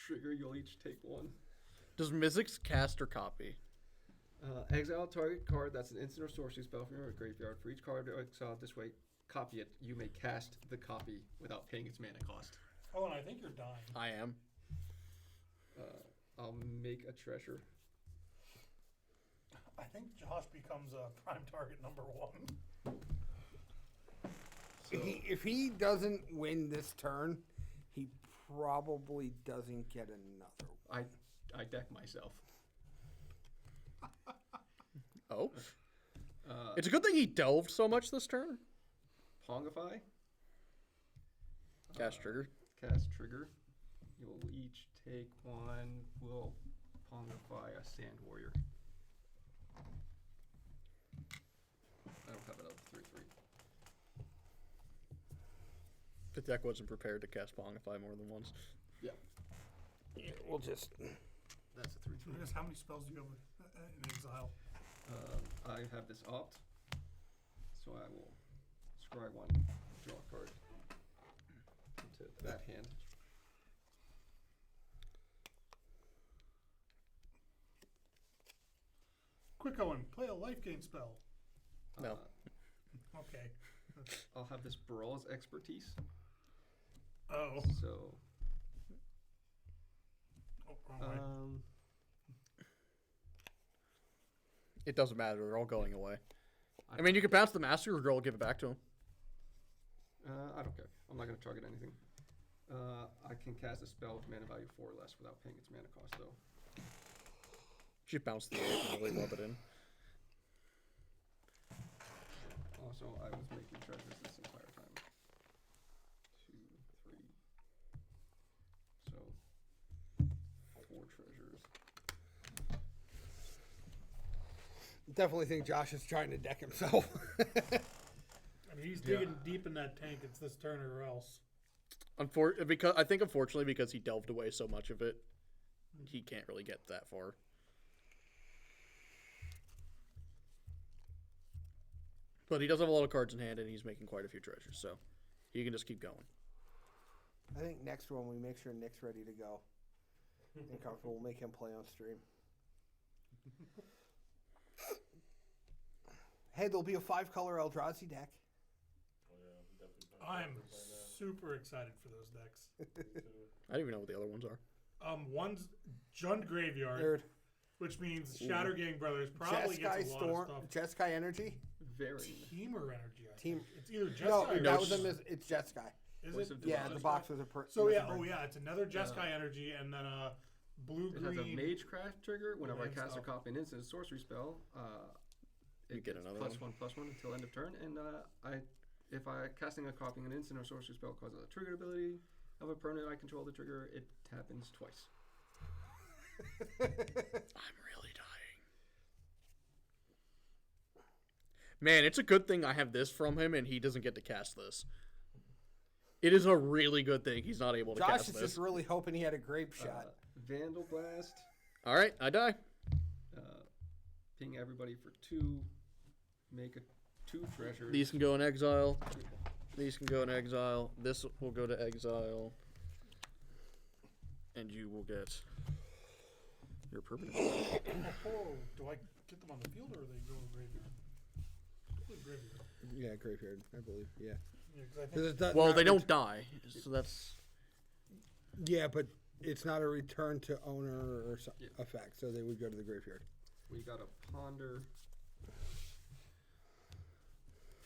Trigger, you'll each take 1. Does Mizzix cast or copy? Exile target card that's an instant or sorcery spell from your graveyard. For each card exiled this way, copy it. You may cast the copy without paying its mana cost. Oh, and I think you're dying. I am. I'll make a treasure. I think Josh becomes a prime target number 1. So, If he doesn't win this turn, he probably doesn't get another. I deck myself. Oh. It's a good thing he delved so much this turn. Pongify. Cast trigger. Cast trigger. You'll each take 1. We'll Pongify a Sand Warrior. I don't have it up 3/3. The deck wasn't prepared to cast Pongify more than once. Yeah. We'll just. That's a 3/3. Lucas, how many spells do you have in exile? I have this opt, so I will scry 1, draw a card into that hand. Quick, Owen, play a life gain spell. No. Okay. I'll have this Brawl's Expertise, Oh. so Wrong way. It doesn't matter. They're all going away. I mean, you can bounce the Master or give it back to him. I don't care. I'm not going to target anything. I can cast a spell with mana value 4 or less without paying its mana cost, though. Just bounce the 8 and really rub it in. Also, I was making treasures this entire time. 2, 3. So, 4 treasures. Definitely think Josh is trying to deck himself. I mean, he's digging deep in that tank. It's this turn or else. Unfortunately, because he delved away so much of it, he can't really get that far. But he does have a lot of cards in hand, and he's making quite a few treasures, so he can just keep going. I think next one we make sure Nick's ready to go and comfortable. We'll make him play on stream. Hey, there'll be a 5-color Eldrazi deck. I'm super excited for those decks. I don't even know what the other ones are. One's Jund Graveyard, Third. which means Shatter Gang Brothers probably gets a lot of stuff. Jeskai Energy. Very. Teamer Energy. I Team. think. It's either Jeskai No, or that was them. It's Jeskai. Is Voice it? of Yeah, Jeskai. the box was a. So was yeah, a yeah, it's another Jeskai Energy, and then a blue It has a green. Magecraft trigger. Whenever I and cast a stuff. copy and instant sorcery spell, You it get gets another +1/+1 until end of turn. And if I casting a copy an instant or sorcery spell causes a trigger ability of a permanent I control the trigger, it happens twice. I'm really dying. Man, it's a good thing I have this from him, and he doesn't get to cast this. It is a really good thing he's not able to Josh cast is this. just really hoping he had a grape shot. Vandal Blast. All right, I die. Ping everybody for 2. Make 2 treasures. These can go in exile. These can go in exile. This will go to exile. And you will get your permanent. Oh, do I get them on the field or are they going graveyard? Probably graveyard. Yeah, graveyard, I believe. Yeah. Yeah, 'cause I 'Cause think it's not- Well, not they ret- don't die, so that's... Yeah, but it's not a return to owner or Yeah. effect, so they would go to the graveyard. We got a Ponder.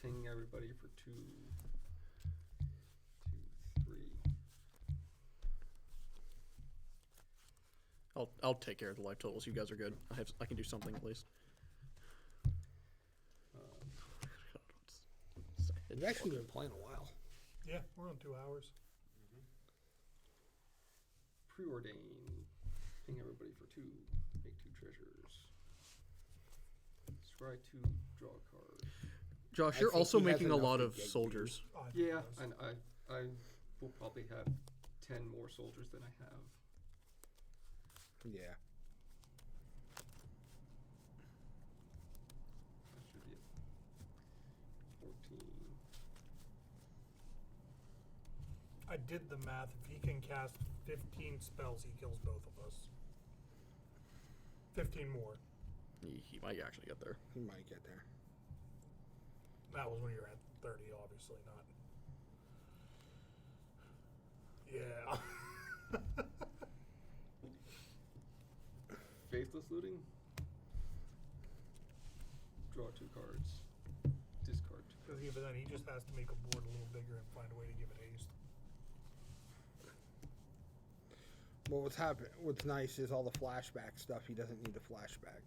Ping everybody for 2, 3. I'll take care of the life totals. You guys are good. I can do something at least. We've actually been playing a while. yeah, we're on 2 hours. Preordain. Ping everybody for 2. Make 2 treasures. Scry 2. Draw a card. Josh, I you're think also he has making a enough lot to of get you. soldiers. Oh, I think Yeah, it does. and I will probably have 10 more soldiers than I have. Yeah. That should be it. 14. I did the math. If he can cast 15 spells, he kills both of us. 15 more. He might actually get there. He might get there. That was when you were at 30, obviously not. Yeah. Faithless looting. Draw 2 cards. Discard 2 Because cards. even then, he just has to make a board a little bigger and find a way to give it haste. Well, what's nice is all the flashback stuff. He doesn't need a flashback.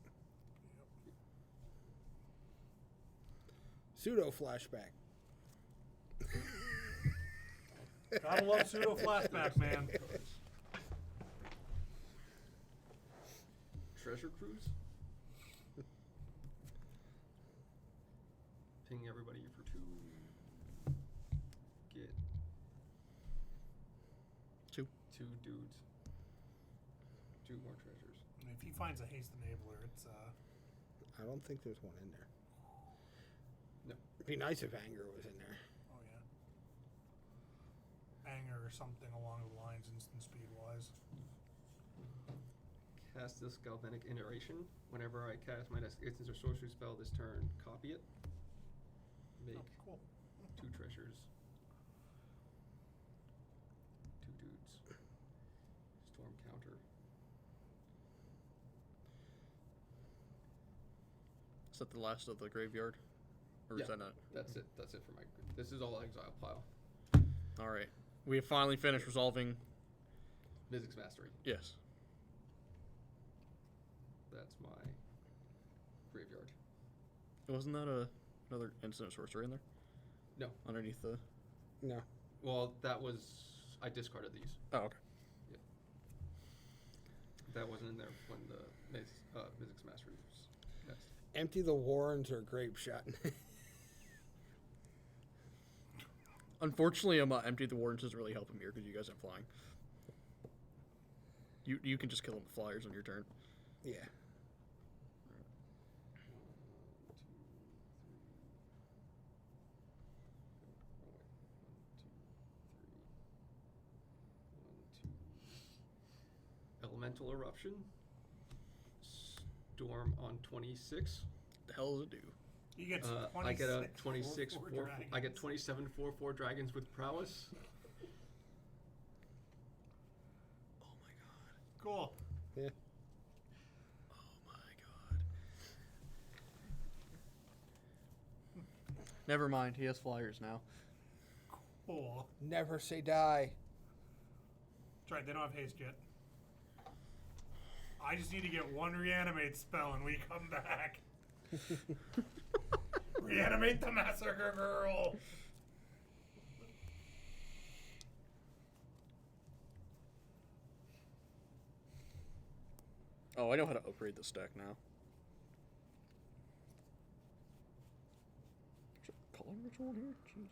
Pseudo flashback. Gotta love pseudo flashback, man. Treasure Cruise. Ping everybody for 2. Get 2. 2 dudes. 2 more treasures. And if he finds a haste enabler, it's I don't think there's one in there. No. It'd be nice if anger was in there. oh yeah, anger or something along the lines, instant speed wise. Cast this galvanic iteration. Whenever I cast my next instance or sorcery spell this turn, copy it. Make Oh, cool. 2 treasures. 2 dudes. Storm counter. Is that the last of the graveyard? Or Yeah. is that not? That's it. That's it for my. This is all exile pile. All right. We have finally finished resolving. Mythic's Mastery. Yes. That's my graveyard. Wasn't that another instant sorcery in there? No. Underneath the. No. Well, that was. I discarded these. Oh, okay. That wasn't in there when the Mythic's Mastery was cast. Empty the warrens or grape shot. Unfortunately, Empty the Wardens doesn't really help him here because you guys have flying. You can just kill him with flyers on your turn. Yeah. 1, 2, 3. 1, 2, 3. 1, 2. Elemental Eruption. Storm on 26. The hell does it do? He gets I get a 26 26 4/4 4, dragons. I get 27 4/4 dragons with prowess. Oh my god. Cool. Yeah. Oh my god. Never mind. He has flyers now. Cool. Never say die. That's right. They don't have haste yet. I just need to get 1 reanimate spell and we come back. Reanimate the Massacre Girl. Oh, I know how to upgrade this deck now. Is there a color ritual in here? Jeez.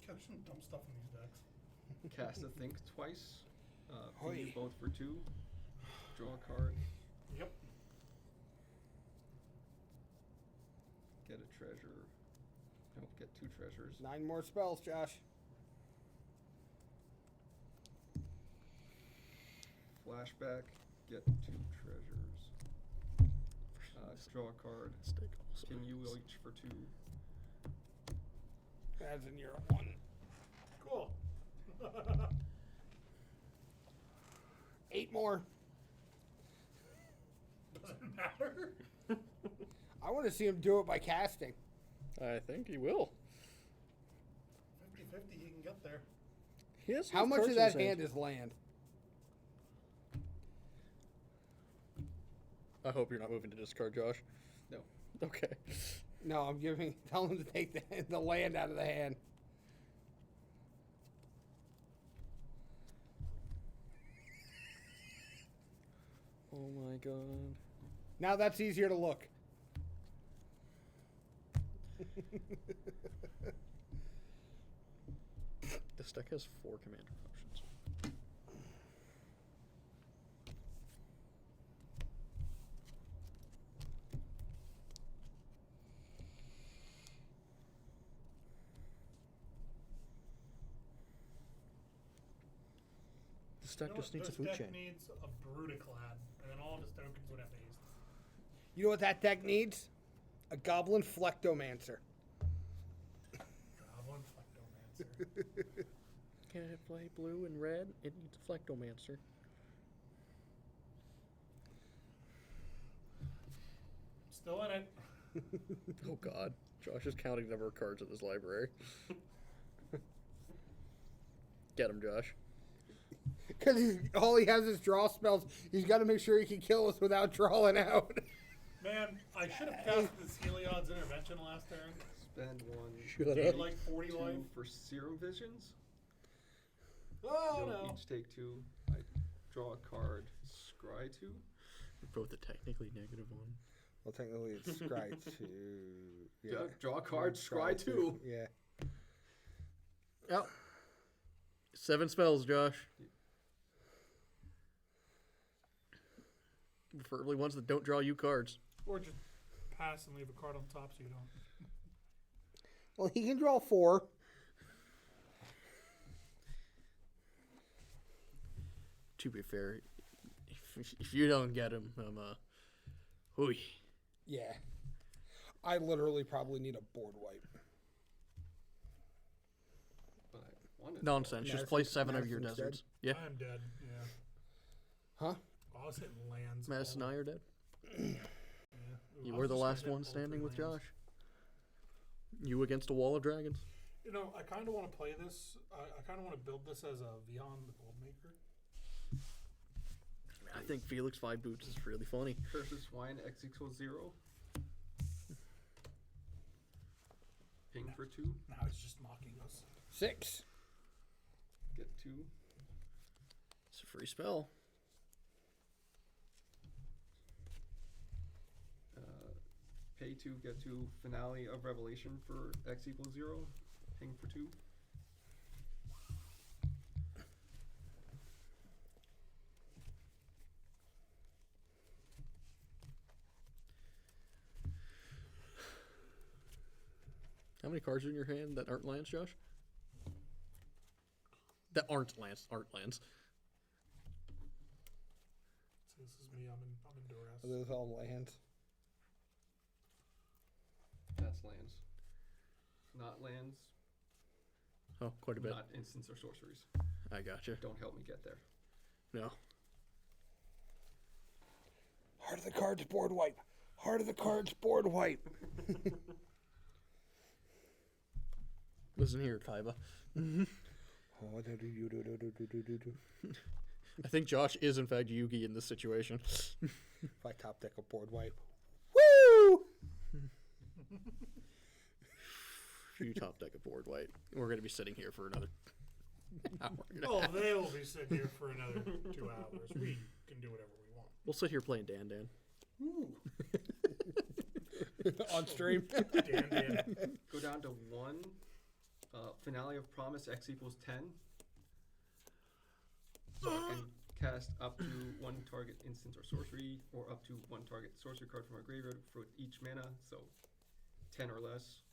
God, there's some dumb stuff in these decks. Cast a Think twice. Ping you Hoi. both for 2. Draw a card. Yep. Get a treasure. Nope, get 2 treasures. 9 more spells, Josh. Flashback. Get 2 treasures. Draw a card. Stick also. Ping you each for 2. As in your 1. Cool. 8 more. Doesn't matter. I want to see him do it by casting. I think he will. 50-50, he can get there. He has How enough much cards of in his that hand is land? I hope you're not moving to discard, Josh. No. Okay. No, I'm telling him to take the land out of the hand. Oh my god. Now that's easier to look. This deck has 4 commander options. This deck just needs a this food deck chain. needs a Brutaclad, and then all of his tokens would have haste. You know what that deck needs? A Goblin Flectomancer. Goblin Flectomancer. Can it play blue and red? It needs a Flectomancer. Still in it. Oh god. Josh is counting the number of cards in his library. Get him, Josh. Because all he has is draw spells. He's got to make sure he can kill us without drawing out. Man, I should have cast this Heliod's Intervention last turn. Spend 1. Shut Gain up. like 40 2 life. for Serum Visions. Oh You'll no. each take 2. I draw a card. Scry 2. Both the technically negative one. Well, technically it's Scry 2. Yeah. Draw a card. Scry 2. Yeah. Oh. 7 spells, Josh. Preferably ones that don't draw you cards. Or just pass and leave a card on top so you don't. Well, he can draw 4. To be fair, if you don't get him, hooey. Yeah. I literally probably need a board wipe. But I wanted Nonsense. Just play 7 of your Madison's dead. deserts. Yeah. I'm dead. Yeah. Huh? I was hitting lands. Madison and I are dead. Yeah. Ooh, You I were was the just last gonna one hit all 3 standing with lands. Josh. You against a wall of dragons. You know, I kind of want to play this. I kind of want to build this as a Vion the Goldmaker. I think Felix 5 Boots is really funny. Curse of Swine. X equals 0. Ping for 2. Now he's just mocking us. 6. Get 2. It's a free spell. Pay 2. Get 2. Finale of Revelation for X equals 0. Ping for 2. How many cards are in your hand that aren't lands, Josh? That aren't lands. Aren't lands. So this is me. I'm in duress. Are those all lands? That's lands. Not lands. Oh, quite a bit. Not instants or sorceries. I gotcha. Don't help me get there. No. Heart of the cards, board wipe. Heart of the cards, board wipe. Listen here, Kaiba. Oh, do. I think Josh is, in fact, Yugi in this situation. If I top deck a board wipe. Woo! If you top deck a board white, we're going to be sitting here for another hour. And a Oh, half. they will be sitting here for another 2 hours. We can do whatever we want. We'll sit here playing Dan Dan. On stream. Dan. Go down to 1. Finale of Promise. X equals 10. So I can cast up to 1 target instant or sorcery, or up to 1 target sorcery card from our graveyard for each mana. So 10 or less.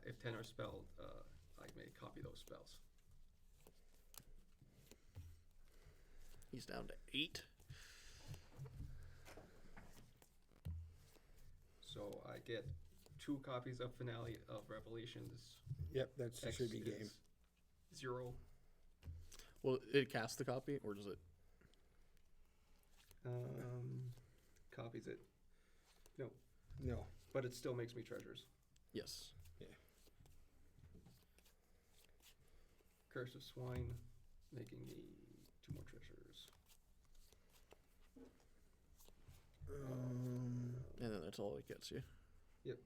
If 10 are spelled, I may copy those spells. He's down to 8. So I get 2 copies of Finale of Revelations. Yep, that X should be game. is 0. Will it cast the copy, or does it? Copies it. No, No. but it still makes me treasures. Yes. Curse of Swine, making me 2 more treasures. And then that's all it gets you. Yep.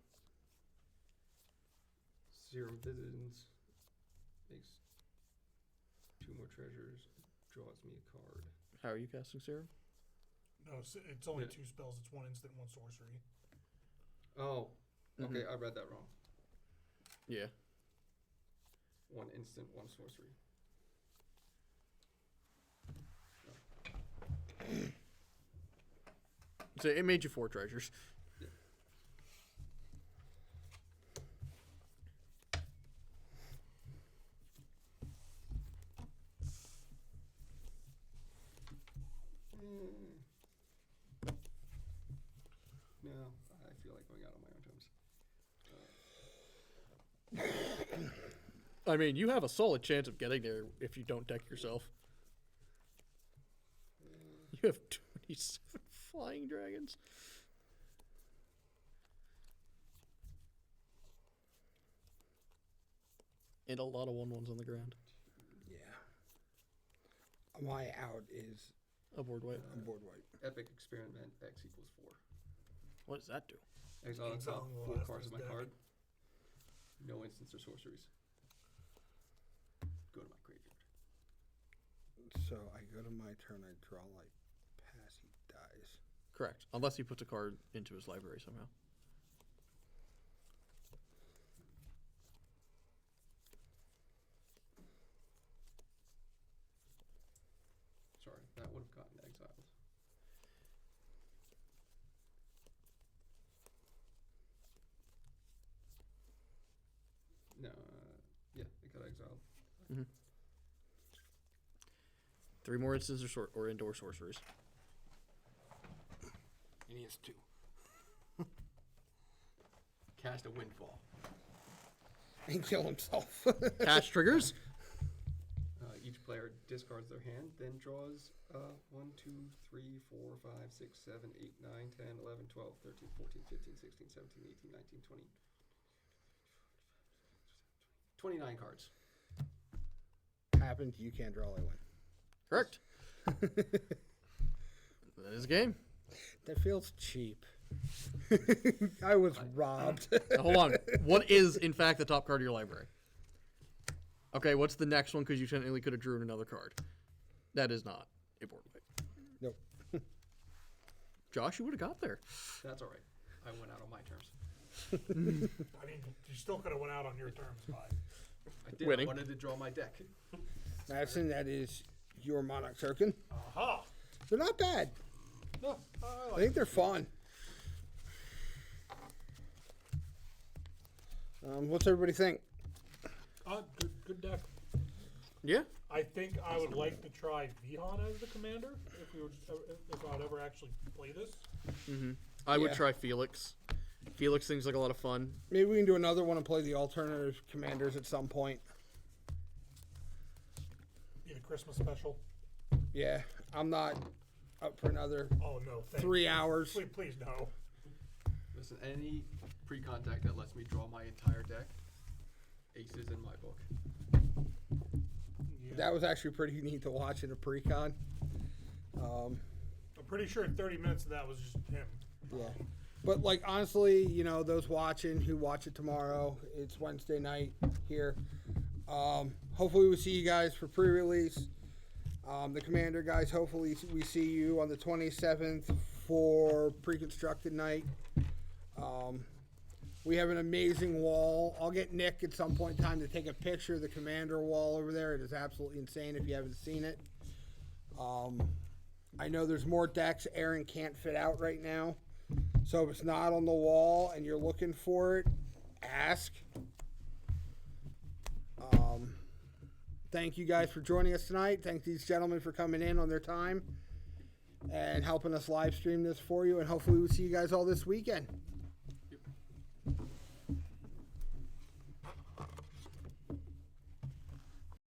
Serum Visions makes 2 more treasures. Draws me a card. How are you casting Serum? No, it's only Yeah. 2 spells. It's 1 instant, 1 sorcery. Oh, okay, I read that wrong. Yeah. 1 instant, 1 sorcery. So it made you 4 treasures. Yeah. No, I feel like going out on my own terms. I mean, you have a solid chance of getting there if you don't deck yourself. You have 27 flying dragons. And a lot of 1/1s on the ground. Yeah. My out is A board wipe. a board wipe. Epic experiment X equals 4. What does that do? Exile the top Exile the 4 last cards of my deck. card. No instants or sorceries. Go to my graveyard. So I go to my turn, I draw like pass, he dies. Correct. Unless he puts a card into his library somehow. Sorry, that would have gotten exiled. No, yeah, it got exiled. 3 more instants or indoor sorceries. And he has 2. Cast a windfall. And kill himself. Cash triggers. Each player discards their hand, then draws 1, 2, 3, 4, 5, 6, 7, 8, 9, 10, 11, 12, 13, 14, 15, 16, 17, 18, 19, 20. 29 cards. Happened, you can't draw, I win. Correct. That is a game. That feels cheap. I was robbed. Now, hold on. What is, in fact, the top card of your library? Okay, what's the next one? Because you technically could have drew another card. That is not a board wipe. Nope. Josh, you would have got there. That's all right. I went out on my terms. I mean, you still could have went out on your terms, but I did. Winning. I wanted to draw my deck. Madison, that is your Monarch Token. aha. They're not bad. No, I I like think they're fun. What's everybody think? good deck. Yeah. I think I would like to try Vihan as the commander if we were if I would ever actually play this. I would Yeah. try Felix. Felix seems like a lot of fun. Maybe we can do another one and play the alternative commanders at some point. Be a Christmas special. Yeah, I'm not up for another Oh no, thank 3 hours. Please no. Listen, any pre-contact that lets me draw my entire deck, aces in my book. Yeah. That was actually pretty neat to watch in a pre-con. I'm pretty sure 30 minutes of that was just him. Yeah. But, like, honestly, you know, those watching who watch it tomorrow, it's Wednesday night here. Hopefully we see you guys for pre-release. The Commander guys, hopefully we see you on the 27th for pre-constructed night. We have an amazing wall. I'll get Nick at some point in time to take a picture of the Commander wall over there. It is absolutely insane if you haven't seen it. I know there's more decks Aaron can't fit out right now. So if it's not on the wall and you're looking for it, ask. Thank you guys for joining us tonight. Thank these gentlemen for coming in on their time and helping us live stream this for you. And hopefully we'll see you guys all this weekend.